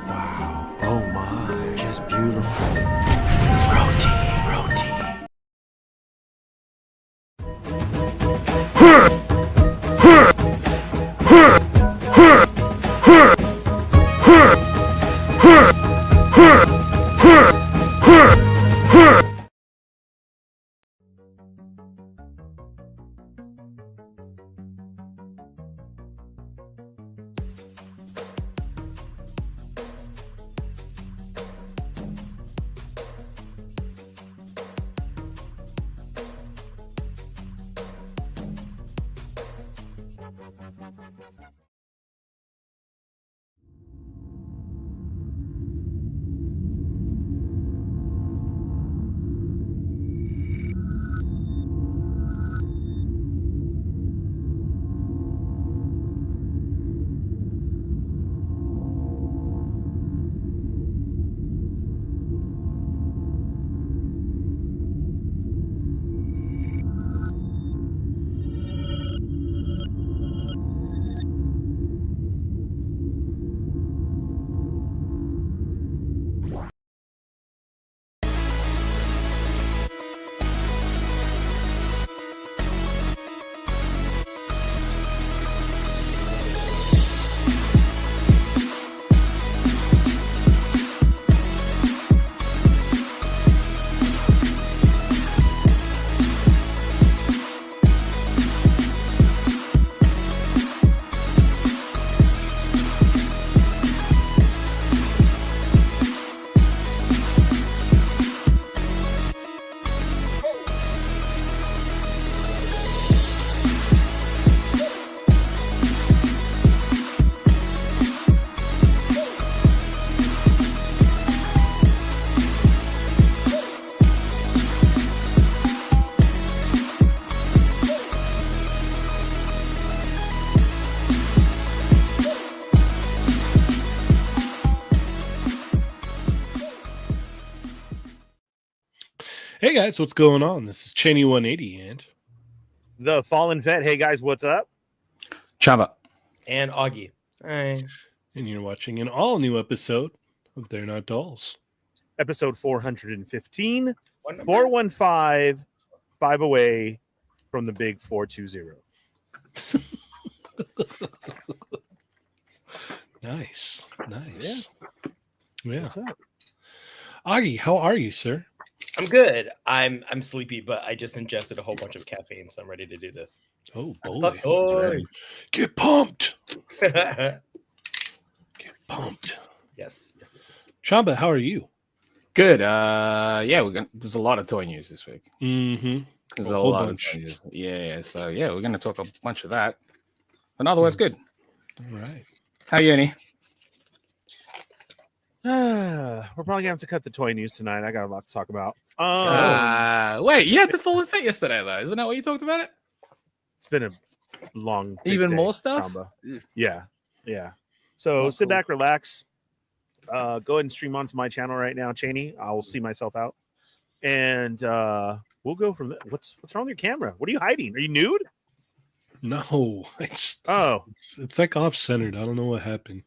Wow. Oh my. Just beautiful. Roti. Hey guys, what's going on? This is Cheynee180 and the Fallen Fett. Hey guys, what's up? Chamba. And Augie. and you're watching an all-new episode of They're Not Dolls. Episode 415, 415, 5 away from the big 420. Nice. Yeah. What's up? Augie, how are you, sir? I'm good. I'm sleepy, but I just ingested a whole bunch of caffeine, so I'm ready to do this. Oh I'm boy. stuck, boys. Get pumped. yes. Get pumped. Yes. Chamba, how are you? Good. There's a lot of toy news this week. Mm-hmm. There's A a whole lot bunch. of toy news. Yeah. So we're gonna talk a bunch of that. But otherwise, good. All right. How you, Annie? We're probably gonna have to cut the toy news tonight. I got a lot to talk about. Wait, you had the Fallen Fett yesterday, though. Isn't that what you talked about it? It's been a long, big Even day, more stuff? Chamba. Yeah. So sit back, relax. Go ahead and stream onto my channel right now, Cheynee. I'll see myself out, and we'll go from there. What's wrong with your camera? What are you hiding? Are you nude? No. Oh, It's like off-centered. I don't know what happened.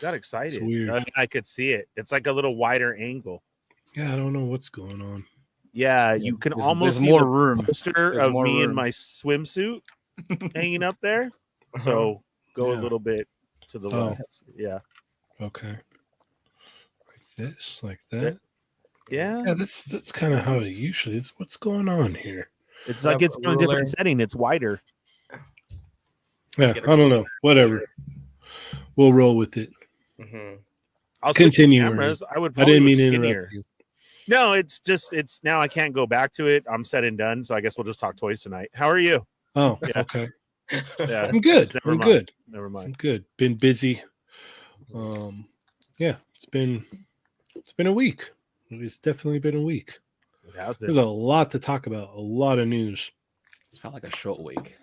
got excited. It's weird. I could see it. It's like a little wider angle. Yeah, I don't know what's going on. Yeah, you can almost there's see more the room. poster There's of more me in room. my swimsuit hanging up there. So go a Yeah. little bit to the Oh. left. Yeah. Okay. Like this, like Yeah. that. Yeah. Yeah, that's kind of how it usually is. What's going on here? It's Have like it's a in a different ruler. setting. It's wider. Yeah, Get a I don't know. Whatever. We'll roll with it. I'll switch the Continue, cameras. I would I probably didn't look mean to skinnier. interrupt you. No, it's now I can't go back to it. I'm said and done. So I guess we'll just talk toys tonight. How are you? Oh, Yeah. okay. Yeah. I'm good. Never I'm mind. good. Never I'm mind. good. Been busy. Yeah, it's been a week. It's definitely been a week. It has There's been. a lot to talk about. A lot of news. It's felt like a short week.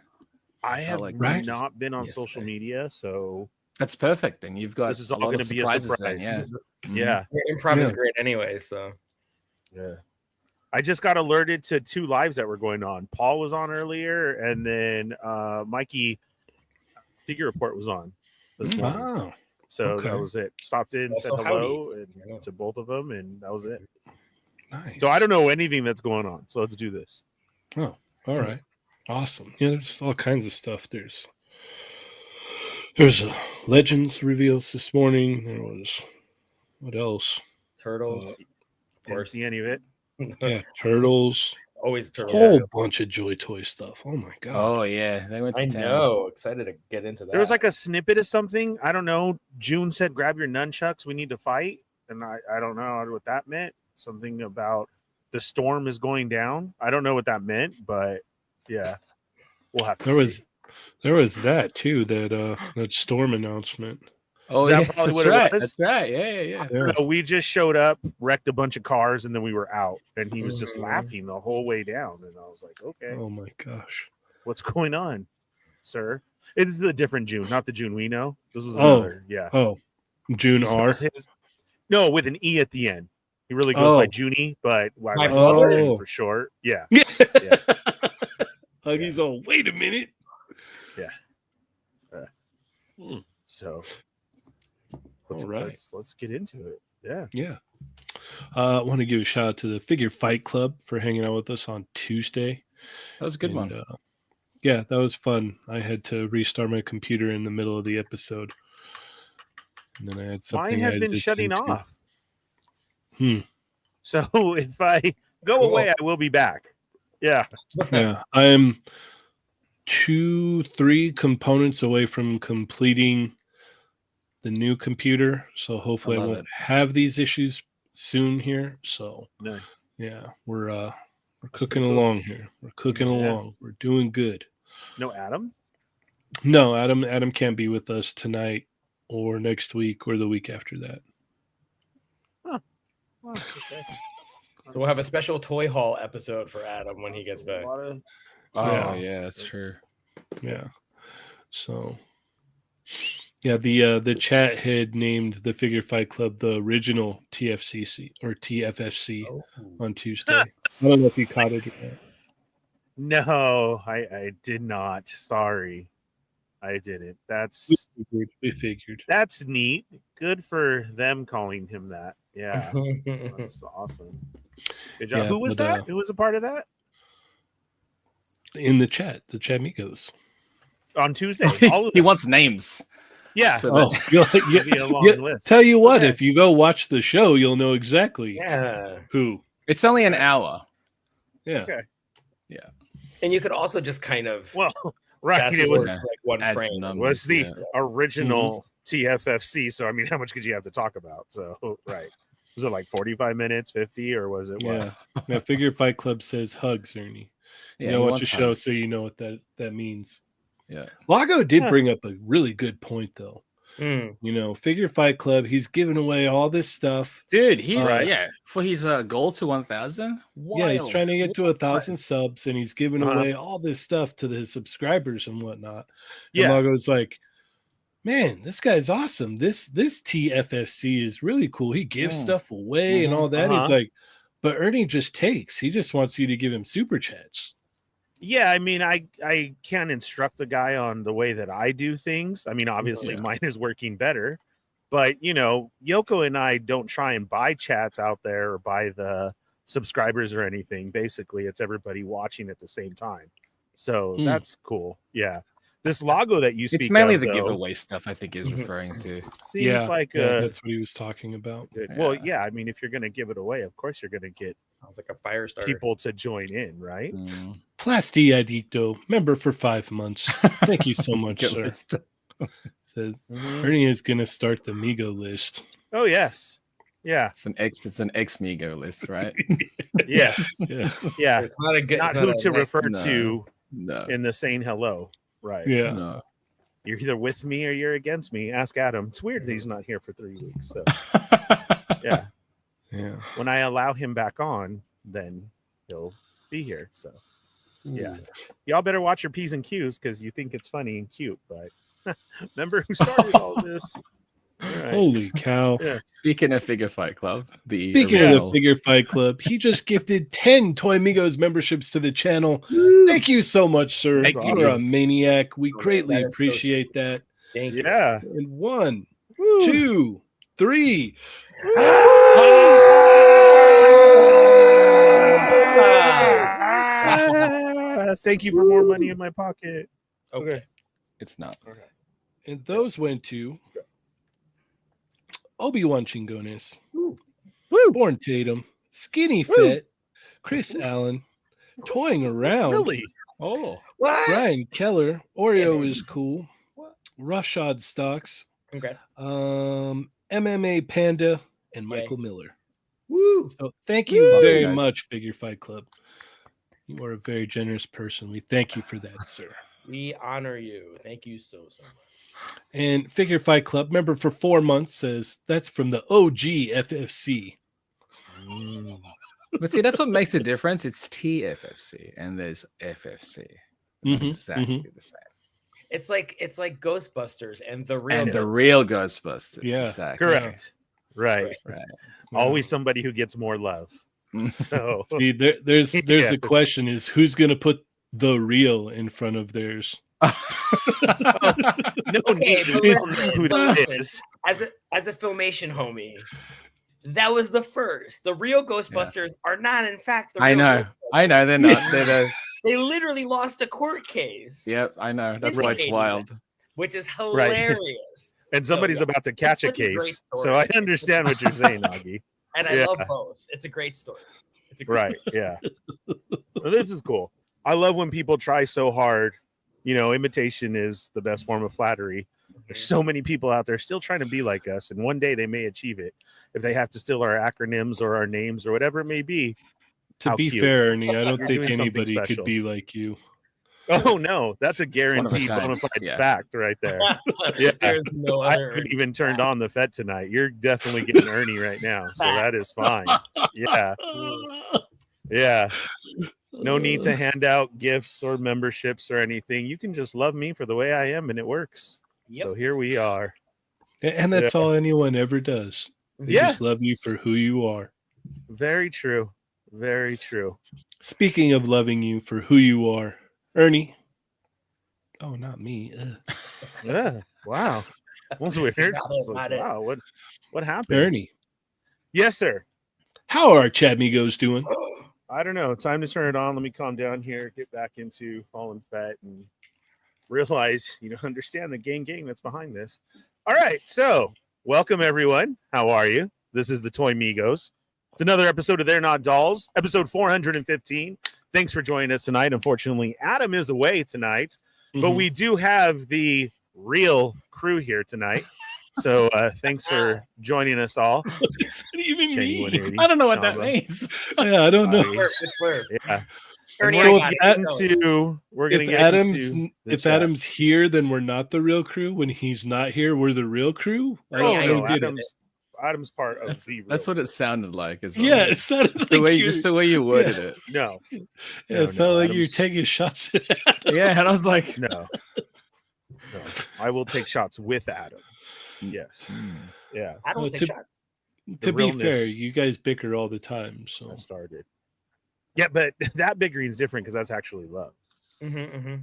I have like Right? not been on yesterday. social media, so That's perfect. Then you've got this is a all lot going of to be a surprises surprise. then. Yeah. Yeah. Improv is Yeah. great anyway, so Yeah. I just got alerted to 2 lives that were going on. Paul was on earlier, and then Mikey Figure Report was on this morning. Wow. So okay. that was it. Stopped in, Also, said hello and to both of them, and that was it. Nice. So I don't know anything that's going on. So let's do this. Oh, all right. Awesome. Yeah, there's all kinds of stuff. There's Legends reveals this morning. There was what else? turtles. Didn't course. see any of it. Yeah, Turtles. Always A turtles. whole bunch of Joy Toy stuff. Oh my god. Oh yeah, they went to I town. know. Excited to get into that. There was like a snippet of something. I don't know. June said, "Grab your nunchucks. We need to fight." And I don't know what that meant. Something about the storm is going down. I don't know what that meant, but yeah, we'll have to see. There was that too. That storm announcement. Oh Is that yes, probably that's what it right. was? That's right. Yeah. Yeah. No, we just showed up, wrecked a bunch of cars, and then we were out. And he was just Mhm. laughing the whole way down. And I was like, "Okay, Oh my gosh. what's going on, sir?" It is a different June, not the June we know. This was Oh. another. Yeah. Oh, June He R. spells his- no, with an E at the end. He really goes by Oh. Junie, but I My like to call him brother? June for short. Yeah. Yeah. Yeah. Huggy's all, wait a minute. So All right. let's get into it. Yeah. Yeah. I want to give a shout out to the Figure Fight Club for hanging out with us on Tuesday. That was a good And, one. Yeah, that was fun. I had to restart my computer in the middle of the episode. And then I had something Mine has I been had to shutting attend to. off. So if I go Cool. away, I will be back. Yeah. Yeah, I'm 2-3 components away from completing the new computer. So hopefully I love won't it. have these issues soon here. So Nice. yeah, we're cooking pretty cool. along here. We're cooking Yeah. along. We're doing good. No Adam? No, Adam can't be with us tonight or next week or the week after that. Oh, okay. So we'll have a special toy haul episode for Adam when he gets back. Oh Yeah. yeah, that's true. Yeah. So yeah, the chat had named the Figure Fight Club the original TFCC or TFFC Oh. on Tuesday. I don't know if you caught it or not. No, I did not. Sorry. I didn't. We figured. That's neat. Good for them calling him that. Yeah. That's awesome. Good job. Yeah, Who was but, that? Who was a part of that? In the Chatmigos. On Tuesday. All of He them. wants names. Yeah. So Oh, It'll be a long list. tell you what, Okay. if you go watch the show, you'll know exactly Yeah. who. it's only an hour. Yeah. Okay. And you could also just kind of Well, right. pass It this was as, like one Add some frame. numbers, was the yeah. original TFFC. So I mean, how much could you have to talk about? So right. Was it like 45 minutes, 50, or was it what? Yeah. Now, Figure Fight Club says hugs, Ernie. Yeah, You he know what wants your show, hugs. so you know what that means. Yeah. Lago did Huh. bring up a really good point, though. Mm. You know, Figure Fight Club, he's giving away all this stuff. Dude, he's Right. for his goal to 1,000. Yeah, he's trying to get to 1,000 What? subs, and he's giving Uh-huh. away all this stuff to his subscribers and whatnot. Yeah. And Lago's like, man, this guy's awesome. This TFFC is really cool. He gives Yeah. stuff away and all that. He's Uh-huh. like, but Ernie just takes. He just wants you to give him super chats. Yeah, I mean, I can't instruct the guy on the way that I do things. I mean, obviously Yeah. mine is working better, but you know, Yoko and I don't try and buy chats out there or buy the subscribers or anything. Basically, it's everybody watching at the same time. So that's cool. Yeah. This logo that you speak It's mainly of, the though, giveaway stuff I think is referring to. seems like that's what he was talking about. good. Well, Yeah. yeah. I mean, if you're going to give it away, of course you're going to get Sounds like a fire starter. people to join in, right? Mm. Plasti Adicto, member for 5 months. Thank you so much, Good sir. list. Says Mhm. Ernie is going to start the Migo list. Oh yes, yeah, It's an ex Migo list, right? yes, Yeah. yeah. It's not a good. Not it's who not a to nice- refer No. to No. in the saying hello, right? Yeah. No. You're either with me or you're against me. Ask Adam. It's weird that he's not here for 3 weeks. So yeah, Yeah. when I allow him back on, then he'll be here. So yeah, y'all better watch your P's and Q's because you think it's funny and cute, but remember who started all this? All right. Holy cow. Yeah. Speaking of Figure Fight Club, Speaking of the Figure Fight Club, he just gifted 10 Toy Amigos memberships to the channel. Thank you so much, sir. Thank You're you. a maniac. We Oh, man, greatly that is so appreciate sweet. that. Thank you. Yeah. And 1, Woo. 2, 3. Thank you for more money in my pocket. Okay. It's not. And those went to Obi-Wan Chingones, Born Tatum, Skinny Fett, Chris Allen, Toying Around, Really? Oh. What? Brian Keller, Oreo is cool, Roughshod Stocks, Congrats. MMA Panda, and Yay. Michael Miller. Woo! So thank you Woo. very Guys. much, Figure Fight Club. You are a very generous person. We thank you for that, sir. We honor you. Thank you so much. And Figure Fight Club member for 4 months says that's from the OG FFC. But see, that's what makes the difference. It's TFFC and there's FFC. Mhm, Exactly the same. It's like Ghostbusters and the real. And the real Ghostbusters. Yeah. Exactly. Correct. Right. Right. Always somebody who gets more love. So See, there's Yes. a question is who's going to put the real in front of theirs? no Okay, need but to listen, know who but that listen. is. As a Filmation homie, that was the first. The real Ghostbusters are not, in fact, the real I know. Ghostbusters. I know. They're not. They're They literally lost a court case. Yep. I know. That's why it's Indicating wild. Which is Right. hilarious. And So, somebody's yeah. about to catch a such a great case. story. So I understand what you're saying, Augie. And I Yeah. love both. It's a great story. It's a great Right. story. Yeah. Well, this is cool. I love when people try so hard. You know, imitation is the best form of flattery. There's so many people out there still trying to be like us, and one day they may achieve it if they have to steal our acronyms or our names or whatever it may be. To How be cute. fair, Ernie, I don't You're think doing something anybody special. could be like you. Oh no, that's a one of a guaranteed kind. bona fide Yeah. fact right there. Yeah. There's no I other. haven't even turned on the Fett tonight. You're definitely getting Ernie right now, so that is fine. Yeah, yeah. No need to hand out gifts or memberships or anything. You can just love me for the way I am, and it works. Yep. So here we are. And that's Yeah. all anyone ever does. They Yeah. just love you for who you are. Very true. Very true. Speaking of loving you for who you are, Ernie. Oh, not me. Ugh. Yeah. Wow. That was weird. Not it. Wow. What happened? Ernie, Yes, sir. how are our chat migos doing? I don't know. Time to turn it on. Let me calm down here, get back into Fallen Fett, and realize, understand the gang that's behind this. All right. So, welcome, everyone. How are you? This is the Toy Migos. It's another episode of They're Not Dolls, episode 415. Thanks for joining us tonight. Unfortunately, Adam is away tonight, but Mhm. we do have the real crew here tonight. So, thanks for joining us all. What does that even mean? Cheynee180, I don't know what that Chamba. means. Yeah, I don't know. It's swerve. Yeah. Ernie, And So we're if gonna that- get into, we're going to If get Adam's into the if chat. Adam's here, then we're not the real crew. When he's not here, we're the real crew. I Oh, don't no, get it. Adam's part of the real That's what crew. it sounded like. Is Yeah, it sounded just the like way you. just the way you worded it. No, Yeah, no, it sounded like you're Adam's- taking shots at Adam. Yeah, and I was like, no. I will take shots with Adam. Yes. Yeah. I don't Oh, take to- shots. The To be fair, realness. you guys bicker all the time. So I started. Yeah, but that bickering's different because that's actually love.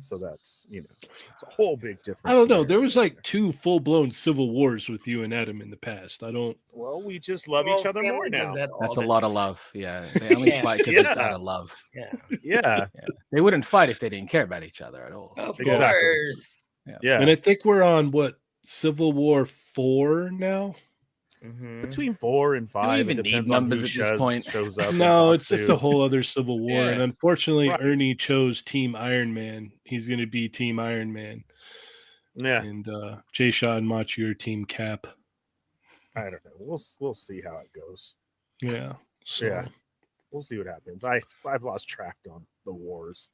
So that's it's a whole big difference. I don't know. here. There was like 2 full-blown civil wars with you and Adam in the past. I don't. Well, we just love each other more family does now. that all That's a the lot of time. love. Yeah, they only Yeah. fight because it's out of love. Yeah, Yeah, Yeah. They wouldn't fight if they didn't care about each other at all. of Exactly. course. yeah. And I think we're on Civil War 4 now. Mhm. Between 4 and 5, even it need depends on numbers who at this point? shows up. and No, talks it's just to. a whole other Civil War. And Yeah. unfortunately, Right. Ernie chose Team Iron Man. He's going to be Team Iron Man. Yeah, And Jay Shaw and Machi are Team Cap. I don't know. We'll see how it goes. Yeah. So. Yeah. We'll see what happens. I've lost track on the wars.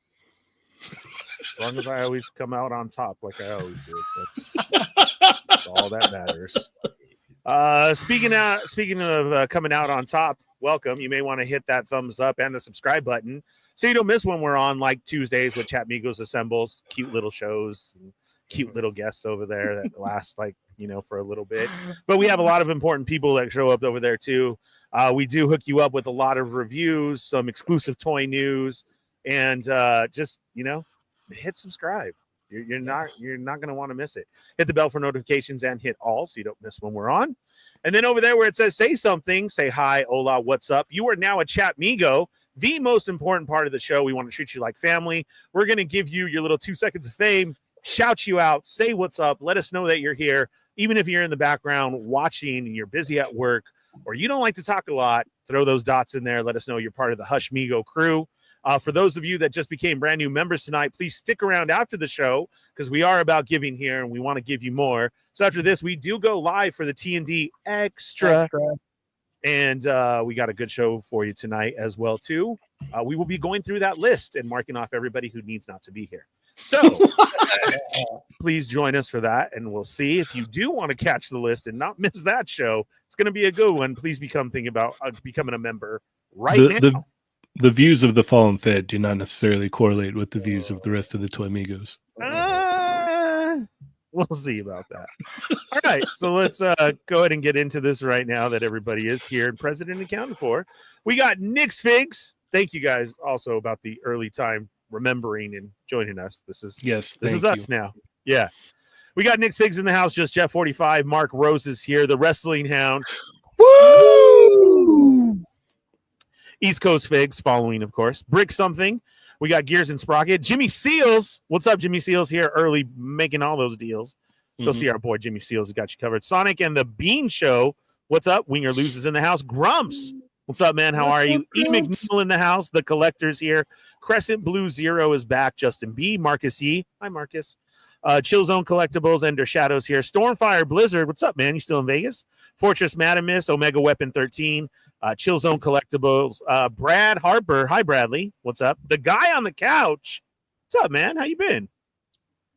As long as I always come out on top, like I always do, that's all that matters. Speaking of coming out on top, welcome. You may want to hit that thumbs up and the subscribe button so you don't miss when we're on like Tuesdays with Chat Migos Assembles. Cute little shows, and cute little guests over there that last for a little bit. But we have a lot of important people that show up over there too. We do hook you up with a lot of reviews, some exclusive toy news, and just hit subscribe. You're not going to want to miss it. Hit the bell for notifications and hit all so you don't miss when we're on. And then over there where it says say something, say hi, hola, what's up. You are now a Chat Migo, the most important part of the show. We want to treat you like family. We're going to give you your little 2 seconds of fame, shout you out, say what's up, let us know that you're here. Even if you're in the background watching and you're busy at work or you don't like to talk a lot, throw those dots in there. Let us know you're part of the Hush Migo crew. For those of you that just became brand new members tonight, please stick around after the show because we are about giving here and we want to give you more. So after this, we do go live for the T&D Extra. And we got a good show for you tonight as well, too. We will be going through that list and marking off everybody who needs not to be here. So please join us for that. And we'll see if you do want to catch the list and not miss that show. It's going to be a good one. Please thinking about becoming a member right now. The views of the Fallen Fett do not necessarily correlate with the views of the rest of the Toy Migos. We'll see about that. All right, so let's go ahead and get into this right now that everybody is here and present and accounted for. We got Nick's Figs. Thank you guys also about the early time remembering and joining us. This is us now. Yeah. We got Nick's Figs in the house, just Jeff 45. Mark Rose is here, the Wrestling Hound. Woo! East Coast Figs following, of course. Brick Something. We got Gears and Sprocket. Jimmy Seals. What's up, Jimmy Seals here early making all those deals. Go see our boy Jimmy Seals. Has got you covered. Sonic and the Bean Show. What's up? Winger loses in the house. Grumps. What's up, man? How are you? E. McNeil in the house. The Collectors here. Crescent Blue Zero is back. Justin B. Marcus E. Hi, Marcus. Chill Zone Collectibles. Ender Shadows here. Stormfire Blizzard. What's up, man? You still in Vegas? Fortress Madamus. Omega Weapon 13. Chill Zone Collectibles. Brad Harper. Hi, Bradley. What's up? The Guy on the Couch. What's up, man? How you been?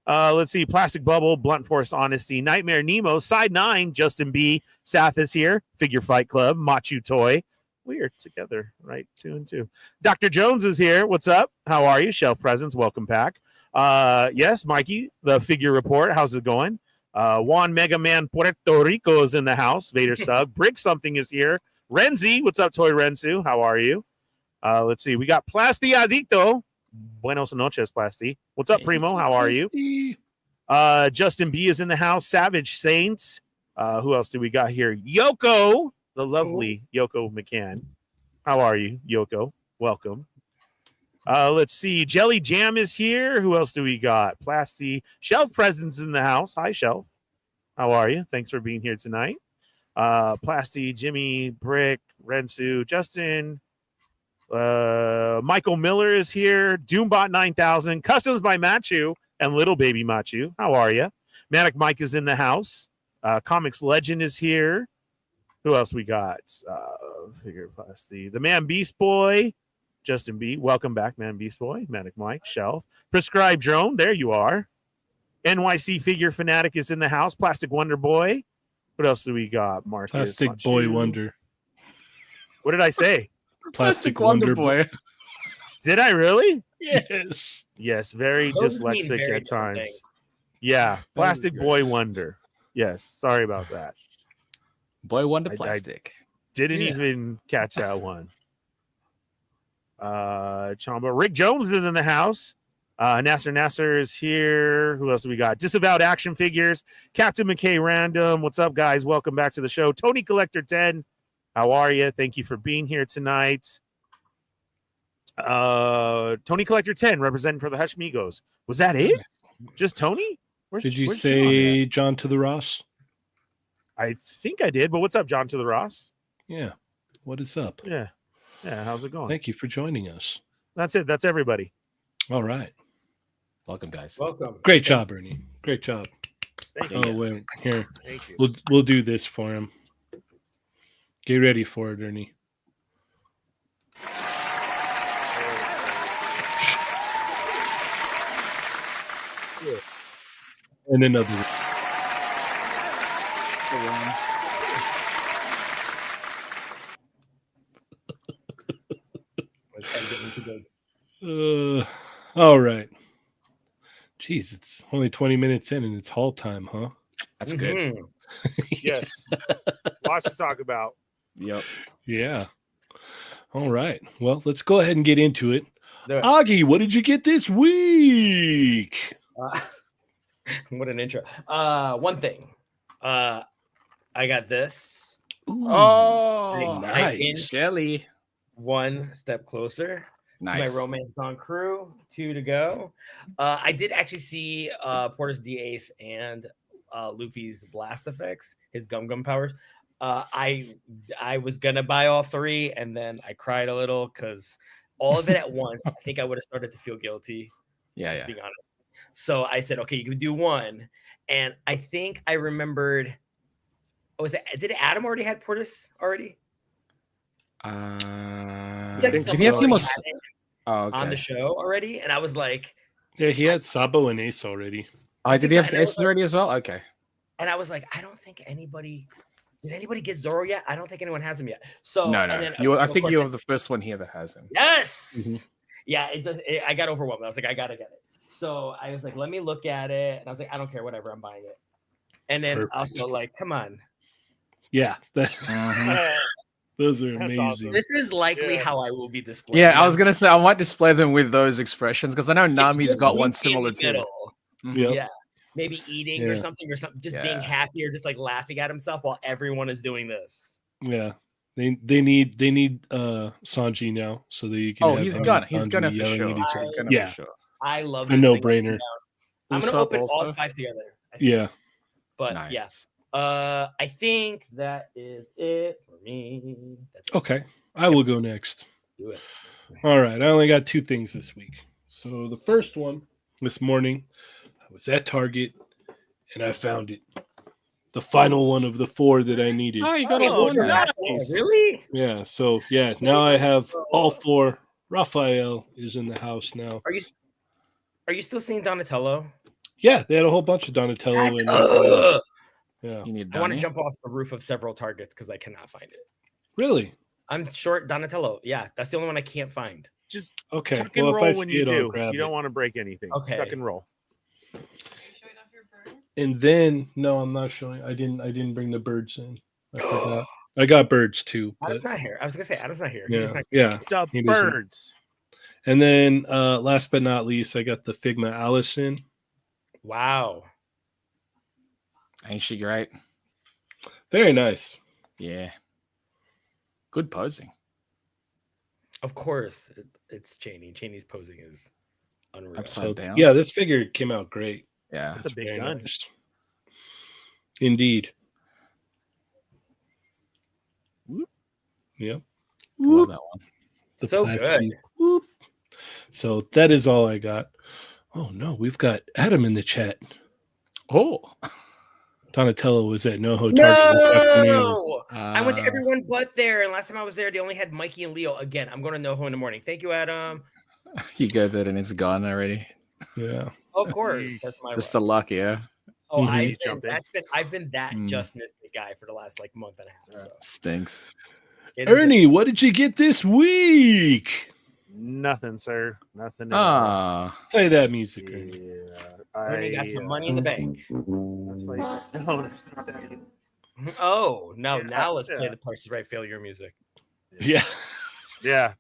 Let's see. Plastic Bubble. Blunt Force Honesty. Nightmare Nemo. Side 9. Justin B. Sath is here. Figure Fight Club. Machu Toy. We are together, right? 2 and 2. Dr. Jones is here. What's up? How are you? Shelf Presence. Welcome back. Yes, Mikey, the Figure Report. How's it going? Juan Mega Man Puerto Rico is in the house. Vader Sub. Brick Something is here. Renzi, what's up, Toy Renzu? How are you? Let's see. We got Plasti Adicto. Buenos noches, Plasti. What's up, Primo? How are you? Justin B is in the house. Savage Saints. Who else do we got here? Yoko, the lovely Yoko McCann. How are you, Yoko? Welcome. Let's see. Jelly Jam is here. Who else do we got? Plasti. Shelf Presence in the house. Hi, Shelf. How are you? Thanks for being here tonight. Plasti, Jimmy, Brick, Rensu, Justin, Michael Miller is here. Doombot 9000, Customs by Machu and Little Baby Machu. How are you? Manic Mike is in the house. Comics Legend is here. Who else we got? Figure Plasti, the Man Beast Boy, Justin B. Welcome back, Man Beast Boy. Manic Mike, Shelf, Prescribed Drone. There you are. NYC Figure Fanatic is in the house. Plastic Wonder Boy. What else do we got? Marcus. Plastic Boy Wonder. What did I say? Plastic Wonder Boy. Did I really? Yes. Yes, very Those mean dyslexic very at different times. things. Yeah, Plastic good. Boy Wonder. Yes, sorry about that. Boy Wonder I- Plastic. Didn't Yeah. even catch that one. Chamba. Rick Jones is in the house. Nasser is here. Who else do we got? Disavowed Action Figures. Captain McKay Random. What's up, guys? Welcome back to the show. Tony Collector 10. How are you? Thank you for being here tonight. Tony Collector 10 representing for the Hush Migos. Was that it? Just Tony? Did you where's say John to the Ross? I think I did, but what's up, John to the Ross? Yeah. What is up? Yeah. How's it going? Thank you for joining us. That's it. That's everybody. All right. Welcome, guys. Welcome. Great job, Ernie. Great job. Thank you. Oh, wait. Here. Thank you. We'll do this for him. Get ready for it, Ernie. And another one. All right. Jeez, it's only 20 minutes in and it's haul time, huh? That's good. Yes. Lots to talk about. Yep. Yeah. All right. Well, let's go ahead and get into it. Do it. Augie, what did you get this week? What an intro. One thing. I got this. Oh, nice. Shelly. One step closer Nice. to my Romance Dawn crew. 2 to go. I did actually see Portis D-Ace and Luffy's blast effects, his gum powers. I was gonna buy all 3, and then I cried a little because all of it at once, I think I would have started to feel guilty. Yeah. Being honest. So I said, okay, you can do 1. And I think I remembered. Did Adam already had Portis already? Did he have him on the show already? And I was like, Yeah, he had Sabo and Ace already. Oh, did he have I know, Aces already as well? Okay. and I was like, I don't think anybody get Zoro yet. I don't think anyone has him yet. So No. and then, I of think course, you are the first one here that has him. yes. Mhm. Yeah, I got overwhelmed. I was like, I gotta get it. So I was like, let me look at it, and I was like, I don't care, whatever, I'm buying it. And then Perfect. also like, come on, Yeah. Mhm. Those are That's amazing. awesome. this is likely Yeah. how I will be displaying. Yeah, I them. was gonna say I might display them with those expressions because I know It's Nami's just got one Luffy in similar the too. middle. Mhm. Yep. Yeah, maybe eating or Yeah. something, just being Yeah. happy or just like laughing at himself while everyone is doing this. Yeah. They need Sanji now so that you can Oh, have he's him gonna and Sanji for yelling sure. at each He's other. gonna Yeah. for sure. I love A this thing. no-brainer. I'm gonna Usopp open all also? 5 together. I think. Yeah. But Nice. yes. I think that is it for me. That's it. Okay. I will go next. Do it. All right. I only got 2 things this week. So the first one this morning, I was at Target and I found it. The final one of the 4 that I needed. Oh, you got Oh, all 4 now. nice. Really? Yeah. So yeah, now I have all 4. Raphael is in the house now. Are you still seeing Donatello? Yeah, they had a whole bunch of Donatello and Ugh. yeah. You need I want to Donnie? jump off the roof of several Targets because I cannot find it. Really? I'm short Donatello. Yeah, that's the only one I can't find. Just Okay. tuck and Well, if I roll when see you it, I'll do. grab You don't it. want to break anything. Okay. Tuck and roll. And then no, I'm not showing. I didn't bring the birds in. I forgot. I got birds too. Adam's But not here. I was gonna say Adam's not here. He's yeah, not- yeah. The He doesn't. birds. And then last but not least, I got the Figma Allison. Wow. Ain't she great? Very nice. Yeah. Good posing. Of course, it's Cheynee. Cheynee's posing is unreal. Upside So down. yeah, this figure came out great. Yeah. That's a big Very gun. nice. Indeed. Yep. I love that one. The So plastic. good. Whoop. So that is all I got. Oh no, we've got Adam in the chat. Oh. Donatello was at NoHo Target this afternoon. No, I went to Uh, everyone but there, and last time I was there, they only had Mikey and Leo. Again, I'm going to NoHo in the morning. Thank you, Adam. You go there and it's gone already. Yeah. Of course, that's my. Just right. the luck, yeah. Oh, Mhm. I've been that Mm. just mystic guy for the last like month and a half. So Stinks. it is- Ernie, what did you get this week? Nothing, sir. Nothing. At all. Ah. Play that music, Ernie. Yeah. Ernie got some money in the bank. That's like, no, there's not that either. Oh, now Yeah, now let's play yeah. the Price is Right failure music. Yeah. Yeah.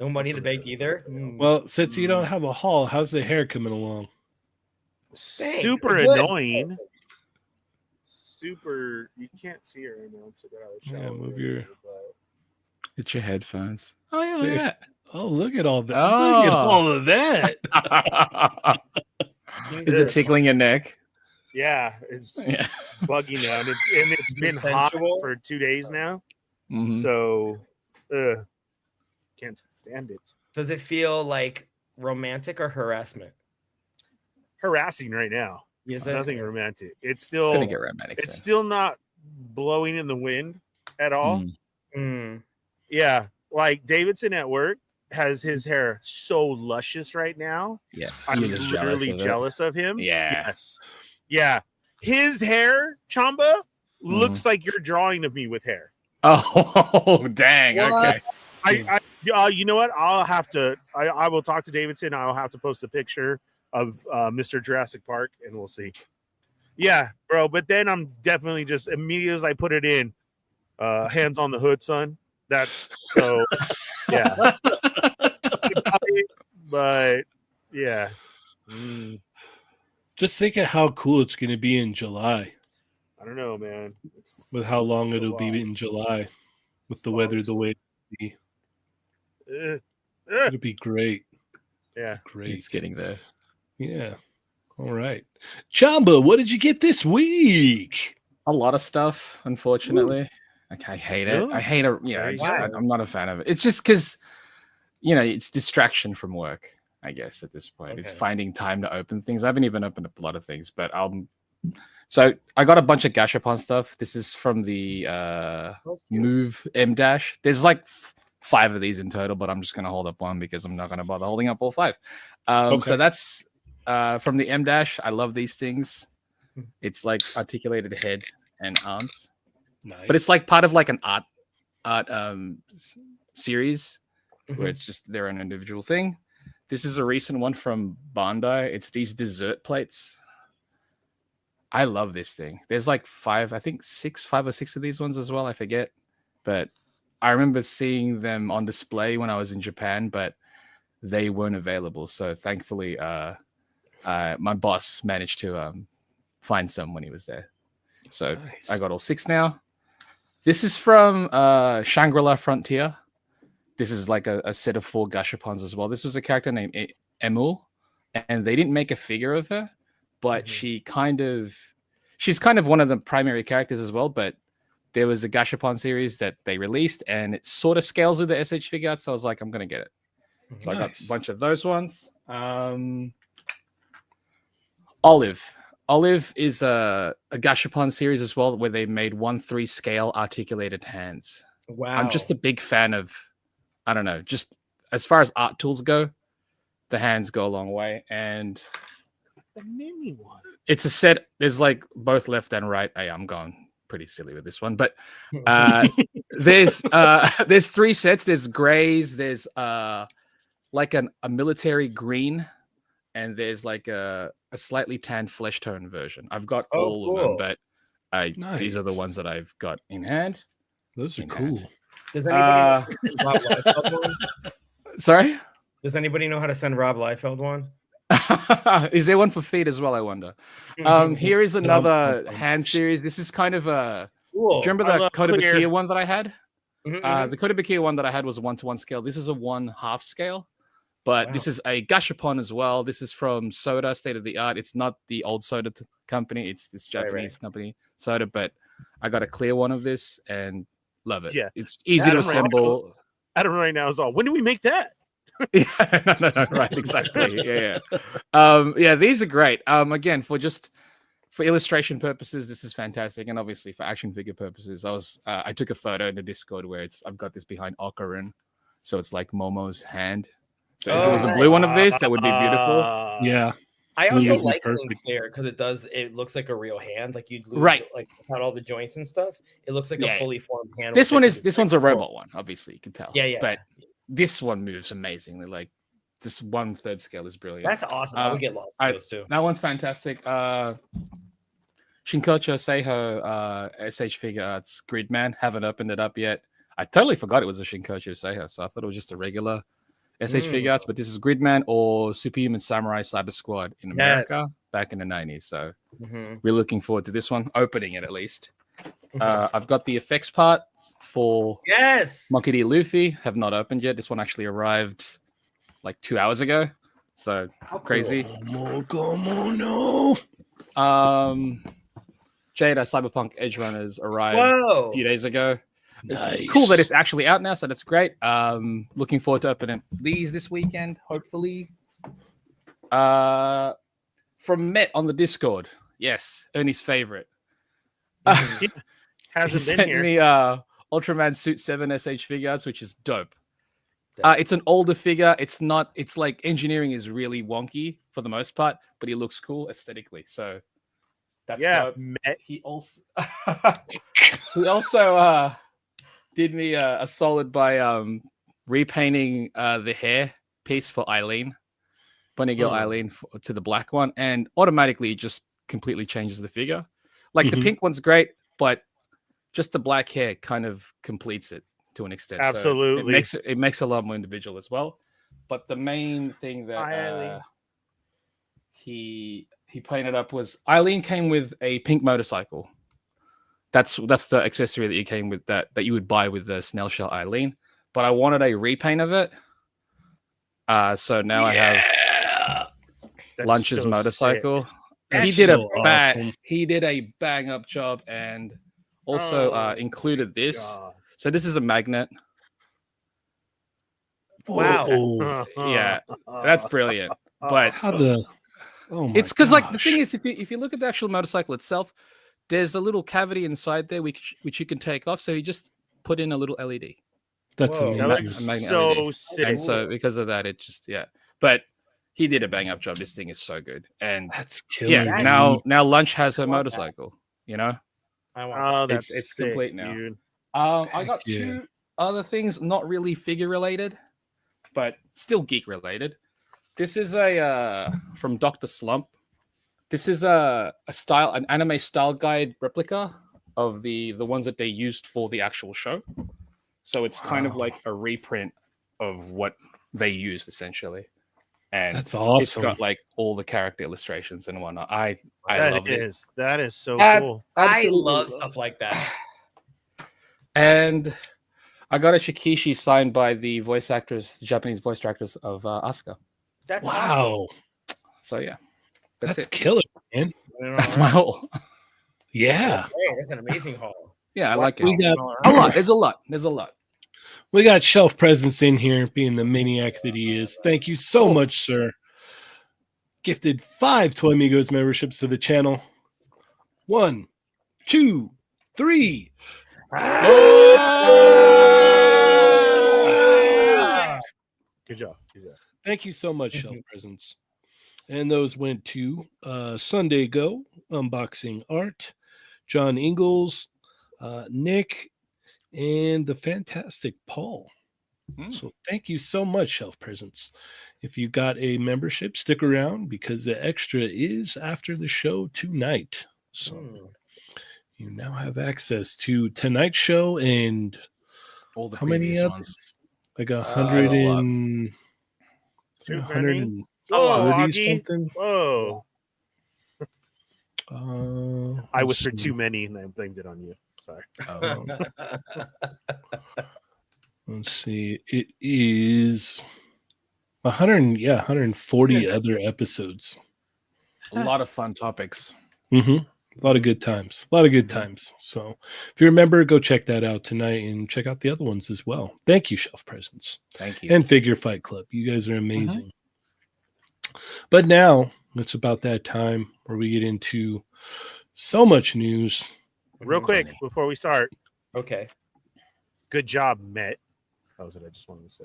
No money to That's what bake it's either. Well, since you don't have a haul, how's the hair coming along? super Good. annoying. Super. You can't see her right now. So Yeah, move your. It's your headphones. Oh yeah, look at Oh, look at all that! Oh. Look at all of that! that. Is it tickling your neck? Yeah, it's, Yeah. it's buggy now, and it's Is it been hot sensual? for 2 days now. Mhm. So, can't stand it. Does it feel like romantic or harassment? Harassing right now. Is it? Nothing romantic. It's Gonna still get romantic. it's soon. still not blowing in the wind at all. Mm. Mm. Yeah, like Davidson at work has his hair so luscious right now. Yeah, I'm you're just literally of it. jealous of him. Yeah. Yes. Yeah. His hair, Chamba, looks like you're drawing of me with hair. Oh, dang. What? Okay. You know what? I'll have to. I will talk to Davidson. I'll have to post a picture of Mr. Jurassic Park, and we'll see. Yeah, bro. But then I'm definitely just immediately as I put it in, hands on the hood, son. That's so. Yeah. But yeah. Just think of how cool it's going to be in July. I don't know, man. With how long it's a it'll lot. be in July, with the weather the way it'll be. It'll be great. Yeah. Great. It's getting there. Yeah. All right. Chamba, what did you get this week? A lot of stuff, unfortunately. Like, I hate it. Really? I hate it. Yeah, Why? I'm not a fan of it. It's just because, it's distraction from work, I guess, at this point. It's Okay. finding time to open things. I haven't even opened up a lot of things, but So I got a bunch of Gashapon stuff. This is from the That's cute. Move M Dash. There's like 5 of these in total, but I'm just going to hold up one because I'm not going to bother holding up all 5. Okay. So that's from the M Dash. I love these things. It's like articulated head and arms, Nice. but it's like part of like an art series Mhm. where it's just their own individual thing. This is a recent one from Bandai. It's these dessert plates. I love this thing. There's like 5 or 6 of these ones as well. I forget, but I remember seeing them on display when I was in Japan, but they weren't available. So thankfully, my boss managed to find some when he was there. So Nice. I got all 6 now. This is from Shangri-La Frontier. This is like a set of 4 Gashapons as well. This was a character named Emul, and they didn't make a figure of her, but she's kind of one of the primary characters as well. But there was a Gashapon series that they released, and it sort of scales with the SH figure art. So I was like, I'm gonna get it. So I got Nice. a bunch of those ones. Olive is a Gashapon series as well, where they made 1/3 scale articulated hands. Wow. I'm just a big fan of, I don't know, just as far as art tools go, the hands go a long way. And The mini one. it's a set. There's like both left and right. Hey, I'm going pretty silly with this one, but there's 3 sets. There's grays. There's like a military green, and there's like a slightly tanned flesh tone version. I've got Oh, all of them, cool. but these are the Nice. ones that I've got in hand. Those are in cool. hand. Does anybody know Rob Liefeld one? Sorry. Does anybody know how to send Rob Liefeld one? Is there one for feet as well? I wonder. Here is another hand series. This is kind of a. Cool. Do you remember I the love Kotobukiya clear. one that I had? Mhm, The Kotobukiya one that I had was a 1-to-1 scale. This is a 1/2 scale, but this Wow. is a Gashapon as well. This is from Soda, state of the art. It's not the old Soda company. It's this Right, Japanese company, Soda. But I got a clear one of this and love it. Yeah. It's easy to Adam right assemble. Adam right now is all. When do we make that? Yeah, no, right, exactly. Yeah. Yeah, these are great. Again, for illustration purposes, this is fantastic, and obviously for action figure purposes, I took a photo in the Discord where I've got this behind Ocarina, so it's like Momo's hand. So if it was a blue one of these, that would be beautiful. Yeah. I also Yeah, like perfect. being clear because it looks like a real hand. Like you'd lose Right. like without all the joints and stuff. It looks like Yeah. a fully formed hand. This with one it, is 'cause this it's one's a pretty cool. robot one, obviously you can tell. Yeah. But this one moves amazingly. Like this 1/3 scale is brilliant. That's awesome. I would get lost in those too. That one's fantastic. Shinkocho Seiho SH Figure Arts Gridman. Haven't opened it up yet. I totally forgot it was a Shinkocho Seiho, so I thought it was just a regular SH Figure Arts, but this is Gridman or Superhuman Samurai Cyber Squad in America back in the 90s. So we're looking forward to this one, opening it at least. I've got the effects parts for Monkey D. Luffy. Have not opened yet. This one actually arrived like 2 hours ago. So crazy. Come on, no. Jada Cyberpunk Edge Runners arrived a few days ago. It's cool that it's actually out now, so that's great. Looking forward to opening these this weekend, hopefully. From Met on the Discord. Yes, Ernie's favorite. Hasn't he been sent here. me Ultraman Suit 7 SH figures, which is dope. It's an older figure. It's like engineering is really wonky for the most part, but he looks cool aesthetically. So that's dope. He also did me a solid by repainting the hair piece for Eileen, Bunny Girl Eileen, to the black one, and automatically it just completely changes the figure. Like the pink one's great, but just the black hair kind of completes it to an extent. Absolutely. So it makes it a lot more individual as well. But the main thing that he painted up was Eileen came with a pink motorcycle. That's the accessory that you came with that you would buy with the snail shell Eileen. But I wanted a repaint of it. So now I have Lunch's motorcycle. He did a bang up job, and also included this. God. So this is a magnet. Wow. Yeah, that's brilliant. But it's because like the thing is, if you look at the actual motorcycle itself, there's a little cavity inside there which you can take off. So you just put in a little LED. That's amazing. So LED. Sick. And so because of that, it just But he did a bang up job. This thing is so good. And that's killer. Yeah, now Lunch has her motorcycle. You know, it's sick, complete now. Dude. I got two other things, not really figure related, but still geek related. This is a from Dr. Slump. This is an anime style guide replica of the ones that they used for the actual show. So it's kind of like a reprint of what they used essentially. And that's awesome. It's got like all the character illustrations and whatnot. I love this. That is so cool. I love stuff like that. And I got a Shikishi signed by the Japanese voice actors of Asuka. That's awesome. So yeah, that's killer, man. That's my haul. Yeah, that's an amazing haul. Yeah, I like it. We got a lot. There's a lot. We got Shelf Presence in here, being the maniac that he is. Thank you so much, sir. Gifted 5 Toy Amigos memberships to the channel. 1, 2, 3. Good job. Thank you so much, Shelf Presence. And those went to Sunday Go, Unboxing Art, John Ingalls, Nick, and the fantastic Paul. So thank you so much, Shelf Presence. If you got a membership, stick around because the extra is after the show tonight. So you now have access to tonight's show and all the how many ones? Like 100 and 130 something. Whoa. I whispered see. too many and I blamed it on you. Sorry. Let's see. It is 140 other episodes. A lot of fun topics. A lot of good times. So if you're a member, go check that out tonight and check out the other ones as well. Thank you, Shelf Presence. Thank you. And Figure Fight Club. You guys are amazing. But now it's about that time where we get into so much news. Real quick before we start. Okay. Good job, Met. That was it. I just wanted to say.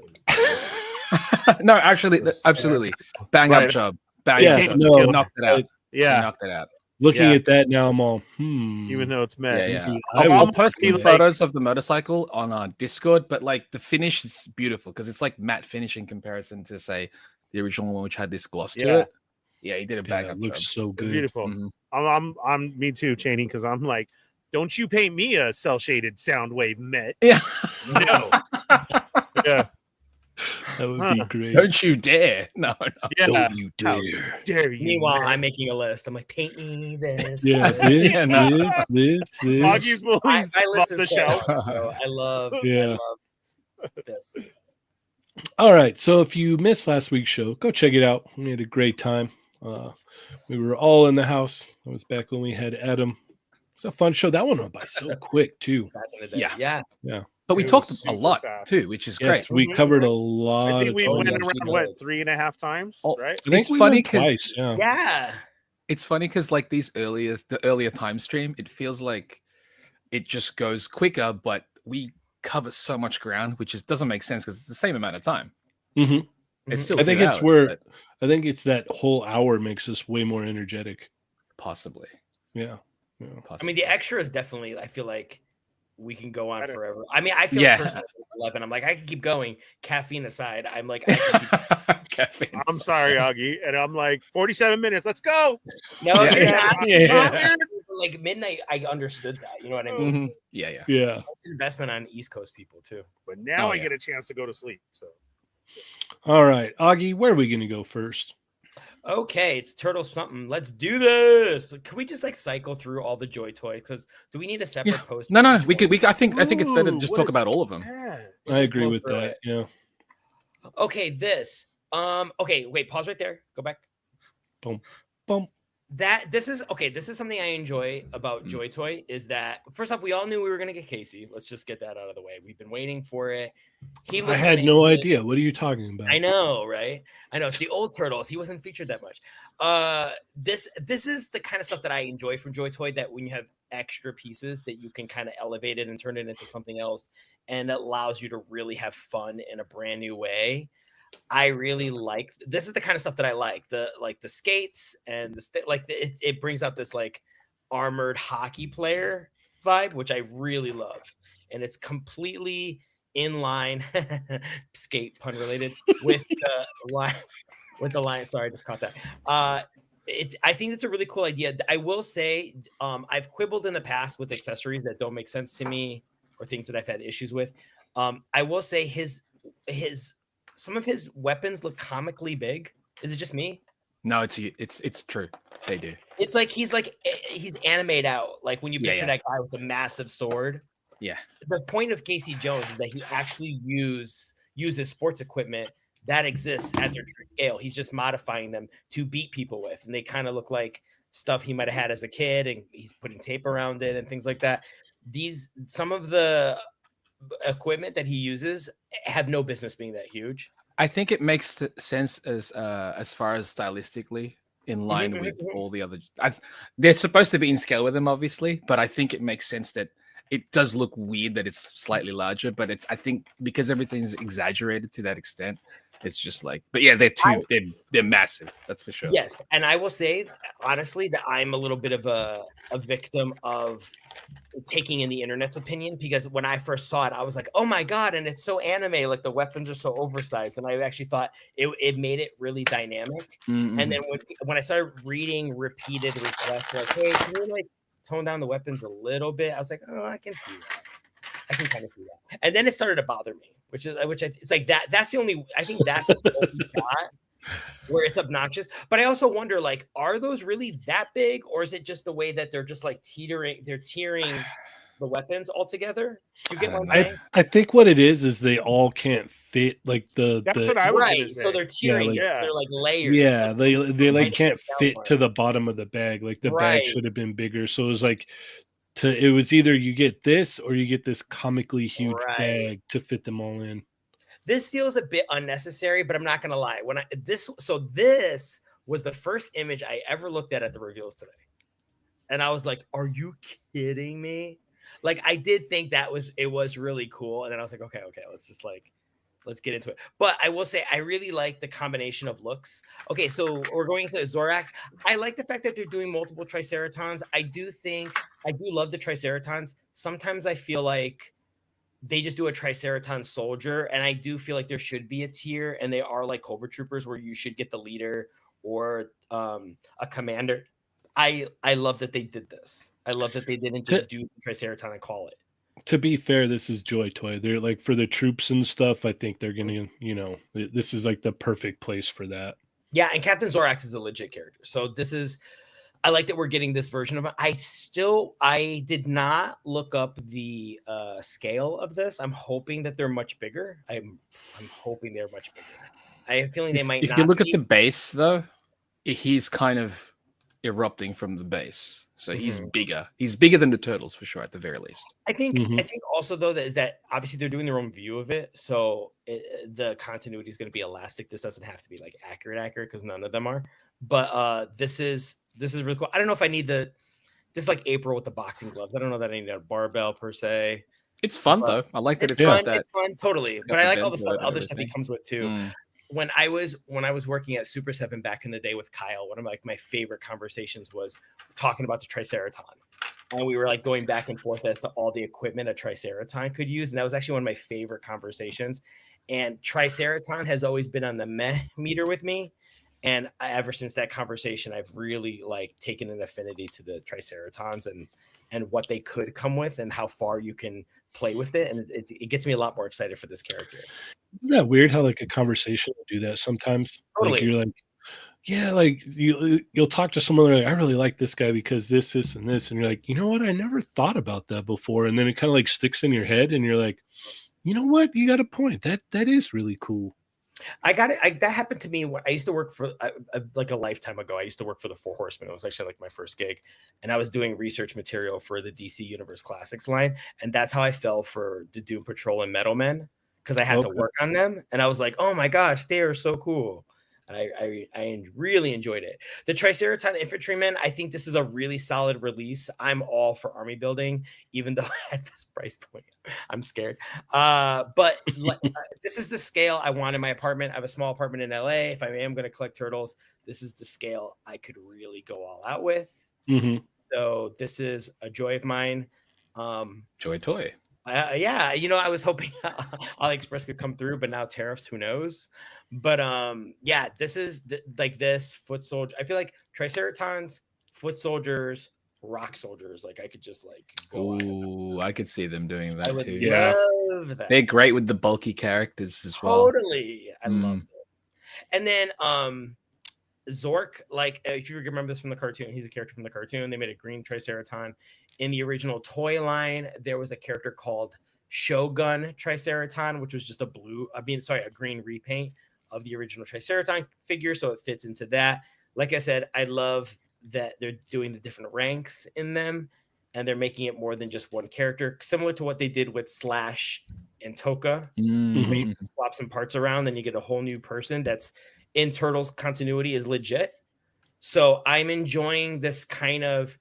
No, actually, absolutely. Bang up job. Bang up job. No, knocked it out. Yeah. Knocked it out. Looking at that now, I'm all, Even though it's Met. Yeah. I'll post the photos of the motorcycle on our Discord, but like the finish is beautiful because it's like matte finish in comparison to, say, the original one, which had this gloss to it. Yeah, he did a bang up job. Looks so good. It's beautiful. I'm me too, Cheynee, because I'm like, don't you paint me a cell shaded sound wave Met? Yeah. No. Yeah. That would be great. Don't you dare! No, no. Yeah. Don't you How dare. dare you? Meanwhile, man. I'm making a list. I'm like, paint me this. Yeah, this. this, no. this. Augie's pulling My stuff list off is the quite shelf. long, so I love this. All right. So if you missed last week's show, go check it out. We had a great time. We were all in the house. That was back when we had Adam. It's a fun show. That one went by so quick too. Back in the day. Yeah. Yeah. But we It talked was a super lot fast. too, which is Yes, great. we covered a lot. I think we of went yes, around we what did. 3.5 times, Oh, right? I think It's we funny went 'cause- twice. Yeah. Yeah. It's funny because like the earlier time stream, it feels like it just goes quicker, but we cover so much ground, which doesn't make sense because it's the same amount of time. hmm It's still I think 2 it's hours, where but I think it's that whole hour makes us way more energetic. possibly. Yeah. I Possibly. mean, the extra is definitely, I feel like we can go on I don't- forever. I mean, I feel Yeah. personally, 11, I'm like, I can keep going. Caffeine aside, I'm like, I can keep Caffeine. I'm sorry, Augie, and I'm like 47 minutes. Let's go. No, Yeah, you're yeah, not. yeah, You're yeah. tired. Like midnight, I understood that. You know what I mean? Mhm. Yeah, yeah. Yeah. It's an investment on East Coast people too. But now Oh, I yeah. get a chance to go to sleep. So All right, Augie, where are we going to go first? Okay, it's turtle something. Let's do this. Can we just like cycle through all the Joy toys? Because do we need a separate Yeah. post? No, for no, each we one? could. I think it's better to Ooh, just what talk is about all of them. that? I just agree blow with through that. it. Yeah. Okay, this. Okay, wait, pause right there. Go back. Bump. This is something I enjoy about Mm. Joy Toy is that first off, we all knew we were gonna get Casey. Let's just get that out of the way. We've been waiting for it. He I looks had no amazing. idea. What are you talking about? I know, right? I know it's the old turtles. He wasn't featured that much. This is the kind of stuff that I enjoy from Joy Toy. That when you have extra pieces that you can kind of elevate it and turn it into something else, and it allows you to really have fun in a brand new way. I really like this is the kind of stuff that I like the skates and it brings out this like armored hockey player vibe, which I really love, and it's completely in line skate pun related with the line. Sorry, I just caught that. I think it's a really cool idea. I will say I've quibbled in the past with accessories that don't make sense to me or things that I've had issues with. I will say his some of his weapons look comically big. Is it just me? No, it's true. They do. It's like he's animated out. Like when you Yeah, picture yeah. that guy with the massive sword. Yeah. The point of Casey Jones is that he actually uses sports equipment that exists at their true scale. He's just modifying them to beat people with, and they kind of look like stuff he might have had as a kid, and he's putting tape around it and things like that. Some of the equipment that he uses have no business being that huge. I think it makes sense as far as stylistically in line with all the other. They're supposed to be in scale with them, obviously, but I think it makes sense that it does look weird that it's slightly larger. But I think because everything's exaggerated to that extent, it's just like. But yeah, they're massive. That's for sure. Yes, and I will say honestly that I'm a little bit of a victim of taking in the internet's opinion, because when I first saw it, I was like, oh my god, and it's so anime, like the weapons are so oversized, and I actually thought it made it really dynamic. Mm-hmm. And then when I started reading repeated requests like, hey, can you like tone down the weapons a little bit, I was like, oh, I can see that. I can kind of see that. And then it started to bother me, it's like that's the only, I think that's what we got where it's obnoxious. But I also wonder, like, are those really that big, or is it just the way that they're just like tiering the weapons all together? You get what I'm saying? I think what it is they all can't fit like That's what I was gonna say. So they're tiering, Yeah, like- they're like layers. Yeah, So they like might can't be fit downward. to the bottom of the bag. Like the bag Right. should have been bigger. So it was like it was either you get this or you get this comically huge Right. bag to fit them all in. This feels a bit unnecessary, but I'm not gonna lie. This was the first image I ever looked at the reveals today, and I was like, "Are you kidding me?" Like, I did think it was really cool, and then I was like, "Okay, let's get into it." But I will say, I really like the combination of looks. Okay, so we're going to Zorax. I like the fact that they're doing multiple Triceratons. I do love the Triceratons. Sometimes I feel like they just do a Triceraton soldier, and I do feel like there should be a tier, and they are like Cobra Troopers where you should get the leader or a commander. I love that they did this. I love that they didn't just do the Triceraton and call it. To be fair, this is Joy Toy. They're like for the troops and stuff. I think they're gonna, this is like the perfect place for that. Yeah, and Captain Zorax is a legit character. So this is, I like that we're getting this version of it. I did not look up the scale of this. I'm hoping that they're much bigger. I'm hoping they're much bigger. I have a feeling they might. If you look at the base, though, he's kind of erupting from the base, so he's bigger. He's bigger than the turtles for sure, at the very least. I think also though that obviously they're doing their own view of it, so the continuity is going to be elastic. This doesn't have to be like accurate because none of them are. But this is really cool. I don't know if I need just like April with the boxing gloves. I don't know that I need a barbell per se. It's fun though. I like that it's fun. It's fun, totally. But I like all the other stuff he comes with too. When I was working at Super 7 back in the day with Kyle, one of my favorite conversations was talking about the Triceraton. And we were like going back and forth as to all the equipment a Triceraton could use. And that was actually one of my favorite conversations. And Triceraton has always been on the meh meter with me. And ever since that conversation, I've really like taken an affinity to the Triceratons and what they could come with and how far you can play with it. And it gets me a lot more excited for this character. Isn't that weird how like a conversation will do that sometimes? Totally. Like you're like, yeah, like you'll talk to someone like, I really like this guy because this, and this, and you're like, you know what? I never thought about that before. And then it kind of like sticks in your head, and you're like, you know what? You got a point. That is really cool. I got it. That happened to me when I used to work for like a lifetime ago. I used to work for the Four Horsemen. It was actually like my first gig, and I was doing research material for the DC Universe Classics line, and that's how I fell for the Doom Patrol and Metal Men because I had to work on them, and I was like, oh my gosh, they are so cool. I really enjoyed it. The Triceraton Infantryman, I think this is a really solid release. I'm all for army building, even though at this price point, I'm scared. But this is the scale I want in my apartment. I have a small apartment in LA. If I am going to collect turtles, this is the scale I could really go all out with. So this is a joy of mine. Joy Toy. Yeah, I was hoping AliExpress could come through, but now tariffs, who knows? But yeah, this is like this foot soldier. I feel like Triceratons, foot soldiers, rock soldiers. Like I could just like go. Ooh, I could see them doing that too. Love that. They're great with the bulky characters as well. Totally, I love it. And then Zork, like if you remember this from the cartoon, he's a character from the cartoon. They made a green Triceraton. In the original toy line, there was a character called Shogun Triceraton, which was just a green repaint of the original Triceraton figure. So it fits into that. Like I said, I love that they're doing the different ranks in them and they're making it more than just one character, similar to what they did with Slash and Toka. You swap some parts around, then you get a whole new person that's in Turtles continuity is legit. So I'm enjoying this kind of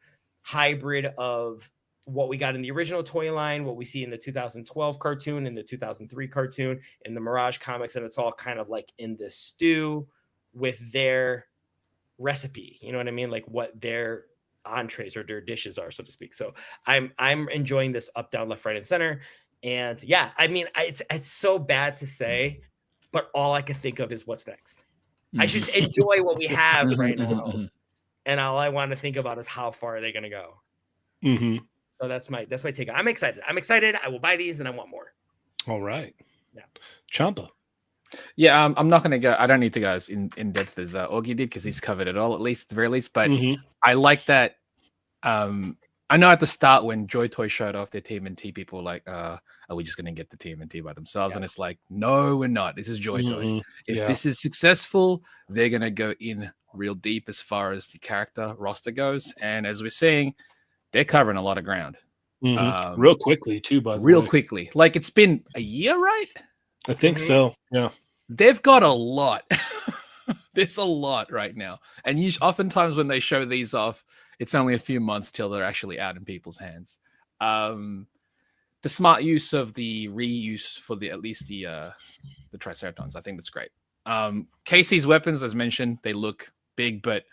hybrid of what we got in the original toy line, what we see in the 2012 cartoon, in the 2003 cartoon, in the Mirage comics, and it's all kind of like in this stew with their recipe. You know what I mean? Like what their entrees or their dishes are, so to speak. So I'm enjoying this up, down, left, right, and center. And yeah, I mean, it's so bad to say, but all I can think of is what's next. I should enjoy what we have right now. And all I want to think about is how far are they going to go. So that's my take. I'm excited. I will buy these and I want more. All right. Yeah. Chamba. Yeah, I'm not going to go. I don't need to go as in depth as Augie did because he's covered it all, at the very least. But I like that. I know at the start when Joy Toy showed off their TMNT, people were like, are we just going to get the TMNT by themselves? Yes. And it's like, no, we're not. This is Joy Toy. If this is successful, they're going to go in real deep as far as the character roster goes. And as we're seeing, they're covering a lot of ground. Real quickly, too, by the way. Real quickly. Like it's been a year, right? I think so. Yeah. They've got a lot. There's a lot right now. And oftentimes when they show these off, it's only a few months till they're actually out in people's hands. The smart use of the reuse for at least the Triceratons, I think that's great. Casey's weapons, as mentioned, they look big, but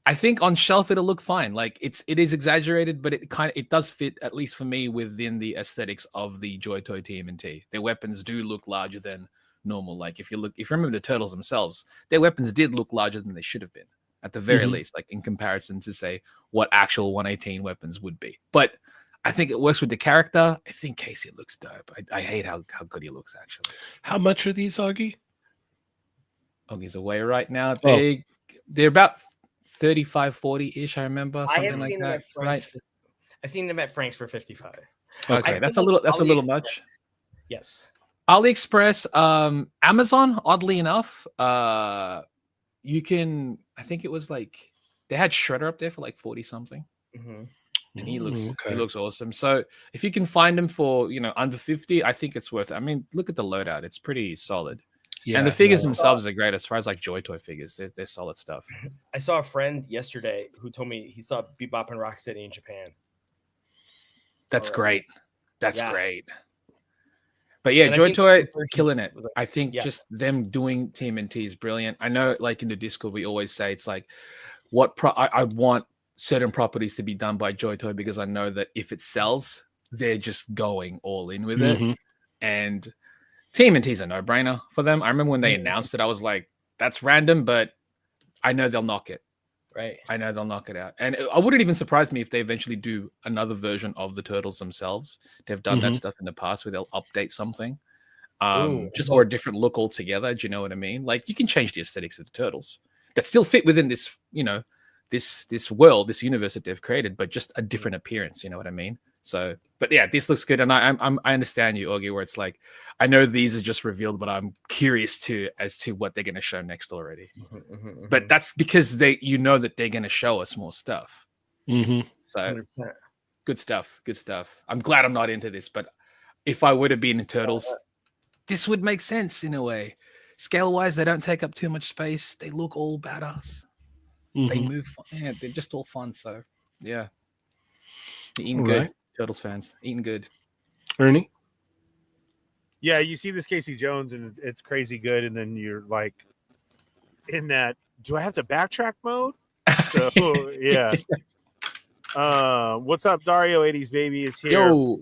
I think on shelf it'll look fine. Like it is exaggerated, but it does fit, at least for me, within the aesthetics of the Joy Toy TMNT. Their weapons do look larger than normal. Like if you remember the Turtles themselves, their weapons did look larger than they should have been, at the very least, like in comparison to say what actual 118 weapons would be. But I think it works with the character. I think Casey looks dope. I hate how good he looks, actually. How much are these, Augie? Oggy's away right now. Oh. They're about 35, 40-ish, I remember. I Something have like seen them that. at Frank's. I've seen them at Frank's for 55. Okay, I that's a think little much. AliExpress- Yes. AliExpress, Amazon, oddly enough, you can. I think it was like they had Shredder up there for like 40 something, hmm and he looks okay. he looks awesome. So if you can find them for under 50, I think it's worth it. I mean, look at the loadout; it's pretty solid. Yeah, And the figures no. themselves are great as far as like Joy Toy figures. They're solid stuff. I saw a friend yesterday who told me he saw Bebop and Rocksteady in Japan. That's Alright. great. That's Yeah. great. But yeah, And I Joy think Toy the person killing it. was like, I think yeah. just them doing TMNT is brilliant. I know, like in the Discord, we always say it's like, I want certain properties to be done by Joy Toy because I know that if it sells, they're just going all in with it. Mhm. And TMNT is a no-brainer for them. I remember when they Mhm. announced it, I was like, that's random, but I know they'll knock it. Right. I know they'll knock it out. And I wouldn't even surprise me if they eventually do another version of the Turtles themselves. They've done that Mhm. stuff in the past where they'll update something. Ooh, Just I or a hope- different look altogether. Do you know what I mean? Like you can change the aesthetics of the Turtles that still fit within this, this world, this universe that they've created, but just a different appearance. You know what I mean? So, but yeah, this looks good, and I understand you, Augie, where it's like I know these are just revealed, but I'm curious as to what they're going to show next already. But that's because that they're going to show us more stuff. Mhm. So 100%. good stuff. Good stuff. I'm glad I'm not into this, but if I would have been in Turtles, this would make sense in a way. Scale wise, they don't take up too much space. They look all badass. They Mhm. move. Yeah, they're just all fun. So yeah, eating All good. right. Turtles fans, eating good. Ernie? Yeah, you see this Casey Jones and it's crazy good, and then you're like in that do I have to backtrack mode? So yeah. What's up, Dario 80s baby is here. Yo,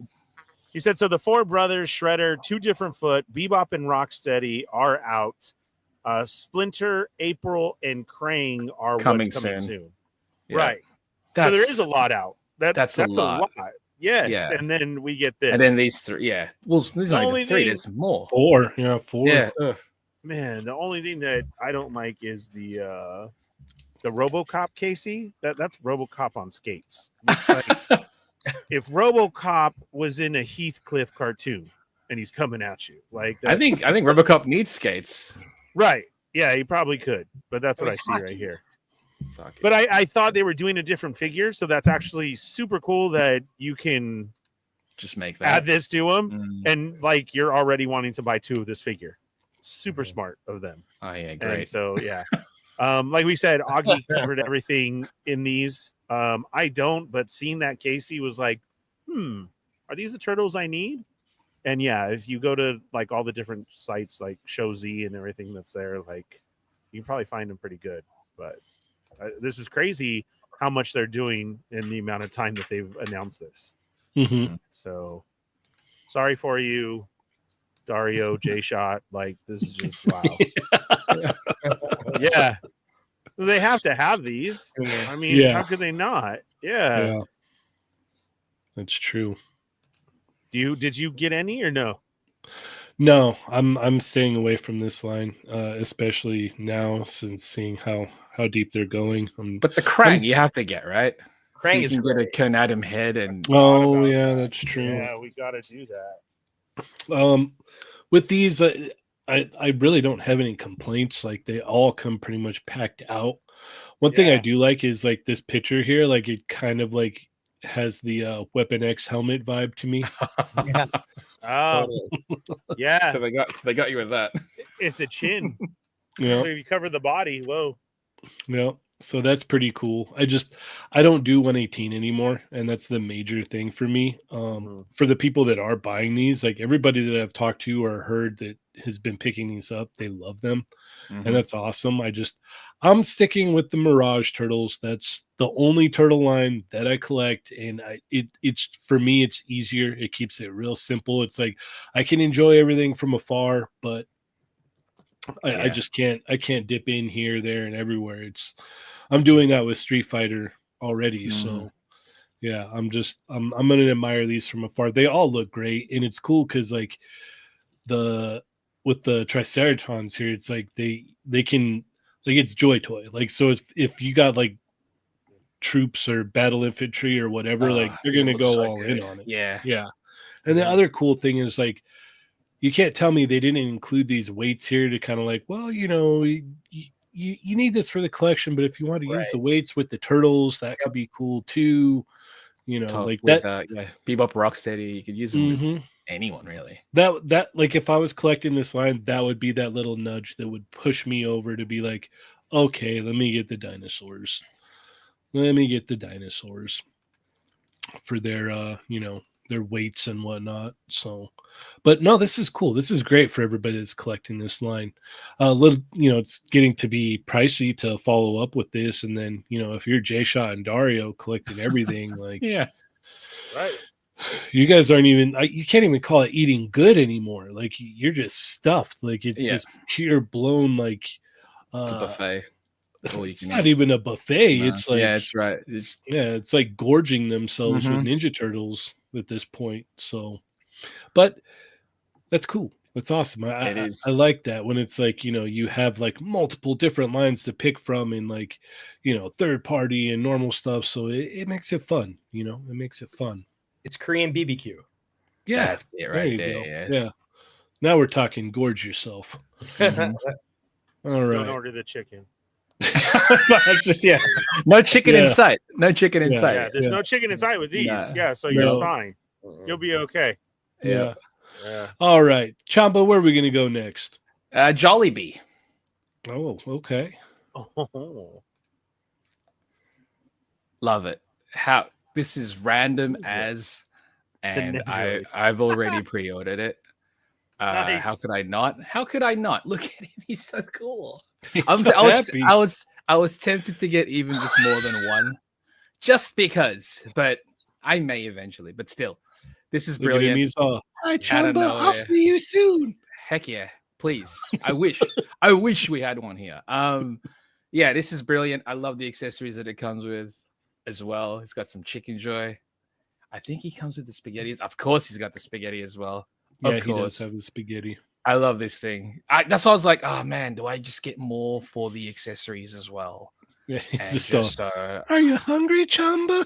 He said so the four brothers, Shredder, Two Different Foot, Bebop and Rocksteady are out. Splinter, April, and Krang are Coming what's coming soon. soon. Yeah. Right. So there is a lot out. That's a lot. Yes. Yeah. And then we get this. and then these three. Yeah. Well, there's not Only even three. thing- There's more. 4. Yeah, 4. Yeah. Ugh. Man, the only thing that I don't like is the RoboCop Casey. That's RoboCop on skates. It's like, if RoboCop was in a Heathcliff cartoon and he's coming at you, like I think that's- RoboCop needs skates. right. Yeah, he probably could, but that's what I It's see hockey. right here. It's okay. But I thought they were doing a different figure, so that's actually super cool that you can just make that. add this to them, Mm. and like you're already wanting to buy 2 of this figure. Super smart of them. Oh yeah, And great. so yeah, like we said, Augie covered everything in these. I don't, but seeing that Casey was like, are these the turtles I need? And yeah, if you go to like all the different sites like Show Z and everything that's there, like you can probably find them pretty good. But this is crazy how much they're doing in the amount of time that they've announced this. Mhm. So sorry for you, Dario J Shot. Like this is just wow. Yeah. They have to have these. I mean, Yeah. how could they not? Yeah. Yeah. That's true. Did you get any or no? No, I'm staying away from this line, especially now since seeing how deep they're going. But the Krang you have to get, right? So Krang you is can get a great. Ken Adam head and Oh about yeah, that. that's true. Yeah, we got to do that. With these, I really don't have any complaints. Like they all come pretty much packed out. One thing I Yeah. do like is like this picture here. Like it kind of like has the Weapon X helmet vibe to me. Yeah. Oh, yeah. so they got you with that. It's a chin. Yeah. So if you cover the body, whoa. Yeah. So that's pretty cool. I don't do 118 anymore, and that's the major thing for me. For the people that are buying these, like everybody that I've talked to or heard that has been picking these up, they love them, Mhm. and that's awesome. I'm sticking with the Mirage Turtles. That's the only turtle line that I collect, and it's for me, it's easier. It keeps it real simple. It's like I can enjoy everything from afar, but I just can't. I can't dip in here, there, and everywhere. I'm doing that with Street Fighter already, so Yeah, I'm gonna admire these from afar. They all look great, and it's cool because like with the Triceratons here, it's like they can like it's Joy Toy. Like so if you got like troops or battle infantry or whatever, like they're Dude, it gonna looks go so all in good. on it. Yeah. Yeah. And the other cool thing is like you can't tell me they didn't include these weights here to kind of like, well, you need this for the collection, but if you want to use the weights with the turtles, that could be cool too. Like with that. Bebop Rocksteady, you could use them with Mhm. anyone really. That like if I was collecting this line, that would be that little nudge that would push me over to be like, okay, let me get the dinosaurs. Let me get the dinosaurs for their their weights and whatnot. So but no, this is cool. This is great for everybody that's collecting this line. A little, it's getting to be pricey to follow up with this. And then, if you're J-Shot and Dario collecting everything, like Yeah. Right. you guys aren't even you can't even call it eating good anymore. Like you're just stuffed. Like it's just pure blown like It's a buffet. it's not even a buffet. No. It's like Yeah, it's right. it's like gorging themselves with Ninja Turtles at this point. So but that's cool. That's awesome. It is. I like that when it's like, you have like multiple different lines to pick from in like, third party and normal stuff. So it makes it fun, it makes it fun. It's Korean BBQ. Yeah. That's it right there. Yeah. Now we're talking gorge yourself. All right. Don't order the chicken. No chicken in sight. No chicken in sight. Yeah, there's no chicken in sight with these. Nah. Yeah, so you're fine. You'll be okay. Yeah. All right. Chamba, where are we going to go next? Jollibee. Oh, okay. Love it. How this is random as, and I've already pre-ordered it. Nice. How could I not? How could I not? Look at him. He's so cool. I was tempted to get even just more than one, just because. But I may eventually. But still, this is brilliant. He's all, hi, Chamba. I'll see you soon. Heck yeah, please. I wish we had one here. Yeah, this is brilliant. I love the accessories that it comes with as well. It's got some chicken joy. I think he comes with the spaghetti. Of course, he's got the spaghetti as well. Yeah, he does have the spaghetti. I love this thing. That's why I was like, oh man, do I just get more for the accessories as well? Yeah, are you hungry, Chamba?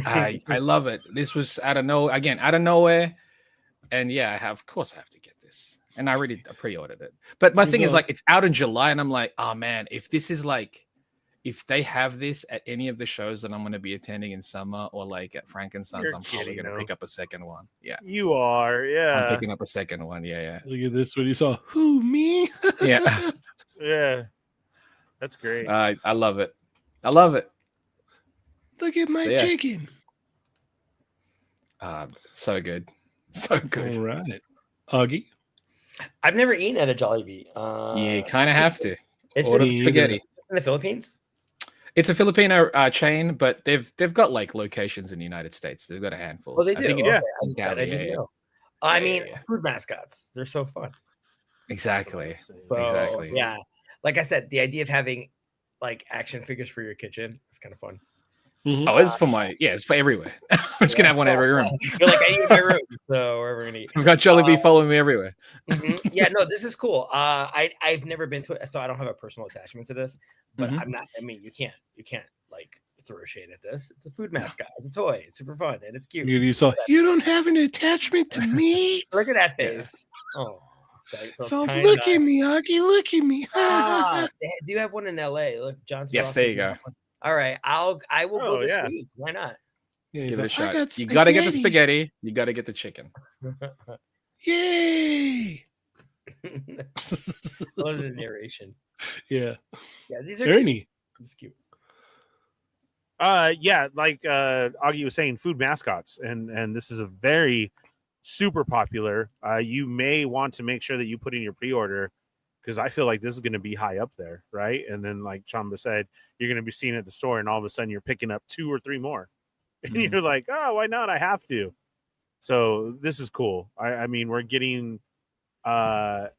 I love it. This was out of nowhere. And yeah, of course I have to get this. And I pre-ordered it. But my thing is like, it's out in July, and I'm like, oh man, if they have this at any of the shows that I'm going to be attending in summer or like at Frankenstein's, I'm probably going to pick up a second one. Yeah. You are. Yeah. I'm picking up a second one. Yeah. Look at this one. You saw who, me? Yeah. Yeah. That's great. I love it. I love it. Look at my chicken. So good. So good. All right. Augie? I've never eaten at a Jollibee. You kind of have to. It's order spaghetti. In the Philippines? It's a Filipino chain, but they've got like locations in the United States. They've got a handful. Oh, they do. I mean, Yeah. food mascots. They're so fun. Exactly. So, exactly. Yeah. Like I said, the idea of having like action figures for your kitchen is kind of fun. Mm-hmm. Oh, it's it's for everywhere. I'm just gonna have one in every room. You're like, I eat in my room, so wherever we're gonna eat. We've got Jollibee following me everywhere. Yeah, no, this is cool. I've never been to it, so I don't have a personal attachment to this. But I'm not. I mean, you can't like throw shade at this. It's a food mascot. It's a toy. It's super fun and it's cute. You don't have an attachment to me. Look at that face. Oh. So look at me, Augie. Look at me. Do you have one in LA? Look, Johnson. Yes, there you go. All right, I will go this week. Why not? Yeah, give it a shot. You got to get the spaghetti. You got to get the chicken. Yay! What the narration? Yeah. These are Ernie. It's cute. Yeah, like Augie was saying, food mascots, and this is a very super popular. You may want to make sure that you put in your pre-order, because I feel like this is going to be high up there, right? And then, like Chamba said, you're going to be seeing it at the store, and all of a sudden you're picking up 2 or 3 more. And you're like, oh, why not? I have to. So this is cool. I mean, we're getting, the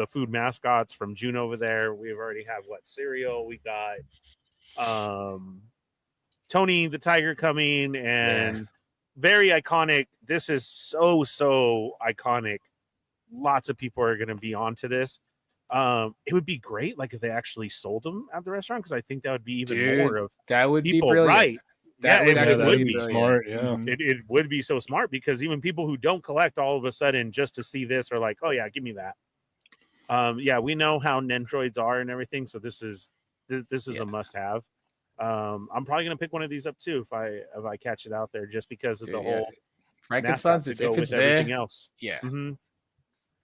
food mascots from June over there. We've already have cereal. We got, Tony the Tiger coming and very iconic. This is so iconic. Lots of people are going to be onto this. It would be great, like if they actually sold them at the restaurant, because I think that would be even more of that would people, be brilliant. right? That would actually be smart. Yeah, Mhm. It would be so smart, because even people who don't collect, all of a sudden just to see this are like, oh yeah, give me that. We know how Nendroids are and everything, so this is a must-have. I'm probably gonna pick one of these up too if I catch it out there, just because of the whole Frankenstein's. to If go it's with there, everything else. yeah.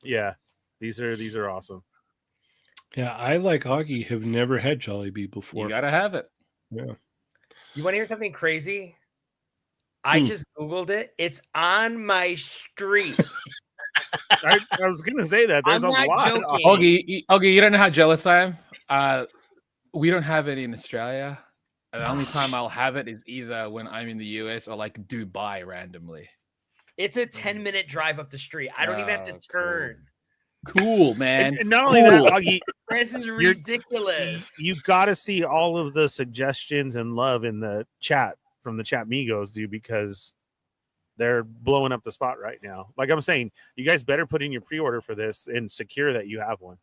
Yeah, these are awesome. yeah. I like Augie have never had Jollibee before. You gotta have it. Yeah. You want to hear something crazy? I just Googled it. It's on my street. I was gonna say that there's I'm not lot. joking. Augie, you don't know how jealous I am. We don't have it in Australia. The only time I'll have it is either when I'm in the US or like Dubai randomly. It's a 10-minute drive up the street. I don't even have to turn. Cool, man. And not only that, Augie, This is ridiculous. you got to see all of the suggestions and love in the chat from the chat Migos, dude, because they're blowing up the spot right now. Like I'm saying, you guys better put in your pre-order for this and secure that you have one.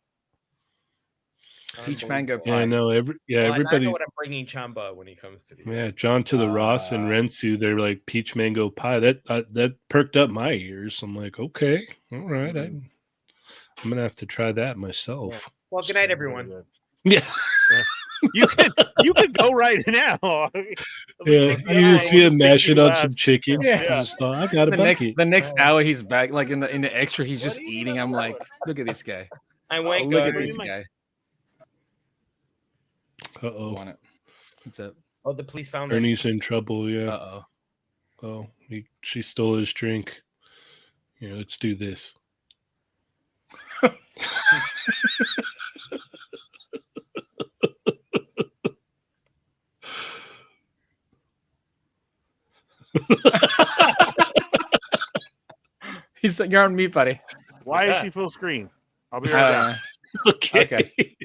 Peach mango pie. Yeah, I know. Well, Everybody. I know what I'm bringing Chamba when he comes to the Yeah, US. John to the Ross and Rensu, they're like peach mango pie. That perked up my ears. I'm like, okay, all right. I'm gonna have to try that myself. Well, good night, everyone. Yeah, You can go right now. yeah. You see him mashing up some chicken. Yeah. I just thought, I got a bucket. The next hour he's back, like in the extra, he's just eating. I'm like, look at this guy. I went. Look at this guy. Uh-oh. Want it? What's up? Oh, the police found him. Ernie's in trouble. Yeah. Uh-oh. Oh, she stole his drink. Yeah, let's do this. You're on mute, buddy. Why is she full screen? I'll be right back. Okay.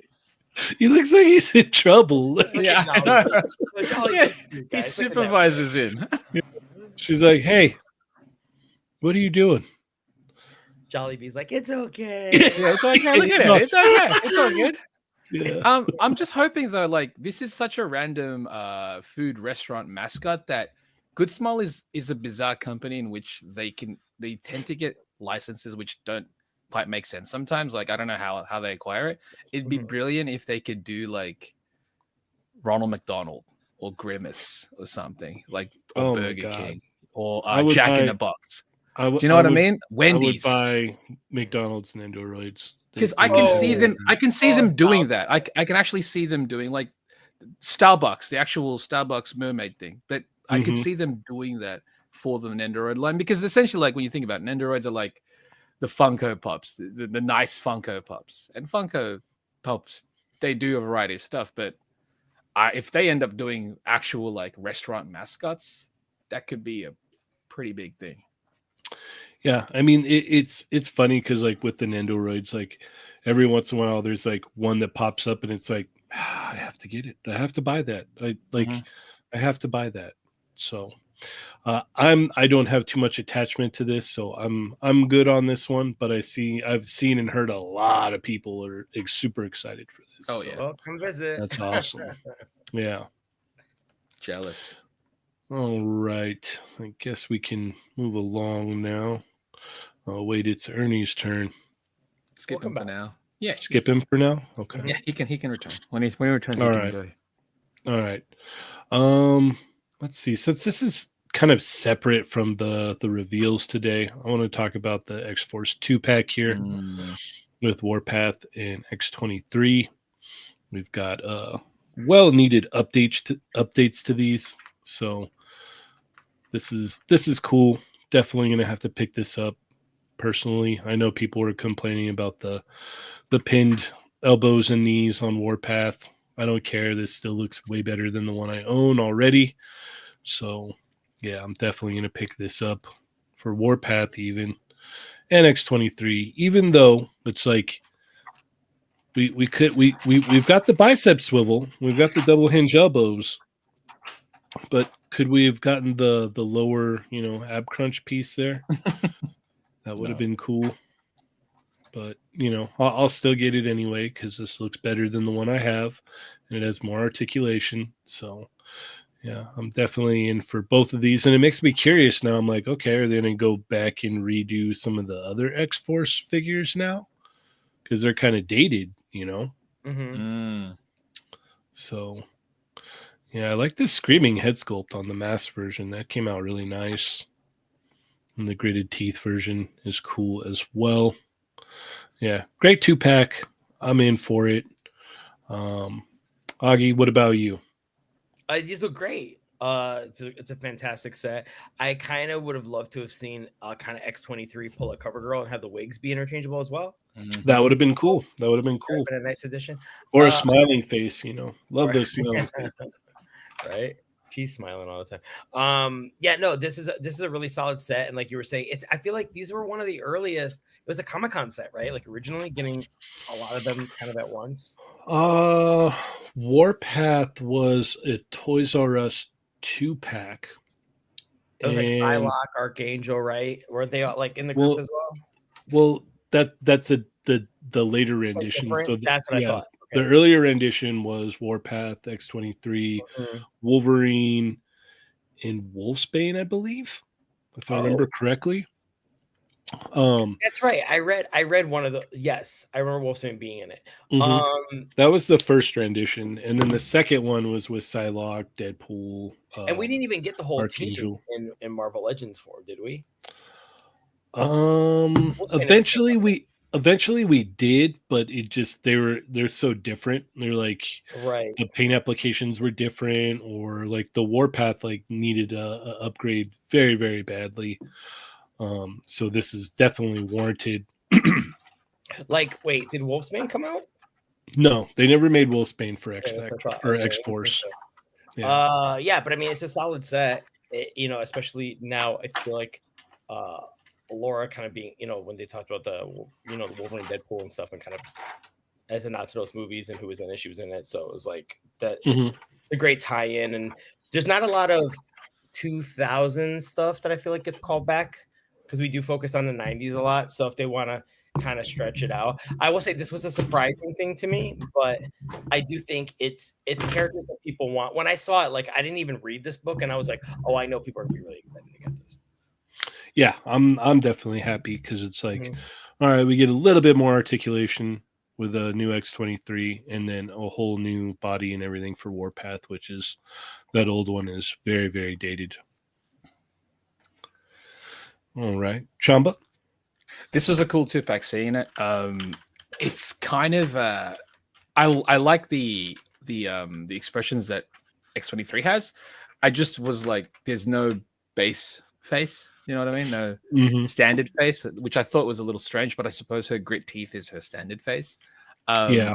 He looks like he's in trouble. Yeah, I know. Yeah, he supervises in. She's like, "Hey, what are you doing?" Jollibee's like, it's okay. Yeah, it's okay. Look at it. It's okay. It's all good. Yeah. I'm just hoping though, like this is such a random food restaurant mascot that Good Smile is a bizarre company in which they tend to get licenses which don't quite make sense sometimes. Like I don't know how they acquire it. It'd be brilliant if they could do like Ronald McDonald or Grimace or something, like or Burger King or Jack in the Box. Do you know what I mean? Wendy's. I would buy McDonald's and Nendoroids. Because I can see them. I can see them doing that. I can actually see them doing like Starbucks, the actual Starbucks mermaid thing. That I can see them doing that for the Nendoroid line, because essentially, like when you think about it, Nendoroids are like the Funko Pops, the nice Funko Pops, and Funko Pops, they do a variety of stuff. But if they end up doing actual like restaurant mascots, that could be a pretty big thing. Yeah, I mean it's funny because like with the Nendoroids, like every once in a while there's like one that pops up and it's like I have to get it. I have to buy that. I have to buy that. So I don't have too much attachment to this, so I'm good on this one. But I've seen and heard a lot of people are super excited for this. Oh so yeah, Well, come visit. that's awesome. Yeah. jealous. All right. I guess we can move along now. Oh, wait, it's Ernie's turn. Skip him for now. Yeah, Skip him for now? Okay. Yeah, he can return when he returns. All He right. can go. All right. Let's see. Since this is kind of separate from the reveals today, I want to talk about the X-Force 2-pack here with Warpath and X-23. We've got well-needed updates to these. So this is cool. Definitely gonna have to pick this up personally. I know people were complaining about the pinned elbows and knees on Warpath. I don't care. This still looks way better than the one I own already. So yeah, I'm definitely gonna pick this up for Warpath even, and X-23. Even though it's like we've got the bicep swivel, we've got the double hinge elbows. but could we have gotten the lower, ab crunch piece there? That would have been cool. But I'll still get it anyway because this looks better than the one I have, and it has more articulation. So yeah, I'm definitely in for both of these, and it makes me curious now. I'm like, okay, are they going to go back and redo some of the other X-Force figures now? Because they're kind of dated, So yeah, I like this screaming head sculpt on the mask version. That came out really nice. And the gritted teeth version is cool as well. Yeah, great 2-pack. I'm in for it. Augie, what about you? These look great. It's a fantastic set. I kind of would have loved to have seen kind of X-23 pull a cover girl and have the wigs be interchangeable as well. That would have been cool. That would have been cool. Been a nice addition. Or a smiling face, Love those smiling faces. Right? She's smiling all the time. Yeah, no, this is a really solid set. And like you were saying, I feel like these were one of the earliest. It was a Comic-Con set, right? Like originally getting a lot of them kind of at once. Warpath was a Toys R Us 2-pack. It was like Psylocke, Archangel, right? Weren't they all like in the group as well? Well, that's the later rendition. So that's what I thought. Okay. The earlier rendition was Warpath, X-23, Wolverine, and Wolfsbane, I believe, if I remember correctly. That's right. I read one of the. Yes, I remember Wolfsbane being in it. That was the first rendition, and then the second one was with Psylocke, Deadpool, and we didn't even get the whole Archangel. team in Marvel Legends 4, did we? Eventually we did, but it just they're so different. They're like, right, the paint applications were different, or like the Warpath like needed a upgrade very, very badly. So this is definitely warranted. Like, wait, did Wolfsbane come out? No, they never made Wolfsbane for X-Force. Yeah, but I mean, it's a solid set. Especially now, I feel like Laura kind of being, when they talked about the Wolverine, Deadpool and stuff, and kind of as a nod to those movies and who was in it, she was in it. So it was like that. It's a great tie-in, and there's not a lot of 2000 stuff that I feel like gets called back because we do focus on the 90s a lot. So if they want to kind of stretch it out, I will say this was a surprising thing to me, but I do think it's characters that people want. When I saw it, like I didn't even read this book, and I was like, oh, I know people are gonna be really excited to get this. Yeah, I'm definitely happy because it's like, all right, we get a little bit more articulation with a new X-23, and then a whole new body and everything for Warpath, which is that old one is very, very dated. All right, Chamba. This was a cool 2-pack seeing it. It's kind of I like the expressions that X-23 has. I just was like, there's no base face. You know what I mean? No standard face, which I thought was a little strange, but I suppose her grit teeth is her standard face. Yeah.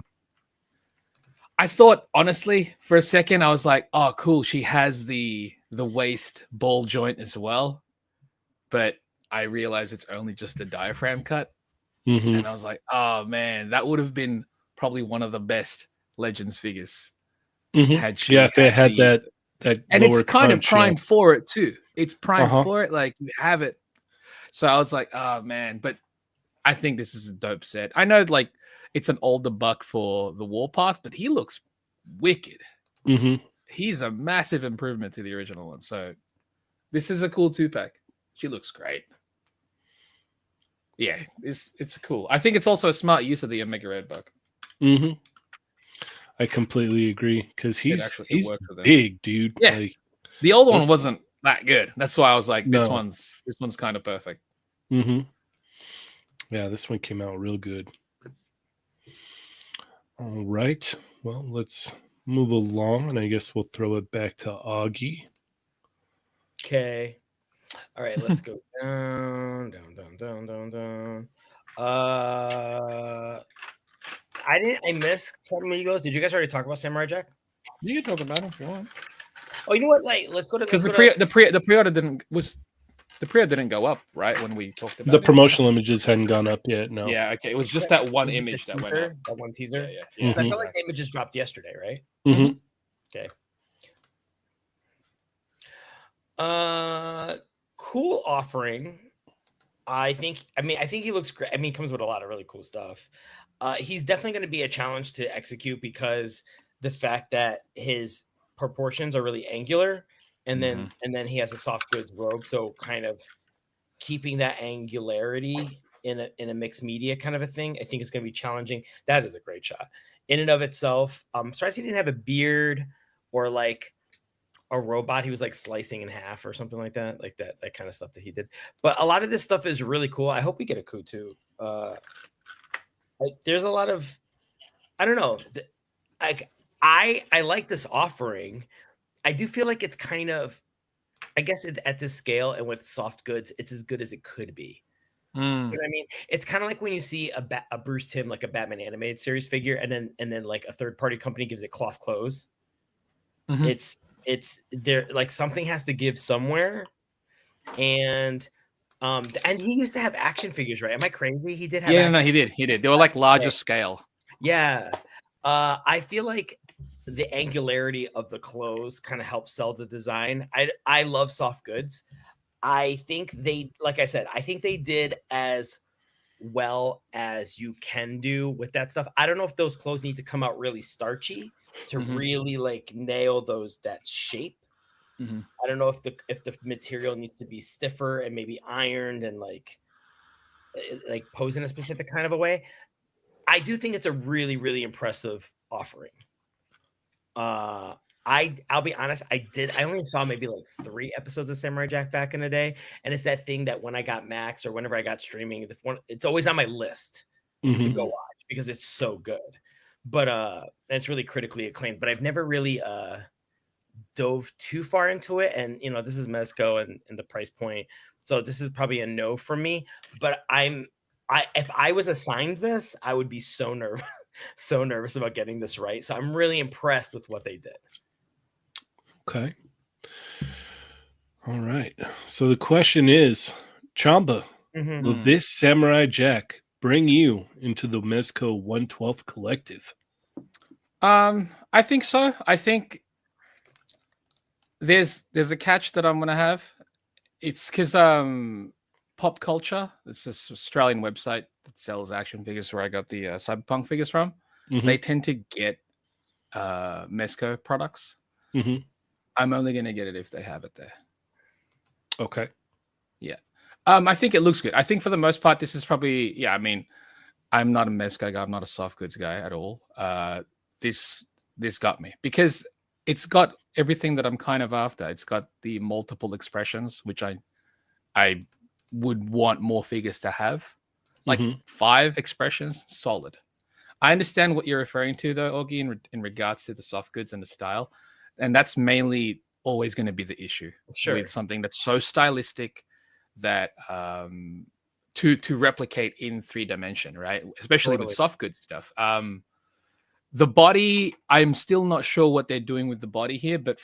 I thought, honestly, for a second, I was like, oh, cool. She has the waist ball joint as well. But I realized it's only just the diaphragm cut. And I was like, oh, man, that would have been probably one of the best Legends figures. Had she if it had that and it's kind of primed for it, too. It's primed for it. Like, you have it. So I was like, oh, man. But I think this is a dope set. I know, like, it's an older buck for the Warpath, but he looks wicked. He's a massive improvement to the original one. So this is a cool 2-pack. She looks great. Yeah, it's cool. I think it's also a smart use of the Omega Red buck. I completely agree because he's big, dude. Yeah, like, the old one wasn't that good. That's why I was like, this one's kind of perfect. Yeah, this one came out real good. All right, well, let's move along, and I guess we'll throw it back to Augie. Okay. All right, let's go down. I missed some Amigos. Did you guys already talk about Samurai Jack? You can talk about it if you want. Oh, you know what? Like, let's go to because the pre-order didn't go up, right? When we talked about the promotional images hadn't gone up yet. No. Yeah. Okay. It was just that one image that went up. That one teaser. Yeah. I feel like the images dropped yesterday, right? Okay. Cool offering. I think he looks great. I mean, he comes with a lot of really cool stuff. He's definitely going to be a challenge to execute because the fact that his proportions are really angular, and then he has a soft goods robe, so kind of keeping that angularity in a mixed media kind of a thing, I think is going to be challenging. That is a great shot in and of itself. I'm surprised he didn't have a beard or like a robot he was like slicing in half or something like that kind of stuff that he did. But a lot of this stuff is really cool. I hope we get a coup too. There's a lot of, I don't know, like I like this offering. I do feel like it's kind of, I guess at this scale and with soft goods, it's as good as it could be. You know what I mean? It's kind of like when you see a Bruce Timm, like a Batman animated series figure, and then like a third party company gives it cloth clothes. It's there, like something has to give somewhere. And he used to have action figures, right? Am I crazy? He did have no, he did. They were like larger scale. Yeah. I feel like the angularity of the clothes kind of helps sell the design. I love soft goods. I think they, like I said, I think they did as well as you can do with that stuff. I don't know if those clothes need to come out really starchy to really like nail that shape. I don't know if the material needs to be stiffer and maybe ironed and like pose in a specific kind of a way. I do think it's a really, really impressive offering. I'll be honest, I only saw maybe like 3 episodes of Samurai Jack back in the day, and it's that thing that when I got Max or whenever I got streaming, it's always on my list to go watch because it's so good. But it's really critically acclaimed, but I've never really dove too far into it, and you know, this is Mezco and the price point, so this is probably a no for me. But if I was assigned this, I would be so nervous about getting this right. So I'm really impressed with what they did. Okay. All right. So the question is, Chamba, will this Samurai Jack bring you into the Mezco 112th collective? I think so. I think there's a catch that I'm gonna have. It's because Pop Culture, it's this Australian website that sells action figures where I got the Cyberpunk figures from. They tend to get Mezco products. I'm only going to get it if they have it there. Okay. Yeah. I think it looks good. I think for the most part, this is probably, I mean, I'm not a Mezco guy. I'm not a soft goods guy at all. This got me because it's got everything that I'm kind of after. It's got the multiple expressions, which I would want more figures to have. Like 5 expressions, solid. I understand what you're referring to, though, Augie, in regards to the soft goods and the style. And that's mainly always going to be the issue with something that's so stylistic that to replicate in 3D, right? Especially with soft goods stuff. The body, I'm still not sure what they're doing with the body here, but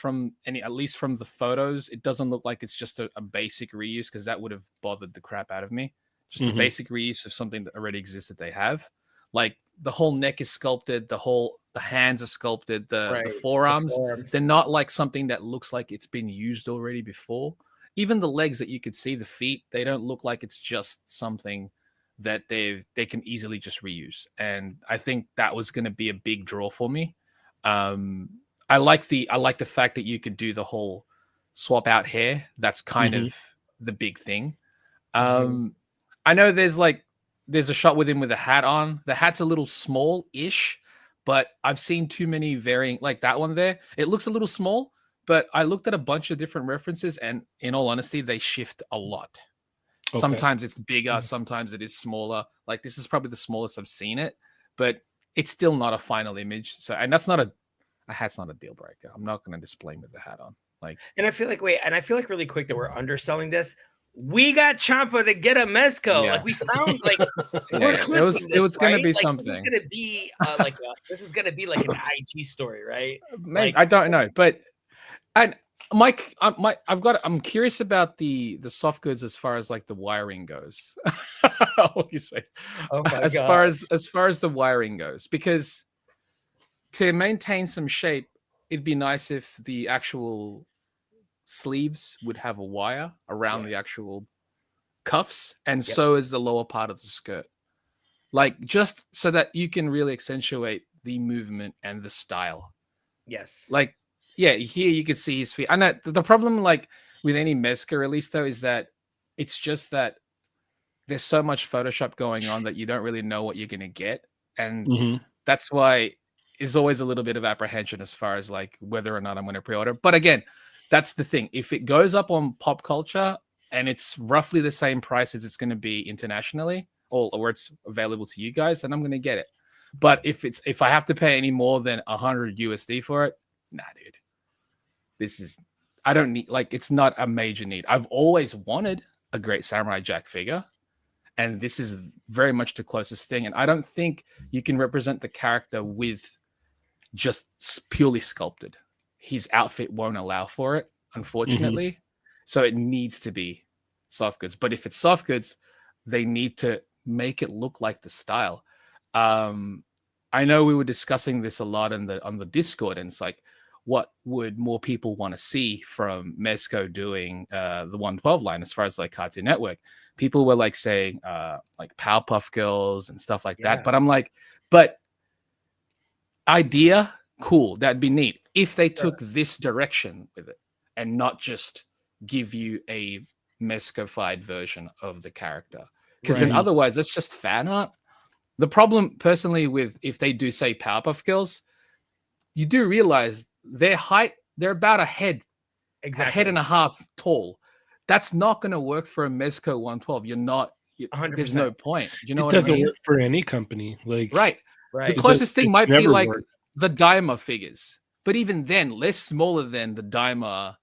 at least from the photos, it doesn't look like it's just a basic reuse, because that would have bothered the crap out of me. Just a basic reuse of something that already exists that they have. Like the whole neck is sculpted, the hands are sculpted, the forearms. They're not like something that looks like it's been used already before. Even the legs that you could see, the feet, they don't look like it's just something that they can easily just reuse. And I think that was going to be a big draw for me. I like the fact that you could do the whole swap out hair. That's kind of the big thing. I know there's a shot with him with a hat on. The hat's a little small-ish, but I've seen too many varying, like that one there. It looks a little small, but I looked at a bunch of different references, and in all honesty, they shift a lot. Okay. Sometimes it's bigger, sometimes it is smaller. Like this is probably the smallest I've seen it, but it's still not a final image. So, and that's not a hat's not a deal breaker. I'm not going to display him with the hat on. And I feel like really quick that we're underselling this. We got Champa to get a Mezco. Yeah. Like we found it was going to be something. This is going to be like an IG story, right? Maybe, I don't know, but Mike, I'm curious about the soft goods as far as like the wiring goes. As far as the wiring goes, because to maintain some shape, it'd be nice if the actual sleeves would have a wire around the actual cuffs, and Yep. so is the lower part of the skirt. Like, just so that you can really accentuate the movement and the style. Yes. Like, yeah, here you can see his feet. And the problem, like, with any Mezco release, though, is that it's just that there's so much Photoshop going on that you don't really know what you're going to get. And that's why there's always a little bit of apprehension as far as, like, whether or not I'm going to pre-order. But again, that's the thing. If it goes up on Pop Culture and it's roughly the same price as it's going to be internationally, or it's available to you guys, then I'm going to get it. But if I have to pay any more than 100 USD for it, nah, dude. I don't need, like, it's not a major need. I've always wanted a great Samurai Jack figure, and this is very much the closest thing. And I don't think you can represent the character with just purely sculpted. His outfit won't allow for it, unfortunately. So it needs to be soft goods. But if it's soft goods, they need to make it look like the style. I know we were discussing this a lot on the Discord, and it's like, what would more people want to see from Mezco doing the 112 line as far as, like, Cartoon Network? People were, like, saying like Powerpuff Girls and stuff like that. But I'm like, but idea, cool, that'd be neat if they took this direction with it and not just give you a Mezco-fied version of the character. Because then otherwise, that's just fan art. The problem, personally, with if they do say Powerpuff Girls, you do realize their height, they're about a head and a half tall. That's not going to work for a Mezco 112. You're not. 100%. There's no point. You know, it doesn't work for any company. Like, right. The closest thing might be like the Daima figures, but even then, less smaller than the Daima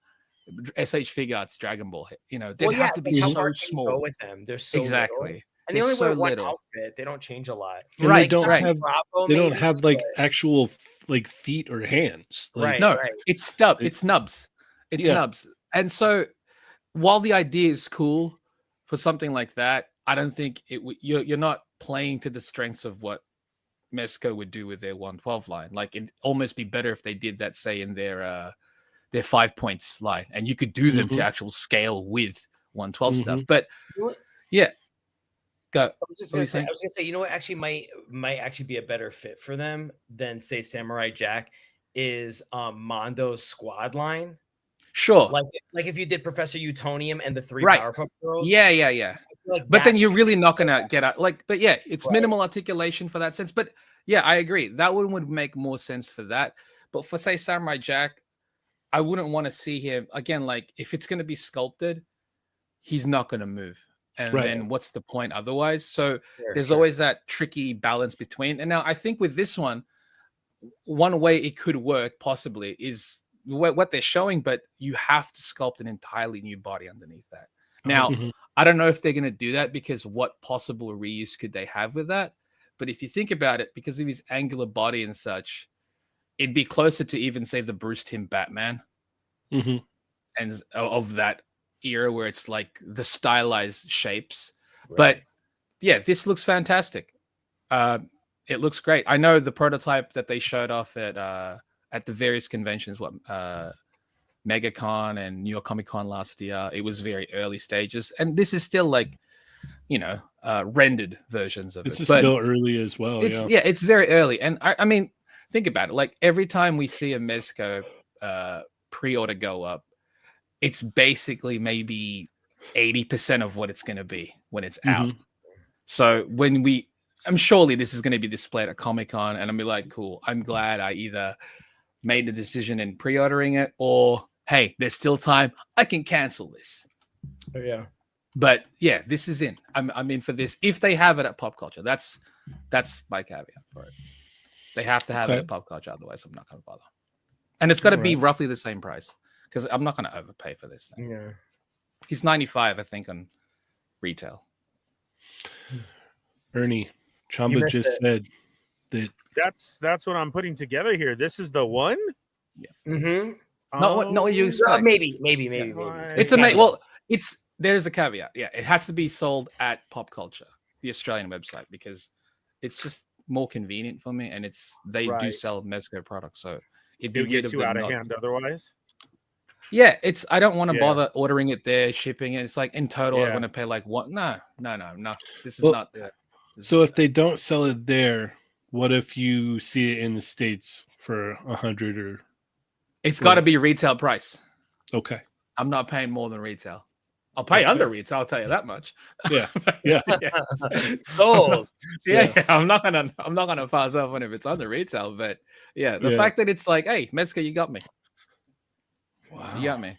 SH Figure Arts Dragon Ball. You know, they'd have to be so small. Go with them. They're so exactly. Little. And they only wear one outfit. They don't change a lot. And right. They don't have like actual like feet or hands. Like, it's stub. It's nubs. It's nubs. And so, while the idea is cool for something like that, I don't think you're not playing to the strengths of what Mezco would do with their 112 line. Like, it'd almost be better if they did that, say, in their 5 points line, and you could do them to actual scale with 112 stuff. But yeah. Go. I was gonna say, you know what actually might actually be a better fit for them than, say, Samurai Jack is Mondo's squad line. Sure. Like if you did Professor Utonium and the 3 Powerpuff Girls. Yeah. But then you're really not gonna get out. Like, but yeah, it's minimal articulation for that sense. But yeah, I agree. That one would make more sense for that. But for, say, Samurai Jack, I wouldn't want to see him again. Like, if it's gonna be sculpted, he's not gonna move. And then what's the point otherwise? So there's always that tricky balance between. And now I think with this one way it could work possibly is what they're showing, but you have to sculpt an entirely new body underneath that. Now, I don't know if they're going to do that, because what possible reuse could they have with that? But if you think about it, because of his angular body and such, it'd be closer to even, say, the Bruce Timm Batman and of that era where it's like the stylized shapes. But yeah, this looks fantastic. It looks great. I know the prototype that they showed off at the various conventions, MegaCon and New York Comic Con last year, it was very early stages, and this is still like, you know, rendered versions of this is still early as well. It's very early. And I mean, think about it, like every time we see a Mezco pre-order go up, it's basically maybe 80% of what it's going to be when it's out. So I'm surely this is going to be displayed at Comic-Con, and I'm be like, cool, I'm glad I either made the decision in pre-ordering it, or, hey, there's still time, I can cancel this. But yeah, this is in. I'm in for this. If they have it at Pop Culture, that's my caveat for it. They have to have it at Pop Culture, otherwise I'm not going to bother. And it's got to be roughly the same price, because I'm not going to overpay for this thing. Yeah, he's $95, I think, on retail. Ernie, Chamba just said that. That's what I'm putting together here. This is the one. Yeah. Not what you expect. Maybe. It's there's a caveat. Yeah, it has to be sold at Pop Culture, the Australian website, because it's just more convenient for me, and they do sell Mezco products, so it'd be get too out of hand otherwise. Yeah, it's I don't want to Yeah. bother ordering it there, shipping it. It's like in total, I'm Yeah. gonna pay like what? No. This is Well, not the. So if they don't sell it there, what if you see it in the States for 100 or It's got to be retail price. okay? I'm not paying more than retail. I'll pay under retail. I'll tell you that much. Yeah, yeah. Sold. Yeah. I'm not gonna pass off on if it's under retail. But yeah, the fact that it's like, hey, Mezco, you got me. Wow. You got me.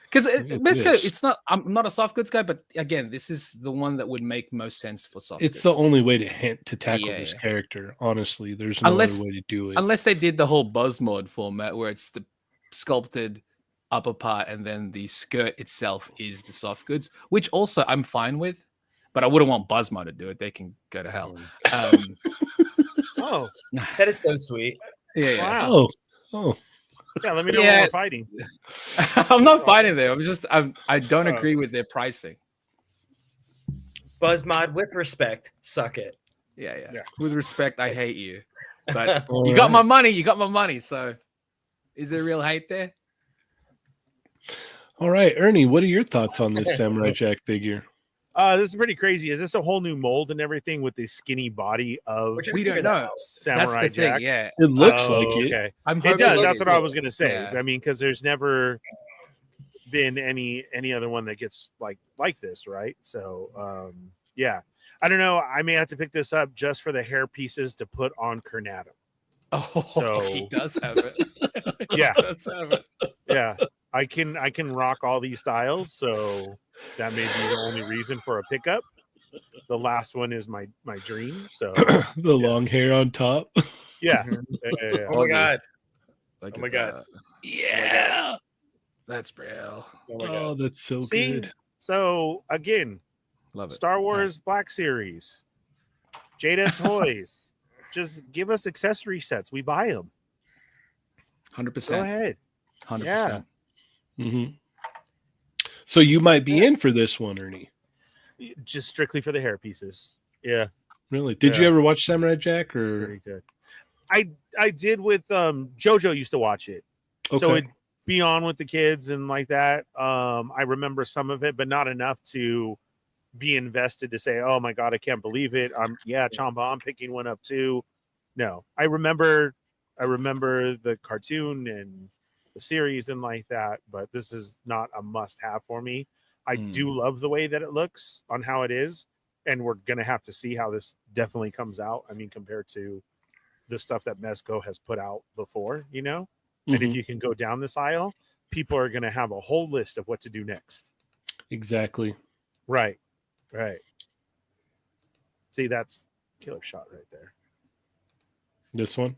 Because Mezco, it's not. I'm not a soft goods guy, but again, this is the one that would make most sense for soft goods. It's the only way to tackle this character. Honestly, there's no other way to do it. Unless they did the whole Buzz mod format where it's the sculpted upper part and then the skirt itself is the soft goods, which also I'm fine with, but I wouldn't want Buzzmo to do it. They can go to hell. Oh, that is so sweet. Yeah. Wow. Oh. Yeah, let me know when we're fighting. I'm not fighting them. I don't agree with their pricing. Buzzmod with respect, suck it. Yeah. With respect, I hate you. But you got my money. You got my money. So is there real hate there? All right, Ernie, what are your thoughts on this Samurai Jack figure? This is pretty crazy. Is this a whole new mold and everything with the skinny body of? We don't know. Samurai That's the Jack? Thing, yeah. It looks like it. Okay. It does. That's what I was gonna say. Yeah. I mean, because there's never been any other one that gets like this, right? So, yeah. I don't know. I may have to pick this up just for the hair pieces to put on Carnado. Oh, so he does have it. Yeah, he does have it. Yeah. I can rock all these styles, so that may be the only reason for a pickup. The last one is my dream. So the long hair on top. Yeah. Oh my god. Look oh my at god. that. Yeah. That's real. Oh my Oh, god. that's so See? good. So again, Love it. Star Wars Black Series, Jada Toys. Just give us accessory sets. We buy them. 100%. Go ahead. 100%. Yeah. Mm-hmm. So you might be in for this one, Ernie. Just strictly for the hair pieces. Yeah. Really? Did you ever watch Samurai Jack? Or Very good. I did with JoJo used to watch it. okay. So it'd be on with the kids and like that. I remember some of it, but not enough to be invested to say, oh my god, I can't believe it. Chamba, I'm picking one up too. No. I remember the cartoon and the series and like that, but this is not a must-have for me. I do love the way that it looks on how it is, and we're gonna have to see how this definitely comes out. I mean, compared to the stuff that Mezco has put out before, you know. And if you can go down this aisle, people are gonna have a whole list of what to do next. Exactly. Right. See, that's killer shot right there. This one?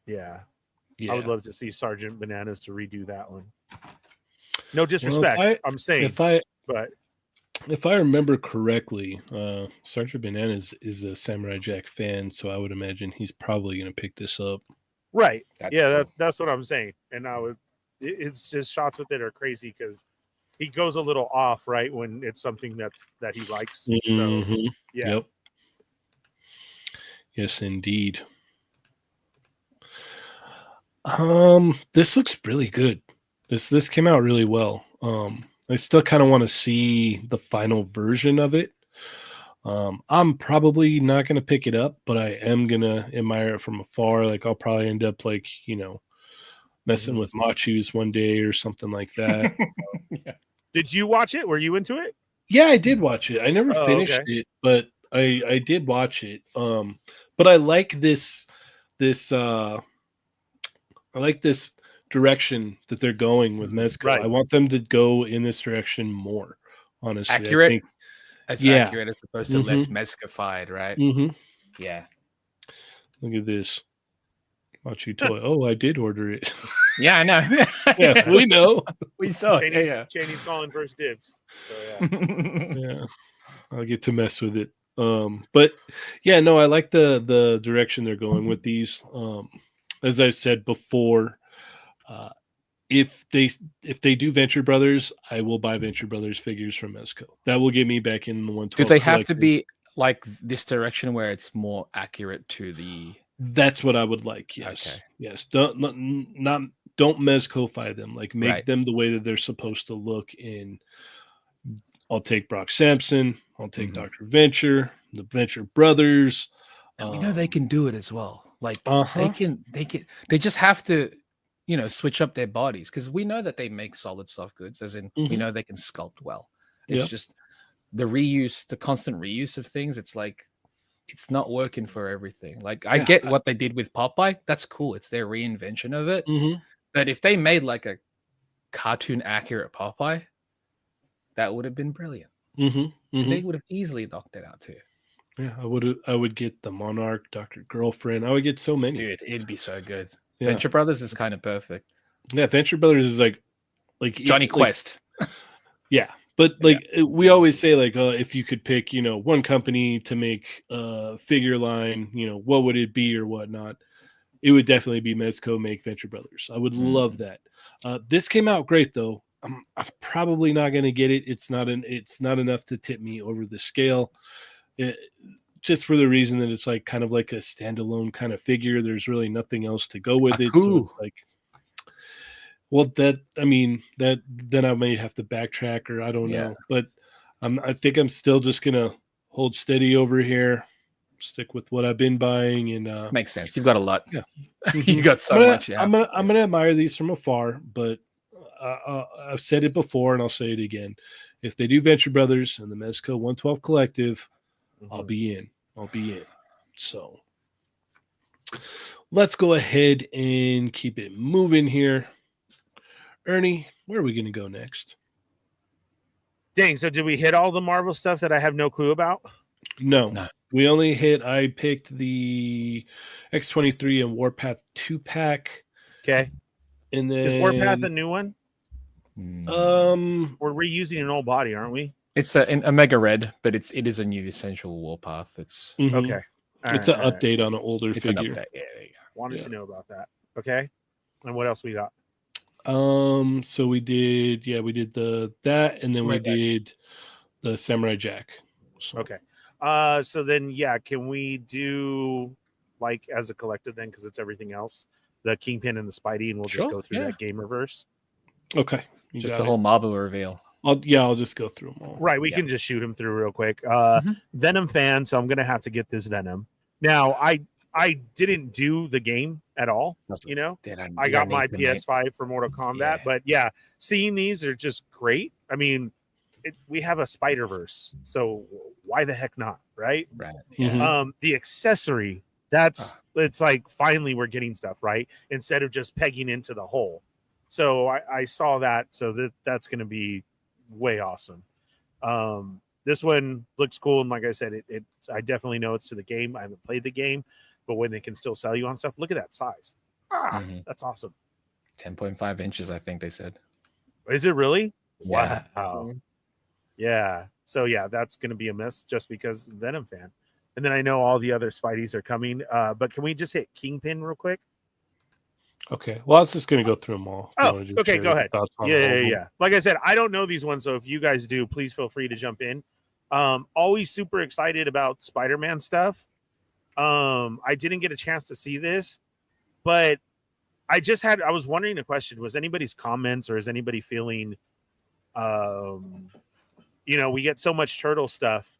Yeah. Yeah. I would love to see Sergeant Bananas to redo that one. No disrespect, Well, I'm saying. If I remember correctly, Sergeant Bananas is a Samurai Jack fan, so I would imagine he's probably going to pick this up. Right. That's That's what I'm saying. And it's just shots with it are crazy because he goes a little off, right, when it's something that he likes. Mm-hmm. So yeah. Yep. Yes, indeed. This looks really good. This came out really well. I still kind of want to see the final version of it. I'm probably not going to pick it up, but I am going to admire it from afar. Like I'll probably end up like, messing with Machus one day or something like that. Yeah. Did you watch it? Were you into it? Yeah, I did watch it. I never finished it, but I did watch it. But I like this I like this direction that they're going with Mezco. Right. I want them to go in this direction more, honestly. Accurate. Accurate as opposed to less Mhm. Mezcified, right? Mm-hmm. Yeah. Look at this. Machu toy. Oh, I did order it. Yeah, I know. Yeah, we know. We saw it. Cheyney's calling first dibs. So, yeah. Yeah. I'll get to mess with it. But yeah, no, I like the direction they're going with these. As I've said before, if they do Venture Brothers, I will buy Venture Brothers figures from Mezco. That will get me back in the 112. Do they have to be like this direction where it's more accurate to the? That's what I would like. Yes. Okay. Yes. Not don't mezcofy them. Like make Right. them the way that they're supposed to look in. I'll take Brock Sampson. I'll take Mhm. Dr. Venture, the Venture Brothers. And we know they can do it as well. Like Uh-huh. they just have to, switch up their bodies, because we know that they make solid soft goods, as in we Mhm. know they can sculpt well. It's Yeah. just the constant reuse of things. It's like it's not working for everything. Like I Yeah, get what they did with Popeye. That's cool. It's their reinvention of it. Mhm. But if they made like a cartoon accurate Popeye, that would have been brilliant. Mhm. Mhm. They would have easily knocked it out too. Yeah, I would get the Monarch, Dr. Girlfriend. I would get so many. Dude, it'd be so good. Yeah. Venture Brothers is kind of perfect. Yeah, Venture Brothers is like Johnny like, Quest. yeah, but like we always say, like if you could pick, one company to make a figure line, what would it be or whatnot? It would definitely be Mezco make Venture Brothers. I would love that. This came out great though. I'm probably not going to get it. It's not enough to tip me over the scale. Just for the reason that it's like kind of like a standalone kind of figure. There's really nothing else to go with it. So it's like, well, then I may have to backtrack, or I don't know. But I think I'm still just gonna hold steady over here, stick with what I've been buying, and makes sense. You've got a lot. Yeah. You got so much. Yeah. I'm gonna admire these from afar, but I've said it before and I'll say it again. If they do Venture Brothers and the Mezco 112 Collective, I'll be in. So let's go ahead and keep it moving here. Ernie, where are we going to go next? Dang, so did we hit all the Marvel stuff that I have no clue about? No. We only I picked the X-23 and Warpath 2-pack. Okay. And then... Is Warpath a new one? We're reusing an old body, aren't we? It's a Mega Red, but it is a new Essential Warpath. It's okay. It's an update on an older figure. An update. Yeah, there you go. Wanted to know about that. Okay. And what else we got? So we did that, and then we did the Samurai Jack. So. Okay. So then, can we do like as a collective then, because it's everything else, the Kingpin and the Spidey, and we'll just go through that Gamerverse. Okay. Just the whole Marvel reveal. I'll just go through them all. Right. We can just shoot them through real quick. Venom fan, so I'm gonna have to get this Venom. Now, I didn't do the game at all. I got my PS5 for Mortal Kombat, but seeing these are just great. I mean, we have a Spider-Verse, so why the heck not, right? Right. The accessory, it's like finally we're getting stuff right instead of just pegging into the hole. So I saw that, so that's going to be way awesome. This one looks cool, and like I said, I definitely know it's to the game. I haven't played the game. But when they can still sell you on stuff, look at that size. That's awesome. 10.5 inches, I think they said. Is it really? Yeah. Wow. Yeah. So, that's going to be a miss just because Venom fan. And then I know all the other Spideys are coming. But can we just hit Kingpin real quick? Okay. Well, I was just going to go through them all. Oh, okay. Go ahead. Yeah. Like I said, I don't know these ones. So if you guys do, please feel free to jump in. Always super excited about Spider-Man stuff. I didn't get a chance to see this, but I was wondering a question. Was anybody's comments, or is anybody feeling, we get so much turtle stuff.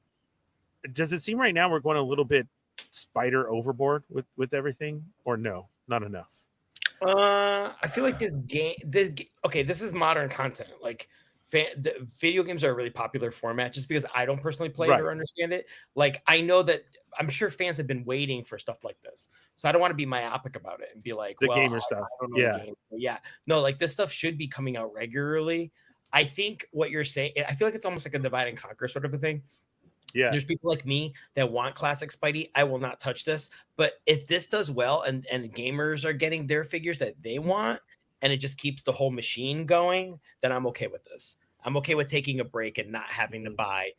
Does it seem right now we're going a little bit spider overboard with everything, or no, not enough? I feel like this is modern content. Like video games are a really popular format just because I don't personally play it or understand it. Like, I know that I'm sure fans have been waiting for stuff like this. So I don't want to be myopic about it and be like, the gamer stuff. I don't know the game. No, like this stuff should be coming out regularly. I think what you're saying, I feel like it's almost like a divide and conquer sort of a thing. Yeah. There's people like me that want classic Spidey. I will not touch this. But if this does well and gamers are getting their figures that they want, and it just keeps the whole machine going, then I'm okay with this. I'm okay with taking a break and not having to buy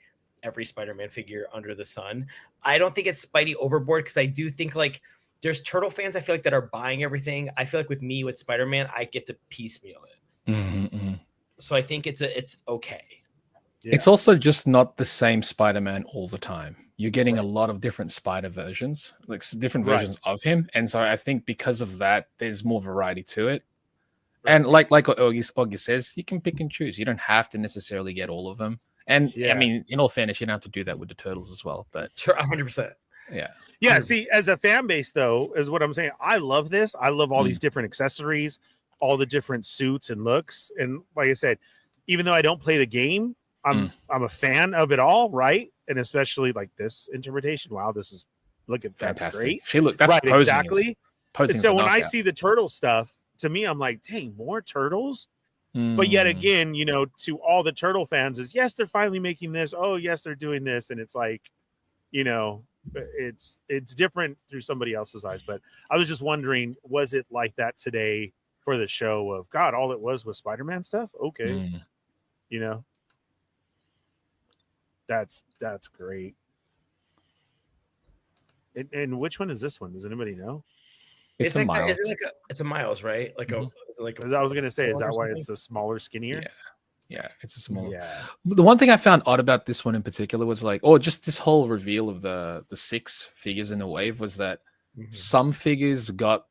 every Spider-Man figure under the sun. I don't think it's Spidey overboard, because I do think like there's Turtle fans I feel like that are buying everything. I feel like with me, with Spider-Man, I get to piecemeal it. Mm-hmm. So I think it's okay. Yeah. It's also just not the same Spider-Man all the time. You're getting a lot of different Spider versions, like different versions of him. And so I think because of that, there's more variety to it. And like what Augie says, you can pick and choose. You don't have to necessarily get all of them. And Yeah. I mean, in all fairness, you don't have to do that with the turtles as well. But Sure, 100%. yeah. Yeah, see, as a fan base, though, is what I'm saying. I love this. I love all these different accessories, all the different suits and looks. And like I said, even though I don't play the game, I'm a fan of it all, right? And especially like this interpretation. Wow, this is that's Fantastic. great. That's right, posing exactly. Posing and so is a when I knockout. see the turtle stuff, to me, I'm like, dang, more turtles. But yet again, you know, to all the turtle fans is yes, they're finally making this. Oh, yes, they're doing this. And it's like, you know, it's different through somebody else's eyes. But I was just wondering, was it like that today for the show of God, all it was Spider-Man stuff? Okay. You know, that's great. And which one is this one? Does anybody know? It's a Miles. It's a Miles, right? Like is it like I was gonna say, is that why something? it's the smaller, skinnier? Yeah, it's a small. Yeah. The one thing I found odd about this one in particular was like, just this whole reveal of the 6 figures in the wave was that some figures got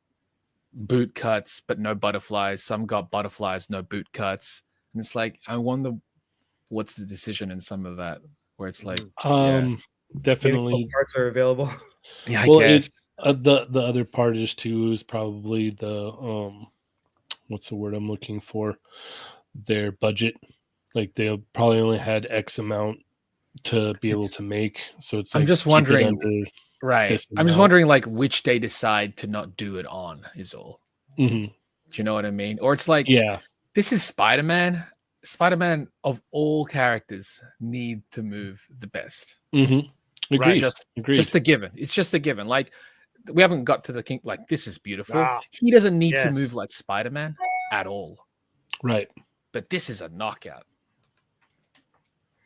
boot cuts but no butterflies. Some got butterflies, no boot cuts. And it's like, I wonder what's the decision in some of that, where it's like, definitely parts are available. Yeah, I guess. The other part is too is probably the what's the word I'm looking for? Their budget. Like they probably only had X amount to be able to make. So it's like I'm just wondering, right? I'm just wondering like which they decide to not do it on is all. Mm-hmm. Do you know what I mean? Or it's like, this is Spider-Man. Spider-Man of all characters need to move the best. Mm-hmm. Right, just a given. It's just a given. Like we haven't got to the king. Like this is beautiful. He doesn't need to move like Spider-Man at all. Right. But this is a knockout.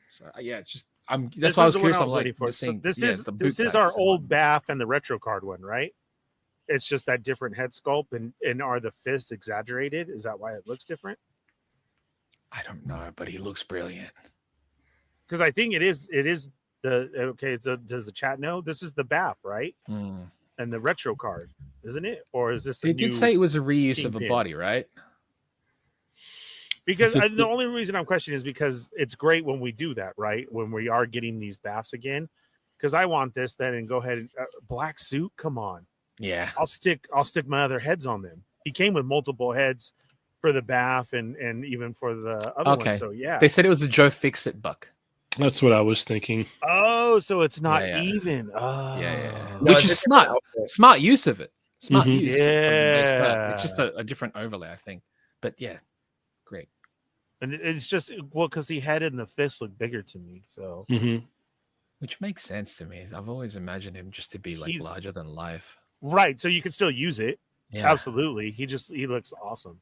So it's just that's why I was curious. I'm like, so this is our old Baff and the retro card one, right? It's just that different head sculpt and are the fists exaggerated? Is that why it looks different? I don't know, but he looks brilliant. Because I think it is does the chat know? This is the Baff, right? And the retro card, isn't it? Or is this They did say it was a reuse of a body, right? Because the only reason I'm questioning is because it's great when we do that, right? When we are getting these Baffs again. Because I want this then and go ahead and black suit. Come on. Yeah. I'll stick my other heads on them. He came with multiple heads for the Baff and even for the other one. So They said it was a Joe Fix-It buck. That's what I was thinking. Oh, so it's not even. Oh. No, which is smart. Smart use of it. Smart use. Yeah. It's just a different overlay, I think. But yeah, great. And it's just because he had it and the fist looked bigger to me. So which makes sense to me. I've always imagined him just to be like larger than life. Right. So you can still use it. Yeah. Absolutely. He looks awesome.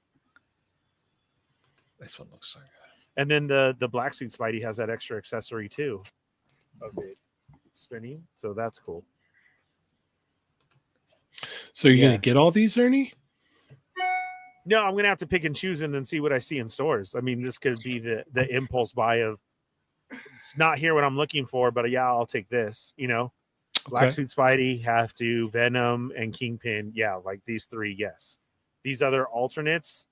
This one looks so good. And then the black suit Spidey has that extra accessory too of it spinning. So that's cool. So you're gonna get all these, Ernie? No, I'm gonna have to pick and choose and then see what I see in stores. I mean, this could be the impulse buy of it's not here what I'm looking for, but I'll take this, you know. Black suit Spidey, have to, Venom, and Kingpin. Yeah, like these 3, yes. These other alternates,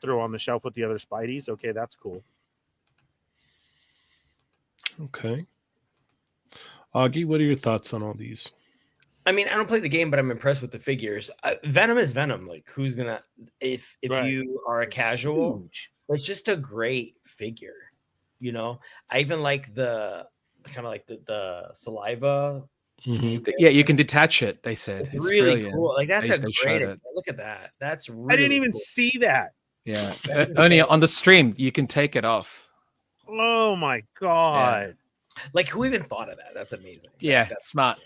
throw on the shelf with the other Spideys. Okay, that's cool. Okay. Augie, what are your thoughts on all these? I mean, I don't play the game, but I'm impressed with the figures. Venom is Venom. Like, who's gonna if you are a casual, it's just a great figure. You know, I even like the kind of like the saliva. Yeah, you can detach it. They said it's really brilliant. Cool. Like that's great. Look at that. That's really I didn't even see that. Yeah, only on the stream you can take it off. Oh my god! Yeah. Like who even thought of that? That's amazing. Yeah, that's smart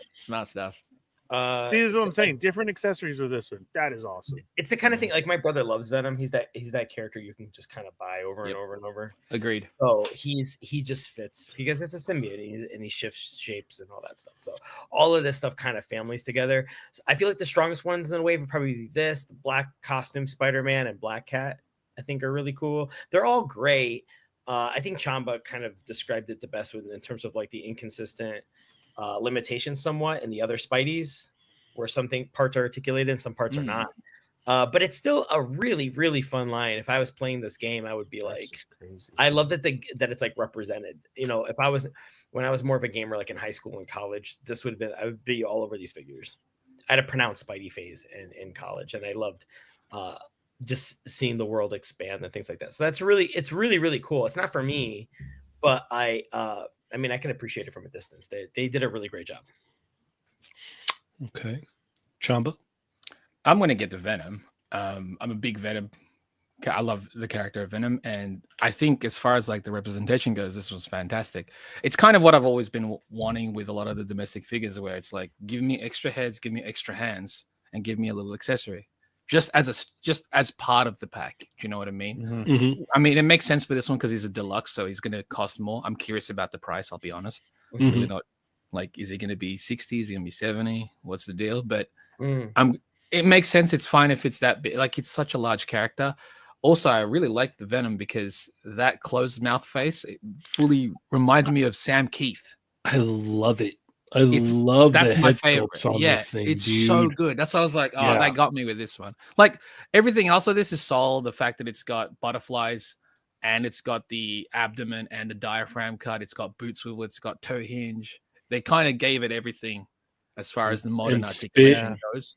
stuff. See, this is what I'm saying. Different accessories with this one. That is awesome. It's the kind of thing. Like my brother loves Venom. He's that character you can just kind of buy over and over and over. Agreed. So he just fits because it's a symbiote and he shifts shapes and all that stuff. So all of this stuff kind of families together. So I feel like the strongest ones in the wave would probably be this, the black costume Spider-Man and Black Cat. I think are really cool. They're all great. I think Chamba kind of described it the best in terms of like the inconsistent limitations somewhat, and the other Spideys where some parts are articulated and some parts are not. But it's still a really, really fun line. If I was playing this game, I would be That's like, just crazy. I love that that it's like represented. You know, if I was when I was more of a gamer, like in high school and college, this would have been I would be all over these figures. I had a pronounced Spidey phase in college, and I loved just seeing the world expand and things like that. So it's really, really cool. It's not for me, but I mean, I can appreciate it from a distance. They did a really great job. Okay, Chamba. I'm gonna get the Venom. I'm a big Venom. I love the character of Venom, and I think as far as like the representation goes, this was fantastic. It's kind of what I've always been wanting with a lot of the domestic figures, where it's like, give me extra heads, give me extra hands, and give me a little accessory, just as part of the pack. Do you know what I mean? Mhm. Mm-hmm. I mean, it makes sense for this one because he's a deluxe, so he's gonna cost more. I'm curious about the price. I'll be honest. Really not like, is he gonna be 60? Is he gonna be 70? What's the deal? But it makes sense. It's fine if it's that big. Like, it's such a large character. Also, I really like the Venom because that closed mouth face, it fully reminds me of Sam Keith. I love it. Love that's the my head favorite. sculpts on Yeah, this thing, it's dude. so good. That's why I was like, oh, Yeah. that got me with this one. Like, everything else of this is solid. The fact that it's got butterflies and it's got the abdomen and the diaphragm cut. It's got boot swivel. It's got toe hinge. They kind of gave it everything as far as the modern articulation goes.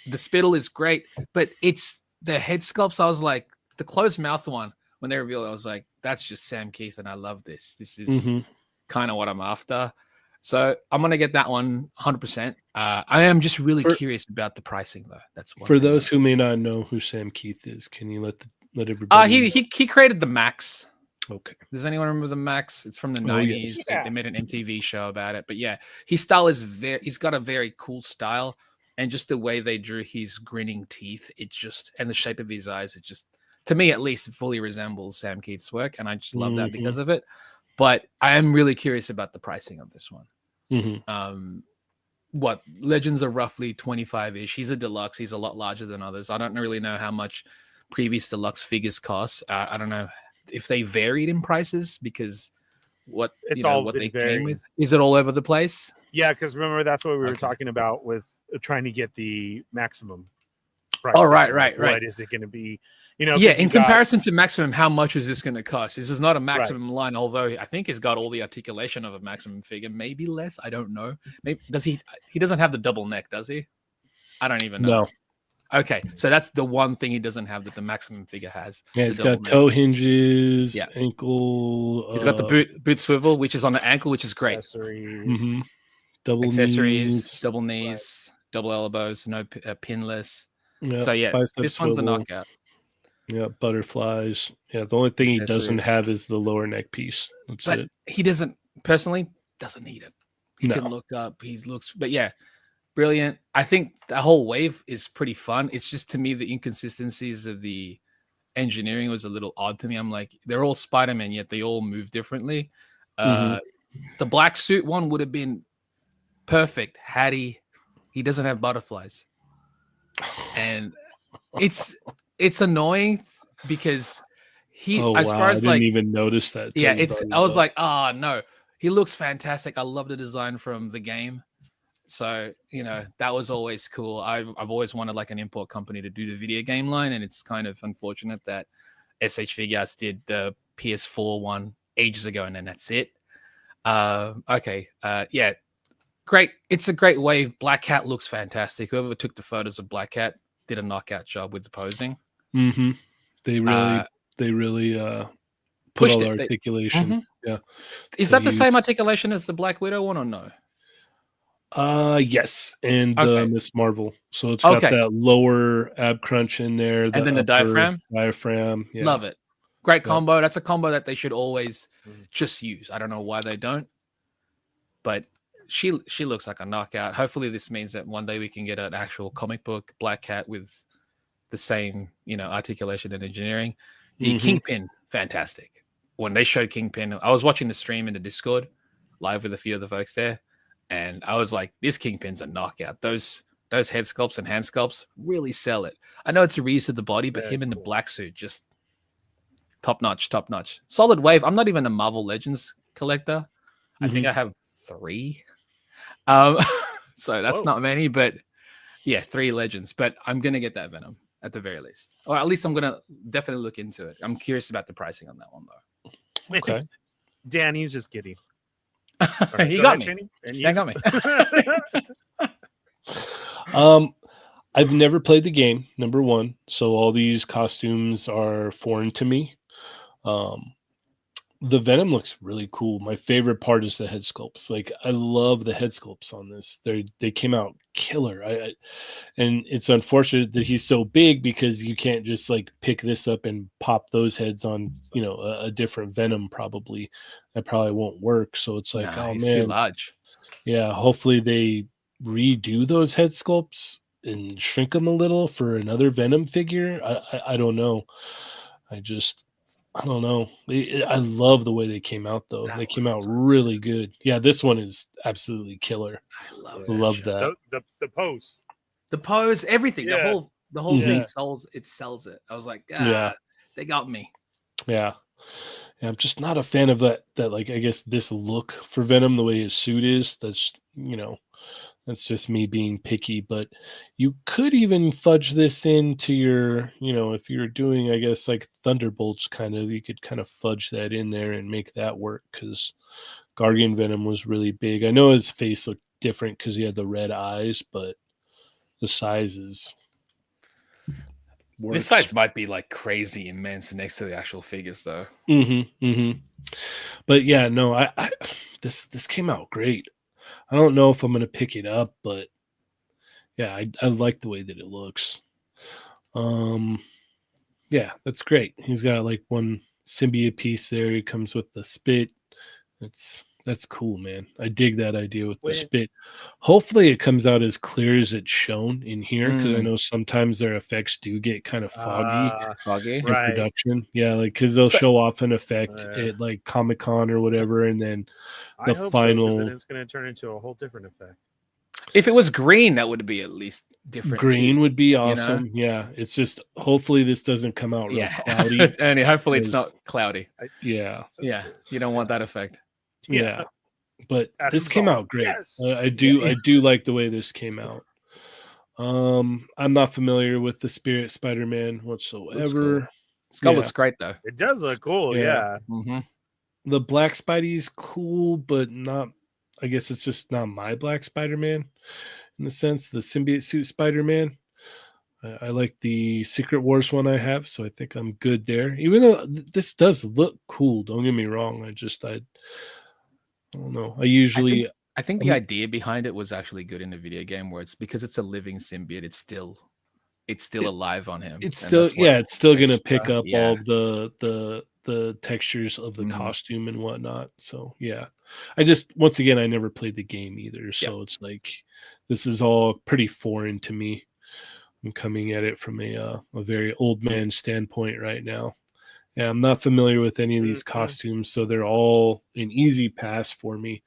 The spittle is great, but it's the head sculpts. I was like, the closed mouth one, when they revealed it, I was like, that's just Sam Keith, and I love this. This is kind of what I'm after. So I'm gonna get that one 100%. I am just really curious about the pricing, though. That's one for thing. those who may not know who Sam Keith is. Can you let everybody? He created the Max. Okay. Does anyone remember the Max? It's from the Oh, 90s. yes. Yeah. They made an MTV show about it. But yeah, his style is he's got a very cool style. And just the way they drew his grinning teeth, and the shape of his eyes, it just, to me at least, it fully resembles Sam Keith's work. And I just love that because of it. But I am really curious about the pricing of this one. What Legends are roughly 25-ish. He's a deluxe. He's a lot larger than others. I don't really know how much previous deluxe figures cost. I don't know if they varied in prices because what they came with. Is it all over the place? Yeah, because remember that's what we were talking about with trying to get the maximum price. Oh, right. What is it going to be? You know, yeah. In comparison to maximum, how much is this going to cost? This is not a maximum Right. line, although I think it's got all the articulation of a maximum figure. Maybe less. I don't know. Maybe does he? He doesn't have the double neck, does he? I don't even know. No. Okay, so that's the one thing he doesn't have that the maximum figure has. Yeah, it's got toe hinges, Yeah. ankle. He's got the boot swivel, which is on the ankle, which is great. Accessories. Double Accessories, knees. double knees, double elbows, no pinless. Yep, So yeah, bicep this one's a swivel. knockout. Yeah, butterflies. Yeah, the only thing he doesn't Accessories. have is the lower neck piece. That's But it. he doesn't need it. He No. can look up. But yeah, brilliant. I think the whole wave is pretty fun. It's just, to me, the inconsistencies of the engineering was a little odd to me. I'm like, they're all Spider-Man, yet they all move differently. The black suit one would have been perfect had he doesn't have butterflies. And it's annoying because far as I didn't even notice that. Yeah, I was like, oh no, he looks fantastic. I love the design from the game. So, that was always cool. I've always wanted like an import company to do the video game line, and it's kind of unfortunate that SH Figuarts did the PS4 one ages ago, and then that's it. Yeah, great. It's a great wave. Black Cat looks fantastic. Whoever took the photos of Black Cat did a knockout job with the posing. They really put pushed all the it. articulation. Yeah. Is They that the same used- articulation as the Black Widow one or no? Yes, and Okay. Miss Marvel. So it's got that lower ab crunch in there, And then the upper diaphragm? Yeah. Love it. Great combo. That's a combo that they should always just use. I don't know why they don't, but she looks like a knockout. Hopefully this means that one day we can get an actual comic book Black Cat with the same, articulation and engineering. The Kingpin, fantastic. When they showed Kingpin, I was watching the stream in the Discord live with a few of the folks there, and I was like, this Kingpin's a knockout. Those head sculpts and hand sculpts really sell it. I know it's a reuse of the body, but him in the black suit, just top notch. Solid wave. I'm not even a Marvel Legends collector. I think I have 3. So that's not many, but yeah, 3 Legends. But I'm gonna get that Venom. at the very least, or at least I'm gonna definitely look into it. I'm curious about the pricing on that one though. Okay. Dan, he's just kidding. All right, He go got ahead, me. Cheynee. And That you? got me. I've never played the game, number one, so all these costumes are foreign to me. The Venom looks really cool. My favorite part is the head sculpts. Like, I love the head sculpts on this. They came out killer. And it's unfortunate that he's so big because you can't just like pick this up and pop those heads on, a different Venom. Probably that probably won't work. So it's like, Nah, oh he's too man, large. yeah. Hopefully they redo those head sculpts and shrink them a little for another Venom figure. I don't know. I don't know. I love the way they came out, though. That They came one out is really good. Yeah, this one is absolutely killer. I love Yeah. that. Love shot. that. the pose. The pose, everything, Yeah. the whole Mhm. thing sells it. I was like, Yeah. they got me. Yeah. Yeah, I'm just not a fan of that like I guess this look for Venom, the way his suit is. That's just me being picky, but you could even fudge this into your, if you're doing, I guess, like Thunderbolts kind of, you could kind of fudge that in there and make that work because Guardian Venom was really big. I know his face looked different because he had the red eyes, but the sizes worked. This size might be like crazy immense next to the actual figures, though. But yeah, no, I this came out great. I don't know if I'm gonna pick it up, but yeah, I like the way that it looks. Yeah, that's great. He's got like one symbiote piece there. He comes with the spit. That's cool, man. I dig that idea with the Wait. spit. Hopefully it comes out as clear as it's shown in here because I Mm. know sometimes their effects do get kind of foggy Foggy. in Right. production. Yeah, like because they'll show off an effect Uh, at like Comic-Con or whatever, and then I the hope final so, 'cause then it's going to turn into a whole different effect. If it was green, that would be at least different. green too. would be know? awesome. Yeah, it's just hopefully this doesn't come out real Yeah, cloudy. and hopefully it's because- not cloudy. Yeah, Yeah, you don't want that effect. yeah. But As this a came result, out great. yes. I do Yeah. I do like the way this came out. I'm not familiar with the Spirit Spider-Man whatsoever. Skull Yeah. looks great though. It does look cool. Yeah. Yeah. Mm-hmm. The Black Spidey's cool, but not. I guess it's just not my Black Spider-Man in the sense the symbiote suit Spider-Man. I like the Secret Wars one I have, so I think I'm good there. Even though this does look cool, don't get me wrong. I don't know. I think the idea behind it was actually good in the video game, where it's because it's a living symbiote. It's still alive on him. It's and still that's what it's still gonna extra- pick up yeah. all of the textures of the Mhm. costume and whatnot. So yeah, I just once again I never played the game either, so it's like this is all pretty foreign to me. I'm coming at it from a very old man standpoint right now. Yeah, I'm not familiar with any of these Mhm. costumes, so they're all an easy pass for me.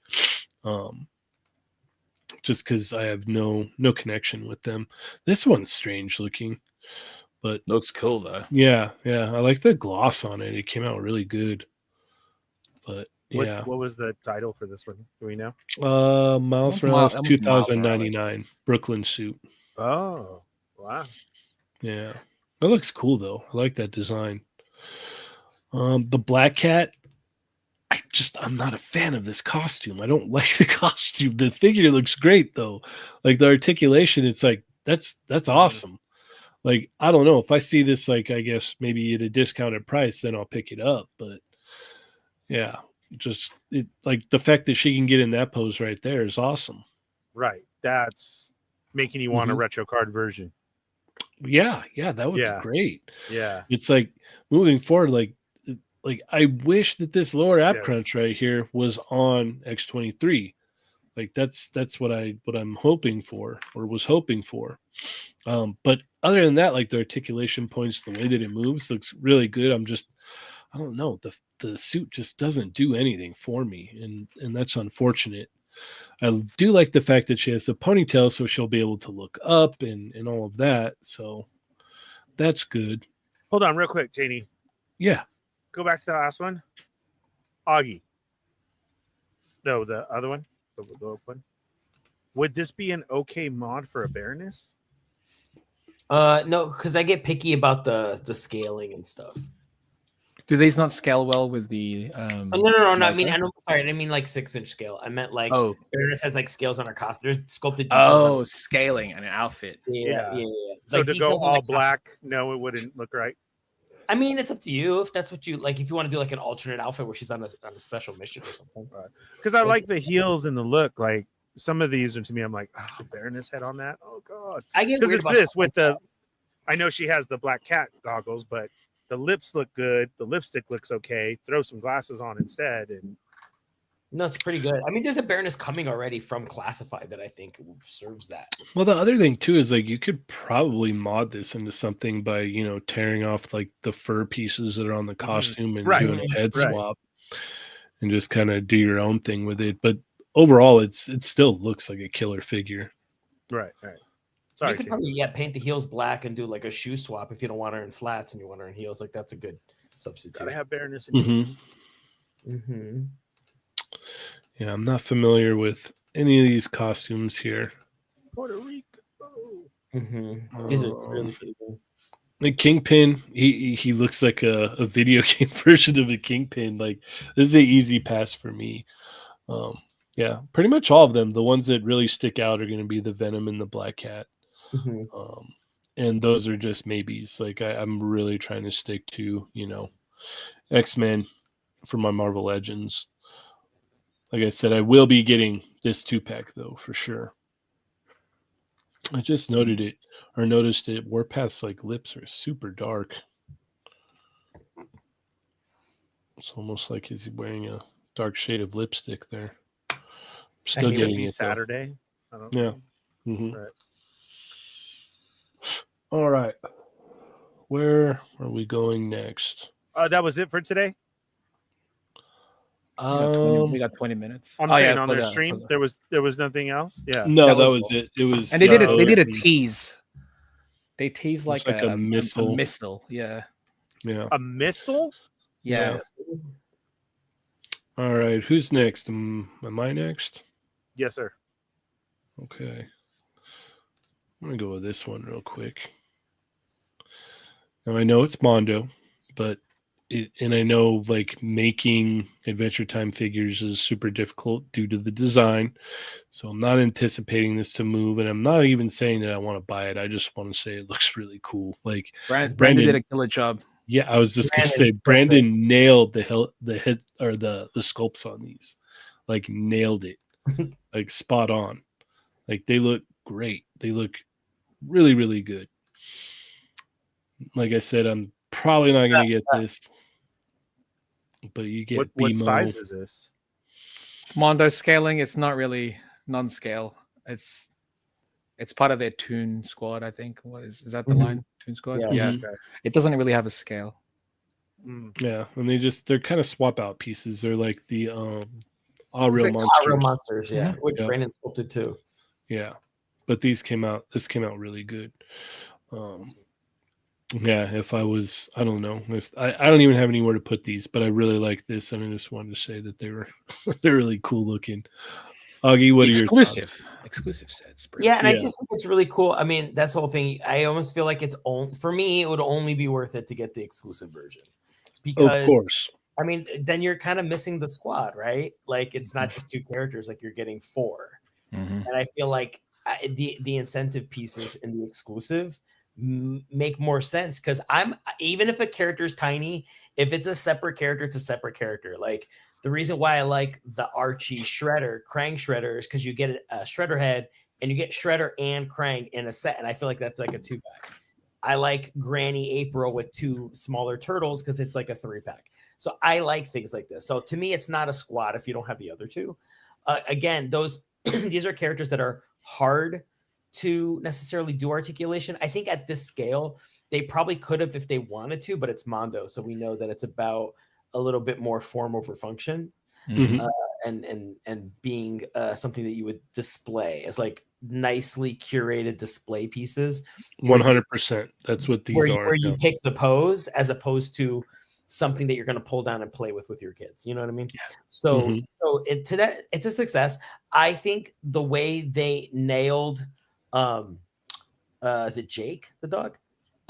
Just because I have no connection with them. This one's strange looking, but Looks cool though. yeah, I like the gloss on it. It came out really good. But yeah, What was the title for this one? Do we know? Miles What's Morales Miles- what's Miles 2099 Brooklyn suit. Oh, wow. Yeah, that looks cool though. I like that design. The Black Cat. I'm not a fan of this costume. I don't like the costume. The figure looks great though. Like the articulation, it's like that's awesome. Like I don't know if I see this like I guess maybe at a discounted price, then I'll pick it up. But yeah, just like the fact that she can get in that pose right there is awesome. Right. That's making you want a Mhm. retro card version. Yeah, that would Yeah. be great. Yeah. It's like moving forward, like I wish that this lower app Yes. crunch right here was on X23. Like that's what I'm hoping for or was hoping for. But other than that, like the articulation points, the way that it moves looks really good. I don't know, the suit just doesn't do anything for me, and that's unfortunate. I do like the fact that she has a ponytail, so she'll be able to look up and all of that. So that's good. Hold on, real quick, Janie. Yeah. Go back to the last one. Augie. No, the other one. The one. Would this be an okay mod for a Baroness? No, because I get picky about the scaling and stuff. Do these not scale well with the? Oh, no. I mean, motor? sorry, I didn't mean like 6-inch scale. I meant like Oh, Baroness has like scales on her costume. There's sculpted details. oh, scaling and an outfit. Yeah. Yeah. So Like to go details on all the costume. black, no, it wouldn't look right. I mean, it's up to you if that's what you like. If you want to do like an alternate outfit where she's on a special mission or something. Because I like the heels and the look. Like some of these are to me, I'm like, oh, Baroness head on that. Oh god. I get Because weird it's about this stuff with like the. that. I know she has the black cat goggles, but the lips look good. The lipstick looks okay. Throw some glasses on instead, and No, it's pretty good. I mean, there's a Baroness coming already from Classified that I think serves that. Well, the other thing too is like you could probably mod this into something by tearing off like the fur pieces that are on the costume and Right. doing a head Right. swap, and just kind of do your own thing with it. But overall, it still looks like a killer figure. right. You Sorry, could Shane. probably paint the heels black and do like a shoe swap if you don't want her in flats and you want her in heels. Like that's a good substitute. Gotta have Baroness in Mm-hmm. Mm-hmm. Yeah, I'm not familiar with any of these costumes here. Puerto Rico. Mm-hmm. These are really cool. The Kingpin, he looks like a video game version of a Kingpin. Like this is an easy pass for me. Yeah, pretty much all of them. The ones that really stick out are going to be the Venom and the Black Cat. Mm-hmm. And those are just maybes. Like I'm really trying to stick to, X-Men for my Marvel Legends. Like I said, I will be getting this 2-pack though, for sure. I just noticed it. Warpath's like lips are super dark. It's almost like he's wearing a dark shade of lipstick there. Still getting it Saturday. I don't Yeah. know. Mm-hmm. Right. All right. Where are we going next? That was it for today. We got 20 minutes. I'm saying on their stream, there was nothing else. Yeah. No, that was was it. It was, And they did So- they did a tease. They teased like like a missile. A missile. Yeah. Yeah. A missile. Yeah. All right. Who's next? Am I next? Yes, sir. Okay. I'm gonna go with this one real quick. Now I know it's Mondo, but and I know like making Adventure Time figures is super difficult due to the design. So I'm not anticipating this to move, and I'm not even saying that I want to buy it. I just want to say it looks really cool. Like Brandon did a killer job. Yeah, I was just gonna say Brandon nailed the hit or the sculpts on these. Like nailed it. Like spot on. Like they look great. They look really, really good. Like I said, I'm probably not gonna get this. But you get What BMO. size is this? It's Mondo scaling. It's not really non-scale. It's part of their Toon Squad, I think. What is that the line? Toon Squad? Yeah. Okay. It doesn't really have a scale. Yeah, and they're kind of swap out pieces. They're like the all It's real like monsters. Real Monsters, yeah. Which Yeah. Brandon sculpted too. Yeah, but this came out really good. Yeah, if I was, I don't know, if I don't even have anywhere to put these, but I really like this, and I just wanted to say that they're really cool looking. Augie, what are your thoughts? Exclusive sets. Yeah, and I just think it's really cool. I mean, that's the whole thing. I almost feel like for me, it would only be worth it to get the exclusive version. Because, of course. I mean, then you're kind of missing the squad, right? Like it's not just 2 characters, like you're getting 4. And I feel like the incentive pieces in the exclusive make more sense because even if a character is tiny, if it's a separate character, it's a separate character. Like the reason why I like the Archie Shredder, Krang Shredder is because you get a Shredder head and you get Shredder and Krang in a set, and I feel like that's like a 2-pack. I like Granny April with 2 smaller turtles because it's like a 3-pack. So I like things like this. So to me, it's not a squad if you don't have the other 2. Again, these are characters that are hard to necessarily do articulation. I think at this scale, they probably could have if they wanted to, but it's Mondo. So we know that it's about a little bit more form over function and being something that you would display as like nicely curated display pieces. 100%. That's what these are. Where you pick the pose as opposed to something that you're going to pull down and play with your kids. You know what I mean? So it's a success. I think the way they nailed is it Jake the dog?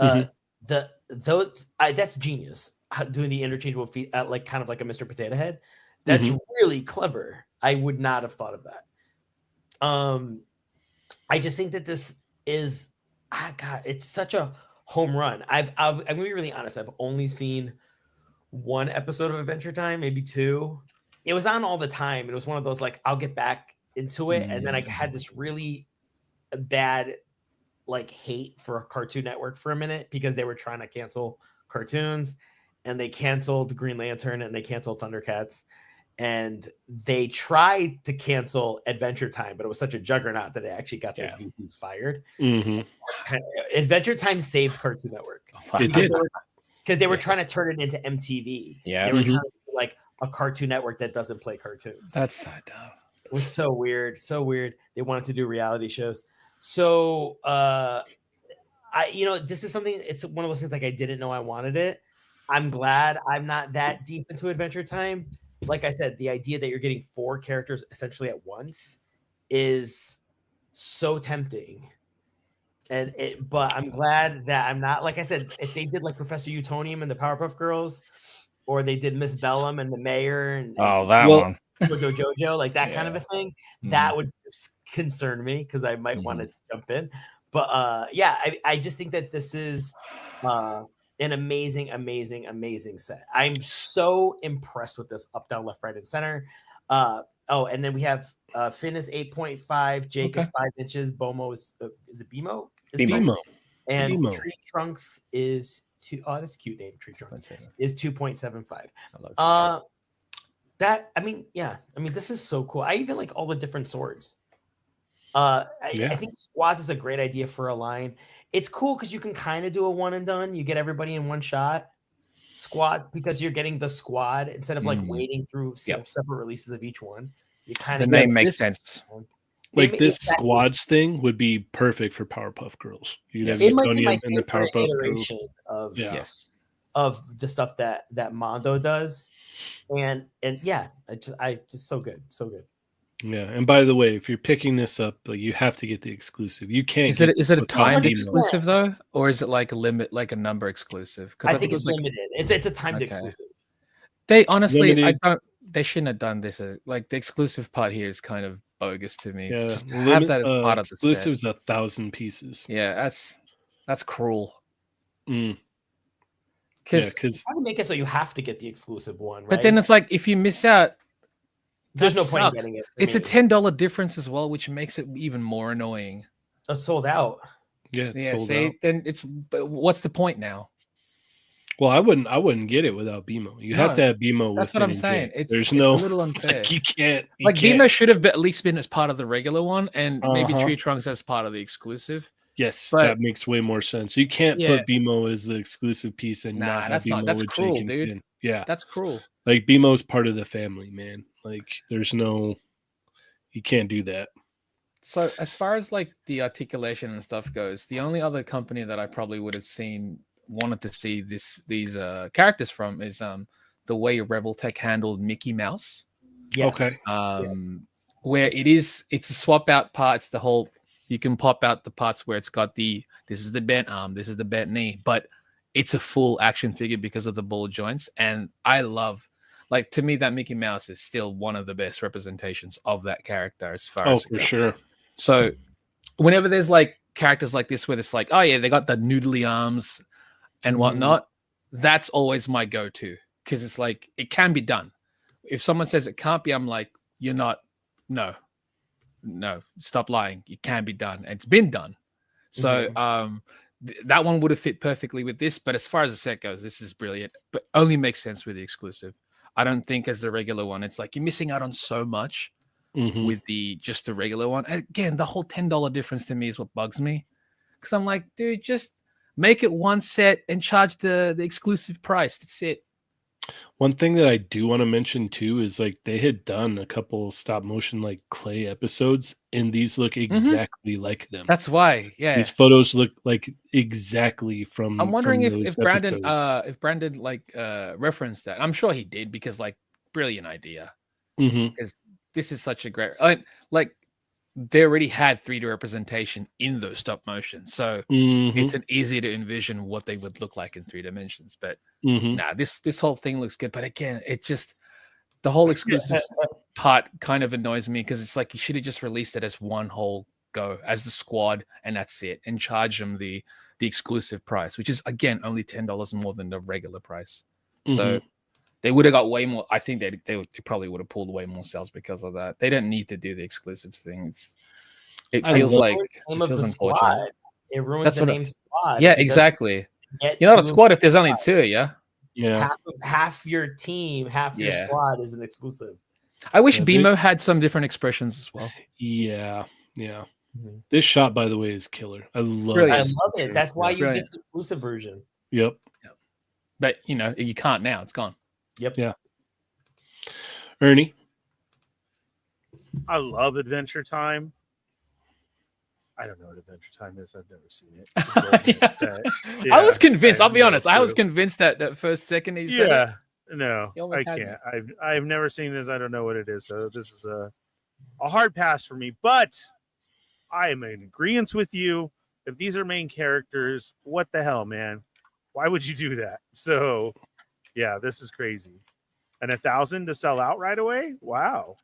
Mhm. That's genius. Doing the interchangeable feet like kind of like a Mr. Potato Head. That's Mhm. really clever. I would not have thought of that. I just think that this is, God, it's such a home run. I'm gonna be really honest. I've only seen one episode of Adventure Time, maybe two. It was on all the time. It was one of those like I'll get back into it, and then I had this really bad like hate for Cartoon Network for a minute because they were trying to cancel cartoons, and they canceled Green Lantern and they canceled Thundercats. And they tried to cancel Adventure Time, but it was such a juggernaut that it actually got their VP fired. Adventure Time saved Cartoon Network. It did. Because they were trying to turn it into MTV. Yeah. They were trying to be like a Cartoon Network that doesn't play cartoons. That's so dumb. It's so weird. So weird. They wanted to do reality shows. So this is something, it's one of those things like I didn't know I wanted it. I'm glad I'm not that deep into Adventure Time. Like I said, the idea that you're getting 4 characters essentially at once is so tempting. But I'm glad that I'm not, like I said, if they did like Professor Utonium and the Powerpuff Girls, or they did Miss Bellum and the Mayor and that one. Jojo, like that kind of a thing, that would concern me because I might want to jump in. But I just think that this is an amazing set. I'm so impressed with this up, down, left, right, and center. And then we have Finn is 8.5, Jake is 5 inches, Bomo is it Bimo? Bimo. And Bimo. Tree Trunks is that's a cute name. Tree Trunks is 2.75. This is so cool. I even like all the different swords. I think squads is a great idea for a line. It's cool because you can kind of do a one and done. You get everybody in one shot. Squad, because you're getting the squad instead of like waiting through separate releases of each one. You kind of the name makes sense. Like this squads thing would be perfect for Powerpuff Girls. You'd have Utonium and the Powerpuff Girls of the stuff that Mondo does, and it's just so good. Yeah, and by the way, if you're picking this up, like you have to get the exclusive. You can't. Is it a timed exclusive though, or is it like a limit, like a number exclusive? Because I think it's limited. It's a timed exclusive. They honestly, they shouldn't have done this. Like the exclusive part here is kind of bogus to me. Yeah, just have that as part of the exclusive is 1,000 pieces. Yeah, that's cruel. Because try to make it so you have to get the exclusive one, right? But then it's like if you miss out. There's no point in getting it. It's a $10 difference as well, which makes it even more annoying. It's sold out. Yeah, sold out. Then what's the point now? Well, I wouldn't get it without BMO. You have to have BMO. That's what I'm saying. It's no a little unfair. Like you can't. BMO should have at least been as part of the regular one, and maybe Tree Trunks as part of the exclusive. Yes, that makes way more sense. You can't put BMO as the exclusive piece and not have BMO. That's with cruel, Jake dude. Finn. Yeah, that's cruel. Like BMO's part of the family, man. Like there's no, you can't do that. So as far as like the articulation and stuff goes, the only other company that I probably would have wanted to see these characters from is the way Reveltech handled Mickey Mouse. Yes. Okay. Where it's a swap out parts. The whole you can pop out the parts where it's got this is the bent arm, this is the bent knee, but it's a full action figure because of the ball joints. And I love, like, to me, that Mickey Mouse is still one of the best representations of that character as far as for sure. So whenever there's like characters like this where it's like, oh yeah, they got the noodly arms and whatnot, that's always my go-to because it's like it can be done. If someone says it can't be, I'm like, you're not. No, stop lying. It can be done. It's been done. So that one would have fit perfectly with this. But as far as the set goes, this is brilliant. But only makes sense with the exclusive. I don't think as the regular one, it's like you're missing out on so much with just the regular one. Again, the whole $10 difference to me is what bugs me. Because I'm like, dude, just make it one set and charge the exclusive price. That's it. One thing that I do want to mention too is like they had done a couple stop motion like clay episodes, and these look exactly like them. That's why, these photos look like exactly from. I'm wondering if Brandon episodes. like referenced that. I'm sure he did because like brilliant idea. Because this is such a great like they already had 3D representation in those stop motion, so it's an easy to envision what they would look like in 3 dimensions. But nah, this whole thing looks good. But again, it just the whole exclusive part kind of annoys me because it's like you should have just released it as one whole go as the squad, and that's it, and charge them the exclusive price, which is again only $10 more than the regular price. So they would have got way more. I think they probably would have pulled way more sales because of that. They don't need to do the exclusive thing. It feels unfortunate. Squad. It ruins That's the name squad. Yeah, exactly. You're not a squad if there's only 2. Yeah. Half your team, half your squad is an exclusive. I wish BMO had some different expressions as well. Yeah. This shot, by the way, is killer. I love it. That's why you get the exclusive version. Yep. But you can't now. It's gone. Yep. Yeah. Ernie. I love Adventure Time. I don't know what Adventure Time is. I've never seen it. I was convinced. I'll be honest. I was convinced that first second he said it. No, I can't. I've never seen this. I don't know what it is. So this is a hard pass for me. But I am in agreement with you. If these are main characters, what the hell, man? Why would you do that? So, yeah, this is crazy. And 1,000 to sell out right away? Wow.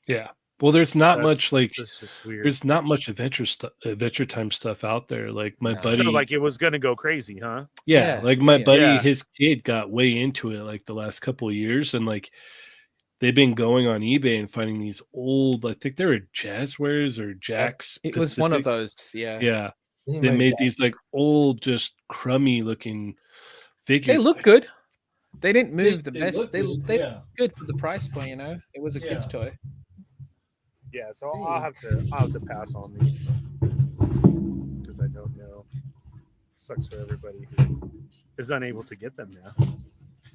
Yeah. Well, there's not much weird. There's not much Adventure Time stuff out there. Like my buddy, so like it was gonna go crazy, huh? Yeah, like my buddy, his kid got way into it like the last couple of years, and like they've been going on eBay and finding these old. I think they were Jazzwares or Jacks. It was one of those. Yeah. Yeah. They made these like old, just crummy looking figures. They look good. They didn't move the best. They look good for the price point. It was a kid's toy. Yeah, so I'll have to pass on these because I don't know. Sucks for everybody who is unable to get them now.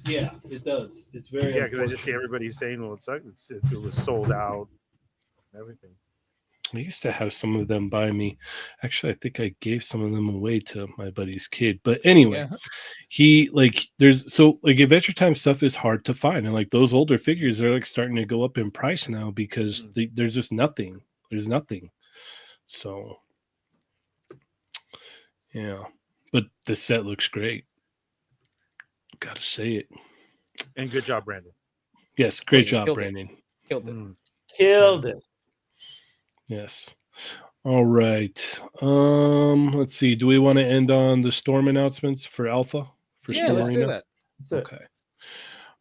Yeah, it does. It's very because I just see everybody saying, "Well, it was sold out." And everything. I used to have some of them by me. Actually, I think I gave some of them away to my buddy's kid. But anyway, he Adventure Time stuff is hard to find, and like those older figures are like starting to go up in price now because there's just nothing. There's nothing. So yeah, but the set looks great. Gotta say it. And good job, Brandon. Yes, great job, Brandon. Killed it. Yes. All right. Let's see. Do we want to end on the Storm announcements for Alpha? Let's do that. Okay.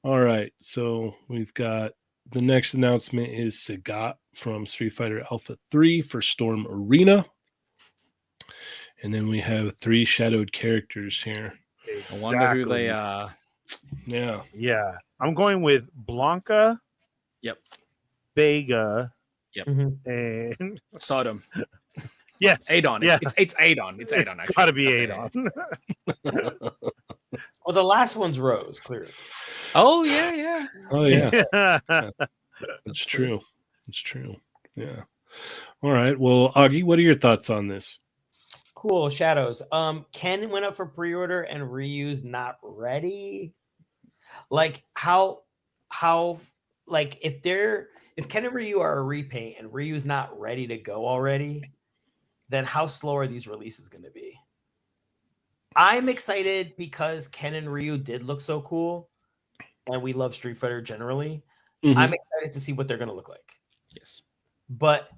All right. So we've got the next announcement is Sagat from Street Fighter Alpha 3 for Storm Arena. And then we have 3 shadowed characters here. Exactly. I wonder who they are. Yeah. Yeah. I'm going with Blanca. Yep. Vega. Yep. And Sodom. Yes. Adon. Yeah. It's Adon. It's Adon. It's got to be Adon. Well, the last one's Rose, clearly. Oh, yeah. Oh, yeah. It's true. It's true. Yeah. All right. Well, Augie, what are your thoughts on this? Cool. Shadows. Ken went up for pre-order and Ryu's not ready. Like how like if Ken and Ryu are a repaint and Ryu's not ready to go already, then how slow are these releases going to be? I'm excited because Ken and Ryu did look so cool, and we love Street Fighter generally. I'm excited to see what they're going to look like. Yes. But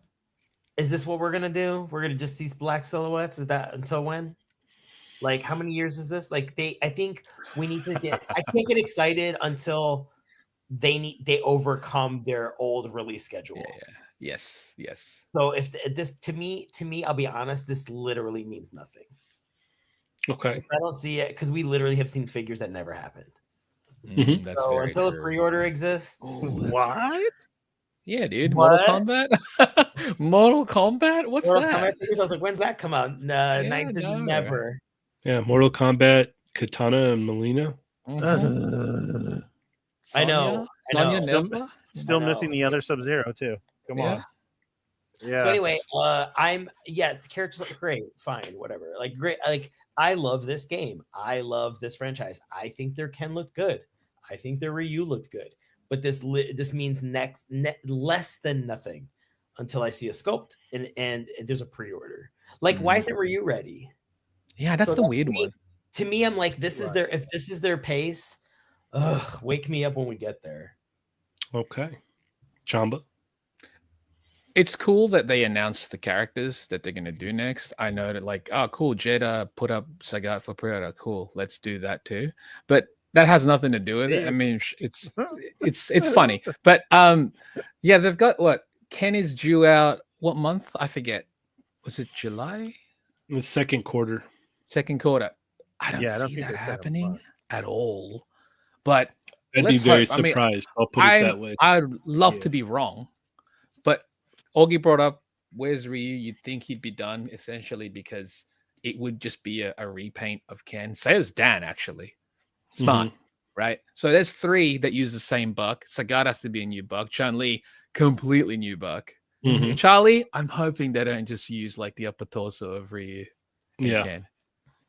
is this what we're going to do? We're going to just see black silhouettes? Is that until when? Like, how many years is this? Like, I think we need to I can't get excited until they overcome their old release schedule. Yeah. Yes. So if this to me, I'll be honest, this literally means nothing. Okay. I don't see it because we literally have seen figures that never happened. That's so very until true. a pre-order exists, what? Yeah, dude. What? Mortal Kombat. Mortal Kombat. What's Mortal that? Kombat figures, I was like, when's that come out? Never. Yeah, Mortal Kombat, Katana, and Melina. I know. Still missing the other Sub-Zero too. Come on. Yeah. So anyway, the characters look great. Fine, whatever. Like great. Like I love this game. I love this franchise. I think their Ken looked good. I think their Ryu looked good. But this means less than nothing. until I see a sculpt and there's a pre-order. Like, why isn't Ryu ready? Yeah, that's So the weird to me- one. To me, I'm like, if this is their pace, wake me up when we get there. Okay. Chamba. It's cool that they announced the characters that they're going to do next. I know that, like, oh, cool, Jada put up Sagat for pre-order. Cool, let's do that too. But that has nothing to do with it. I mean, it's funny. But yeah, they've got what? Ken is due out what month? I forget. Was it July? The second quarter. Second quarter. I don't see think that they said happening at all. But I'd be let's very hope. I mean, surprised. I'll put it that way. I'd love to be wrong, but Augie brought up where's Ryu? You'd think he'd be done essentially because it would just be a repaint of Ken. Say it's Dan actually. Smart, right? So there's 3 that use the same buck. Sagat has to be a new buck. Chun-Li, completely new buck. Charlie, I'm hoping they don't just use like the upper torso of Ryu and Ken.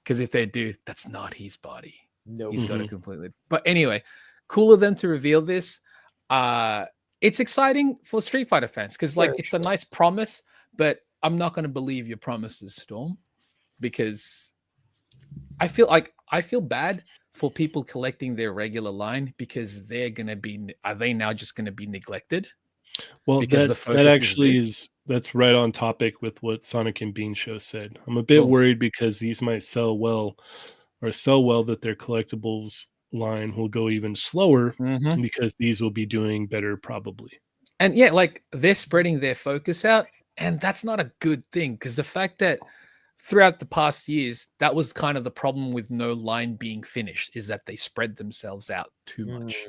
Because if they do, that's not his body. No, He's got it completely. But anyway, cool of them to reveal this. It's exciting for Street Fighter fans because like it's a nice promise, but I'm not going to believe your promises, Storm, because I feel bad for people collecting their regular line because are they now just going to be neglected? Well, because that actually that's right on topic with what Sonic and Bean Show said. I'm a bit worried because these might sell well that their collectibles line will go even slower because these will be doing better probably. And yeah, like they're spreading their focus out, and that's not a good thing because the fact that throughout the past years, that was kind of the problem with no line being finished is that they spread themselves out too much.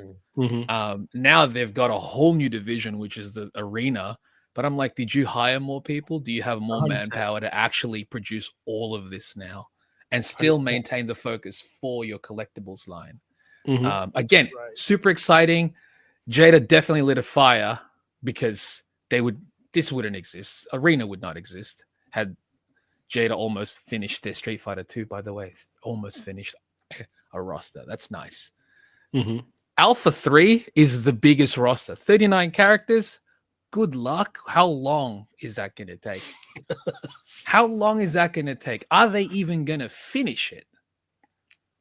Now they've got a whole new division, which is the arena. But I'm like, did you hire more people? Do you have more 100%. manpower to actually produce all of this now and still maintain the focus for your collectibles line? Again, super exciting. Jada definitely lit a fire because this wouldn't exist. Arena would not exist had Jada almost finished their Street Fighter 2, by the way. Almost finished a roster. That's nice. Alpha 3 is the biggest roster. 39 characters. Good luck. How long is that going to take? How long is that going to take? Are they even going to finish it?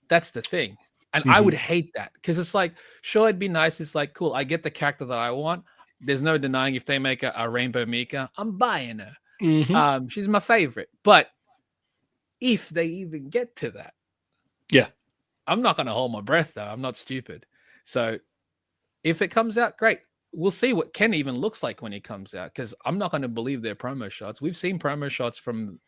That's the thing. And I would hate that because it's like, sure, it'd be nice. It's like, cool, I get the character that I want. There's no denying if they make a Rainbow Mika, I'm buying her. She's my favorite. But if they even get to that, I'm not going to hold my breath, though. I'm not stupid. So if it comes out, great. We'll see what Ken even looks like when he comes out because I'm not going to believe their promo shots. We've seen promo shots from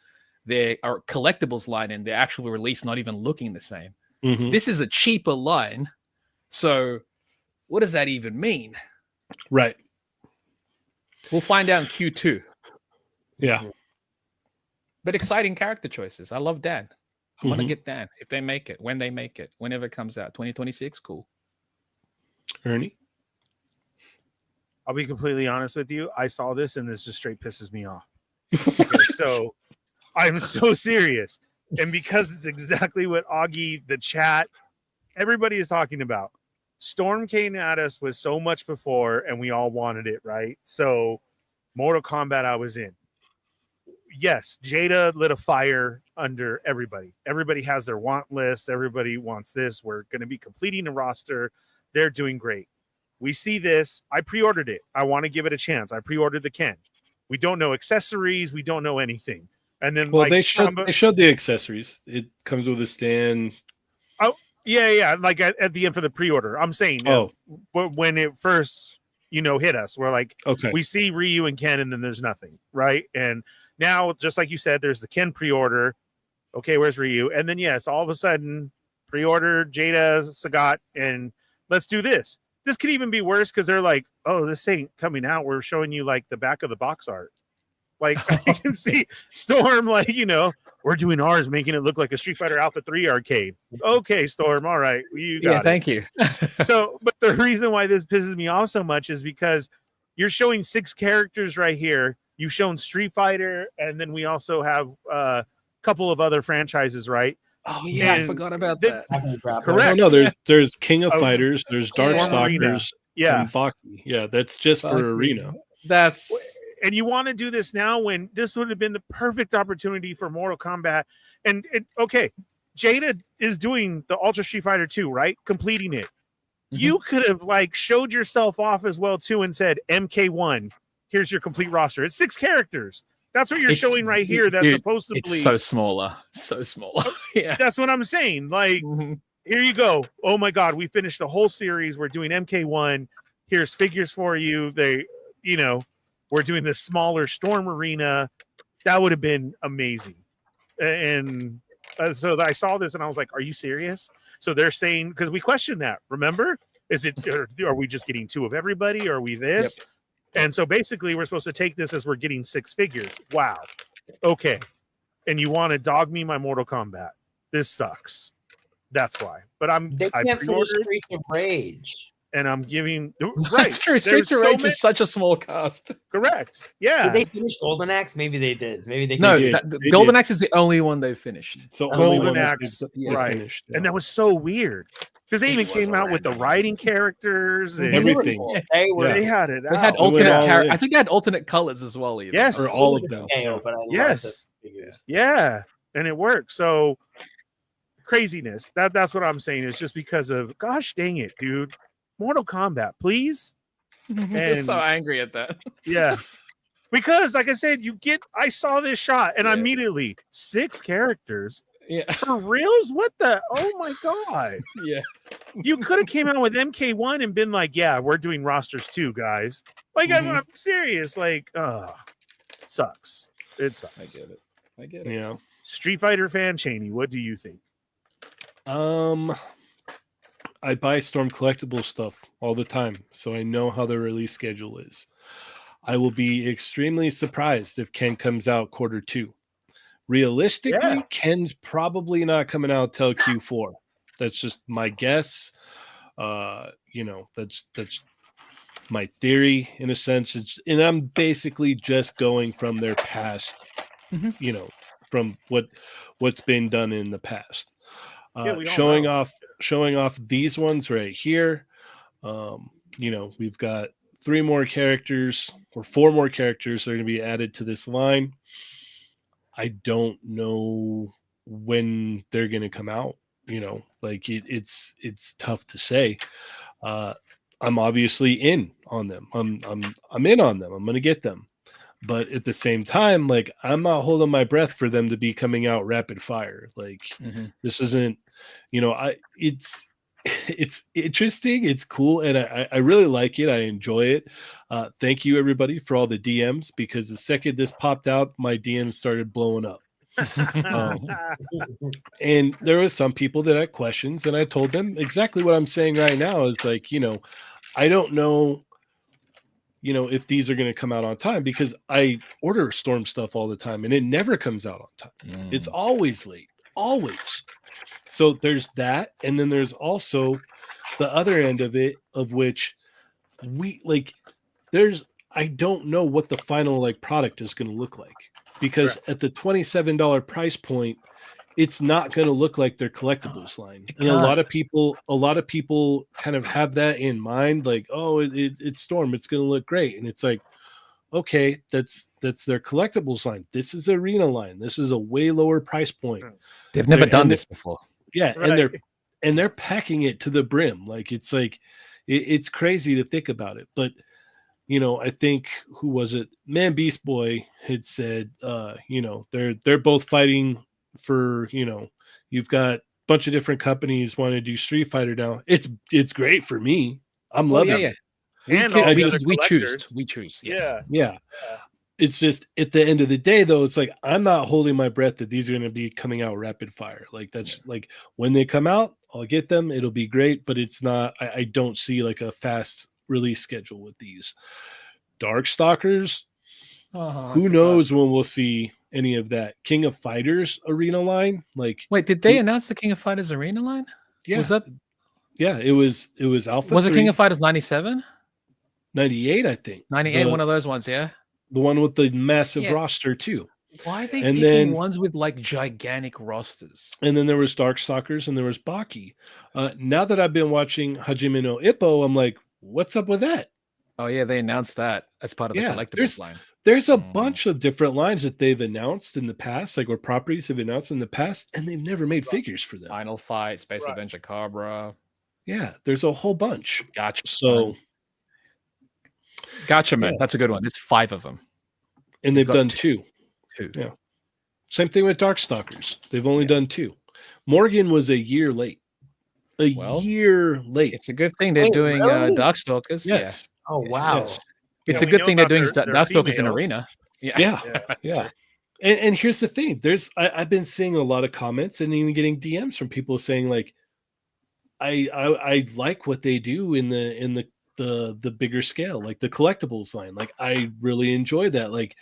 their collectibles line and their actual release not even looking the same. This is a cheaper line. So what does that even mean? Right. We'll find out in Q2. Yeah. But exciting character choices. I love Dan. I'm going to get Dan if they make it, when they make it, whenever it comes out. 2026, cool. Ernie? I'll be completely honest with you. I saw this and this just straight pisses me off. Okay, so I'm so serious. And because it's exactly what Augie, the chat, everybody is talking about. Storm came at us with so much before and we all wanted it, right? So Mortal Kombat I was in. Yes, Jada lit a fire under everybody. Everybody has their want list. Everybody wants this. We're going to be completing a roster. They're doing great. We see this. I pre-ordered it. I want to give it a chance. I pre-ordered the Ken. We don't know accessories. We don't know anything. And then, well, like, they showed the accessories. It comes with a stand. Oh, yeah. Like at the end for the pre-order. I'm saying, when it first, hit us, we're like, okay, we see Ryu and Ken, and then there's nothing, right? And now, just like you said, there's the Ken pre-order. Okay, where's Ryu? And then, yes, all of a sudden, pre-order Jada, Sagat, and let's do this. This could even be worse because they're like, oh, this ain't coming out. We're showing you like the back of the box art. Like you can see Storm, like, we're doing ours, making it look like a Street Fighter Alpha 3 arcade. Okay, Storm. All right. You got it. Thank you. So, but the reason why this pisses me off so much is because you're showing 6 characters right here. You've shown Street Fighter, and then we also have a couple of other franchises, right? Oh yeah, I forgot about that. Correct. Oh, no, there's King of Fighters, there's Darkstalkers, yeah, and Baki. Yeah, that's just for Arena. That's and you want to do this now when this would have been the perfect opportunity for Mortal Kombat. And okay, Jada is doing the Ultra Street Fighter 2, right? Completing it. You could have like showed yourself off as well too and said MK1, here's your complete roster. It's 6 characters. That's what you're showing right here. That's supposed to be so smaller. So small. Yeah. That's what I'm saying. Like, here you go. Oh my God, we finished the whole series. We're doing MK1. Here's figures for you. We're doing this smaller Storm Arena. That would have been amazing. And so I saw this and I was like, are you serious? So they're saying, because we questioned that, remember? Are we just getting 2 of everybody? Are we this? Yep. And so basically we're supposed to take this as we're getting 6 figures. Wow. Okay. And you want to dog me my Mortal Kombat. This sucks. That's why. But they can't finish Streets of Rage. And I'm giving right. That's true. Streets of Rage is such a small cast. Correct. Yeah. Did they finish Golden Axe? Maybe they did. Maybe they no. Golden did. Axe is the only one they finished. So Golden Axe, right? Finished, yeah. And that was so weird because they even came out with the writing characters and everything. They had it. They had alternate. I think they had alternate colors as well. Even. Yes, or all of them. Scale, but I yes. Yeah, and it worked. So craziness. That's what I'm saying. Is just because of gosh dang it, dude. Mortal Kombat, please. I'm so angry at that. Yeah. Because like I said, I saw this shot and immediately 6 characters. Yeah. For reals? What the oh my God. Yeah. You could have came out with MK1 and been like, yeah, we're doing rosters too, guys. Like I'm serious. Like, it sucks. It sucks. I get it. Yeah. Street Fighter fan Cheynee, what do you think? I buy Storm collectible stuff all the time, so I know how the release schedule is. I will be extremely surprised if Ken comes out Q2. Realistically, Ken's probably not coming out till Q4. That's just my guess. That's my theory in a sense. And I'm basically just going from their past, from what's been done in the past. Showing off these ones right here. We've got 3 more characters or 4 more characters that are going to be added to this line. I don't know when they're going to come out. It's tough to say. I'm obviously in on them. I'm in on them. I'm going to get them. But at the same time, like I'm not holding my breath for them to be coming out rapid fire. Like this isn't, it's interesting. It's cool. And I really like it. I enjoy it. Thank you everybody for all the DMs, because the second this popped out, my DMs started blowing up. And there was some people that had questions and I told them exactly what I'm saying right now is like, I don't know, if these are going to come out on time, because I order Storm stuff all the time and it never comes out on time. It's always late, always. So there's that. And then there's also the other end of it, of which I don't know what the final product is going to look like, because at the $27 price point, it's not going to look like their collectibles line. And a lot of people kind of have that in mind. Like, oh, it's Storm. It's going to look great. And it's like, okay, that's their collectibles line. This is arena line. This is a way lower price point. They've never done this before. Yeah. Right. And they're packing it to the brim. Like, it's crazy to think about it. But, I think, who was it? Man Beast Boy had said, they're both fighting for, you've got a bunch of different companies want to do Street Fighter now. It's great for me. I'm loving it. And we choose. Yes. Yeah. It's just at the end of the day, though, it's like I'm not holding my breath that these are going to be coming out rapid fire. Like that's like when they come out, I'll get them. It'll be great, but it's not. I don't see like a fast release schedule with these Darkstalkers. Who knows when we'll see any of that King of Fighters arena line? Like, wait, did they announce the King of Fighters arena line? Yeah, was that? Yeah, it was Alpha. Was it King of Fighters 97? 98, I think. 98, one of those ones, yeah. The one with the massive roster too. Why are they picking ones with like gigantic rosters? And then there was Darkstalkers and there was Baki. Now that I've been watching Hajime no Ippo, I'm like, what's up with that? Oh yeah, they announced that as part of the collectibles line. There's a bunch of different lines that they've announced in the past, like where properties have announced in the past, and they've never made figures for them. Final Fight, Space Adventure Cobra. Yeah, there's a whole bunch. Gotcha. So, Man. That's a good one. There's 5 of them. And they've done 2. Yeah. Same thing with Darkstalkers. They've only done 2. Morgan was a year late. Year late. It's a good thing they're doing really? Darkstalkers. Yes. Yeah. Oh wow. Yes. It's Yeah, a we good know thing they're about doing their Darkstalkers in females. Arena. Yeah. And here's the thing. I've been seeing a lot of comments and even getting DMs from people saying like, I like what they do in the bigger scale, like the collectibles line. Like I really enjoy that. Like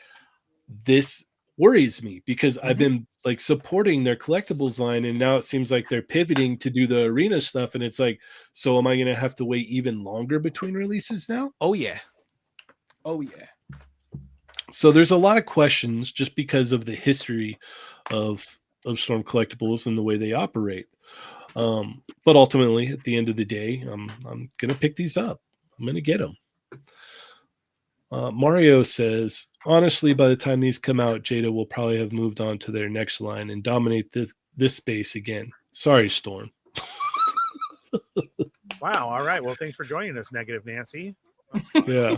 this worries me because I've been like supporting their collectibles line, and now it seems like they're pivoting to do the arena stuff. And it's like, so am I going to have to wait even longer between releases now? Oh yeah. So there's a lot of questions just because of the history of Storm Collectibles and the way they operate. But ultimately, at the end of the day, I'm going to pick these up. I'm going to get them. Mario says, honestly, by the time these come out, Jada will probably have moved on to their next line and dominate this space again. Sorry, Storm. Wow. All right. Well, thanks for joining us, Negative Nancy. Yeah.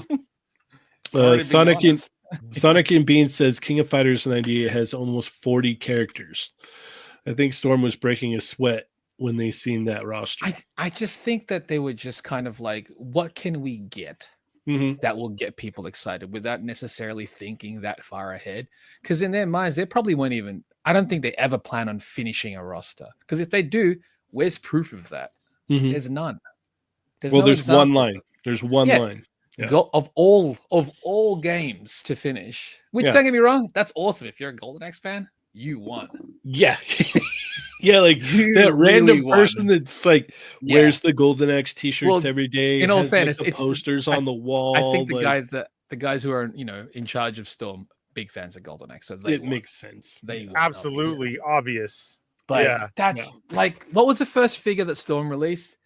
Sorry to be Sonic honest. Sonic and Bean says King of Fighters 98 has almost 40 characters. I think Storm was breaking a sweat when they seen that roster. I just think that they were just kind of like, what can we get that will get people excited without necessarily thinking that far ahead? Because in their minds, they probably weren't even, I don't think they ever plan on finishing a roster. Because if they do, where's proof of that? There's none. There's no one example. line. There's one line. Yeah. Of all games to finish, which don't get me wrong, that's awesome. If you're a Golden Axe fan, you won. Yeah. Yeah, like You that random really person won. that's like wears the Golden Axe t-shirts Well, every day. in all has, fairness, like, the it's the- posters on the wall. I think the like, guys who are in charge of Storm, big fans of Golden Axe, so they it won. makes sense. They won, Absolutely obvious. But Yeah. that's like, what was the first figure that Storm released?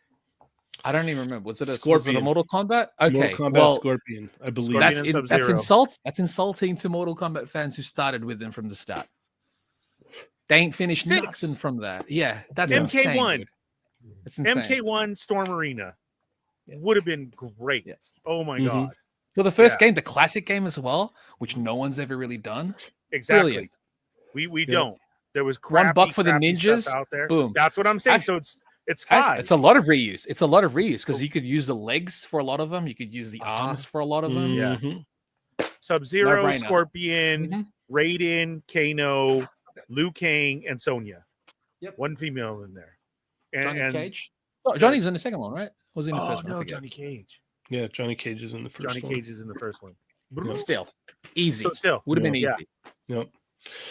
I don't even remember. Was it a Scorpion. Mortal Kombat? Okay, Mortal Kombat well, Scorpion, I believe. Scorpion. that's Sub-Zero. That's insulting to Mortal Kombat fans who started with them from the start. They ain't finished 6. nothing from that. Yeah, that's MK1. insane, dude. It's insane. MK1 Storm Arena would have been great. Yes. Oh my god. For the first game, the classic game as well, which no one's ever really done. Exactly. Brilliant. We don't. There was $1 for the crappy ninjas. stuff out there. Boom. That's what I'm saying. Actually- So it's 5. It's a lot of reuse. It's a lot of reuse because you could use the legs for a lot of them. You could use the arms for a lot of them. Yeah. Mhm. Sub-Zero, No-brainer. Scorpion, Raiden, Kano, Liu Kang, and Sonya. Yep. One female in there. Johnny Cage. Oh, Johnny's in the second one, right? Or was he in the first one? I no, forget. Johnny Cage. Yeah, Johnny Cage is in the first Johnny one. Cage is in the first one. Still easy. So still, Would have been easy. Yeah. Yep.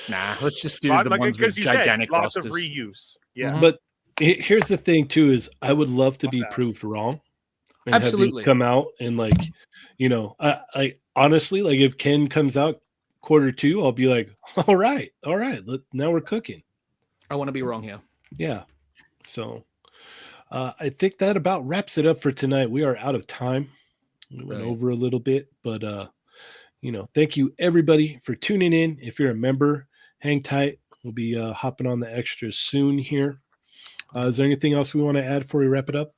Nah, let's just do Lot- the like ones because with you said, gigantic lots rosters. of reuse. Yeah. Mhm. But here's the thing too: is I would love to be that. proved wrong, and Absolutely. have these come out and like, I honestly like if Ken comes out Q2, I'll be like, all right, now we're cooking. I want to be wrong here. Yeah. So I think that about wraps it up for tonight. We are out of time. We went Brilliant. over a little bit, but thank you everybody for tuning in. If you're a member, hang tight. We'll be hopping on the extras soon here. Is there anything else we want to add before we wrap it up?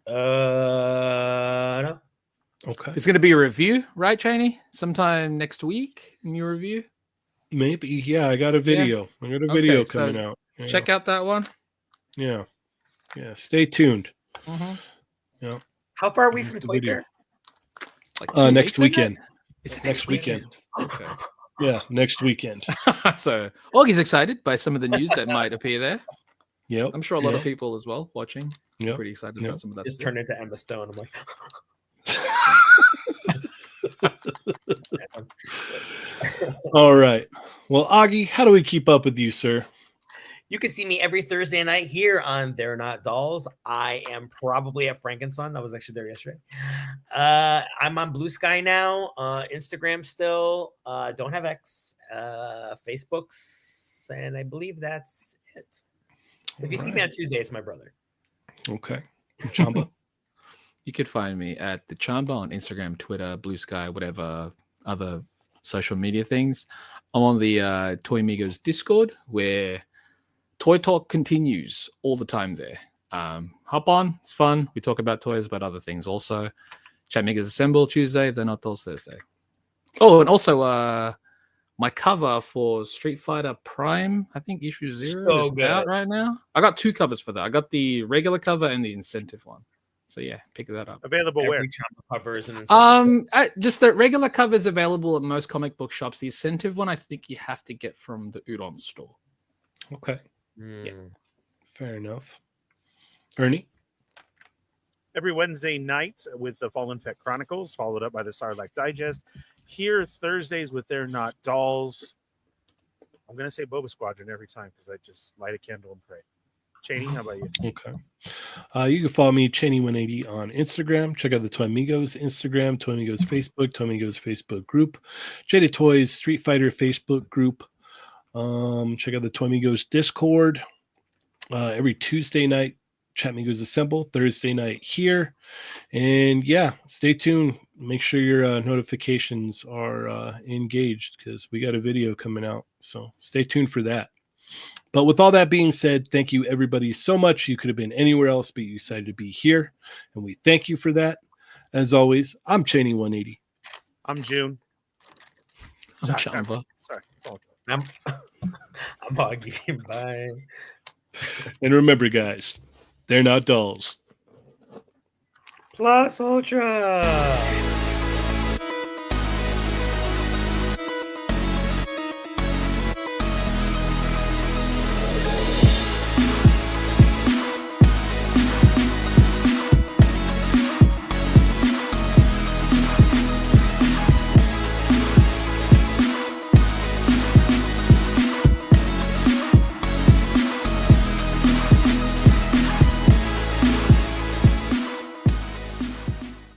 No. Okay. It's going to be a review, right, Cheynee? Sometime next week in your review. Maybe. Yeah, I got a video. I got a video so coming out. Yeah. Check out that one. Yeah. Yeah. Stay tuned. Mm-hmm. How far are we That's from the Toy video. Fair? Like 2 Next weeks, isn't it? weekend. It's Next weekend. Okay. Yeah, next weekend. So Augie's excited by some of the news that might appear there. Yep. I'm sure a lot of people as well watching. Yep. Pretty excited Yep. about some of that Just stuff. turned into Emma Stone. I'm like, All right. Well, Augie, how do we keep up with you, sir? you can see me every Thursday night here on They're Not Dolls. I am probably at Frankenson. I was actually there yesterday. I'm on Blue Sky now, Instagram still. Don't have X, Facebooks, and I believe that's it. If you see me on Tuesday, it's my brother. Okay. Chamba. You could find me at the Chamba on Instagram, Twitter, Blue Sky, whatever. other social media things. I'm on the Toy Amigos Discord, where Toy Talk continues all the time there. Hop on, it's fun. We talk about toys, but other things also. Chat Amigos Assemble Tuesday, They're Not Dolls Thursday. Oh, and also my cover for Street Fighter Prime, I think issue 0 So is good. out right now. I got 2 covers for that. I got the regular cover and the incentive one. So yeah, pick that up. Available where? Every Chamba cover is an incentive. Just the regular cover is available at most comic book shops. The incentive one, I think you have to get from the Udon store. Okay. Yeah. Fair enough. Ernie? Every Wednesday night with the Fallen Fett Chronicles, followed up by the Sarlacc Digest. Here Thursdays with They're Not Dolls. I'm going to say Boba Squadron every time because I just light a candle and pray. Cheynee, how about you? Okay. You can follow me, Cheynee180 on Instagram. Check out the Toy Amigos Instagram, Toy Amigos Facebook, Toy Amigos Facebook group, Jada Toys Street Fighter Facebook group. Check out the Toy Amigos Discord. Every Tuesday night, Chat Amigos Assemble. Thursday night here. And yeah, stay tuned. Make sure your notifications are engaged because we got a video coming out. So stay tuned for that. But with all that being said, thank you everybody so much. You could have been anywhere else, but you decided to be here. And we thank you for that. As always, I'm Cheynee180. I'm June. I'm Chamba. Sorry. I'm Augie. Bye. And remember, guys, they're not dolls. Plus Ultra.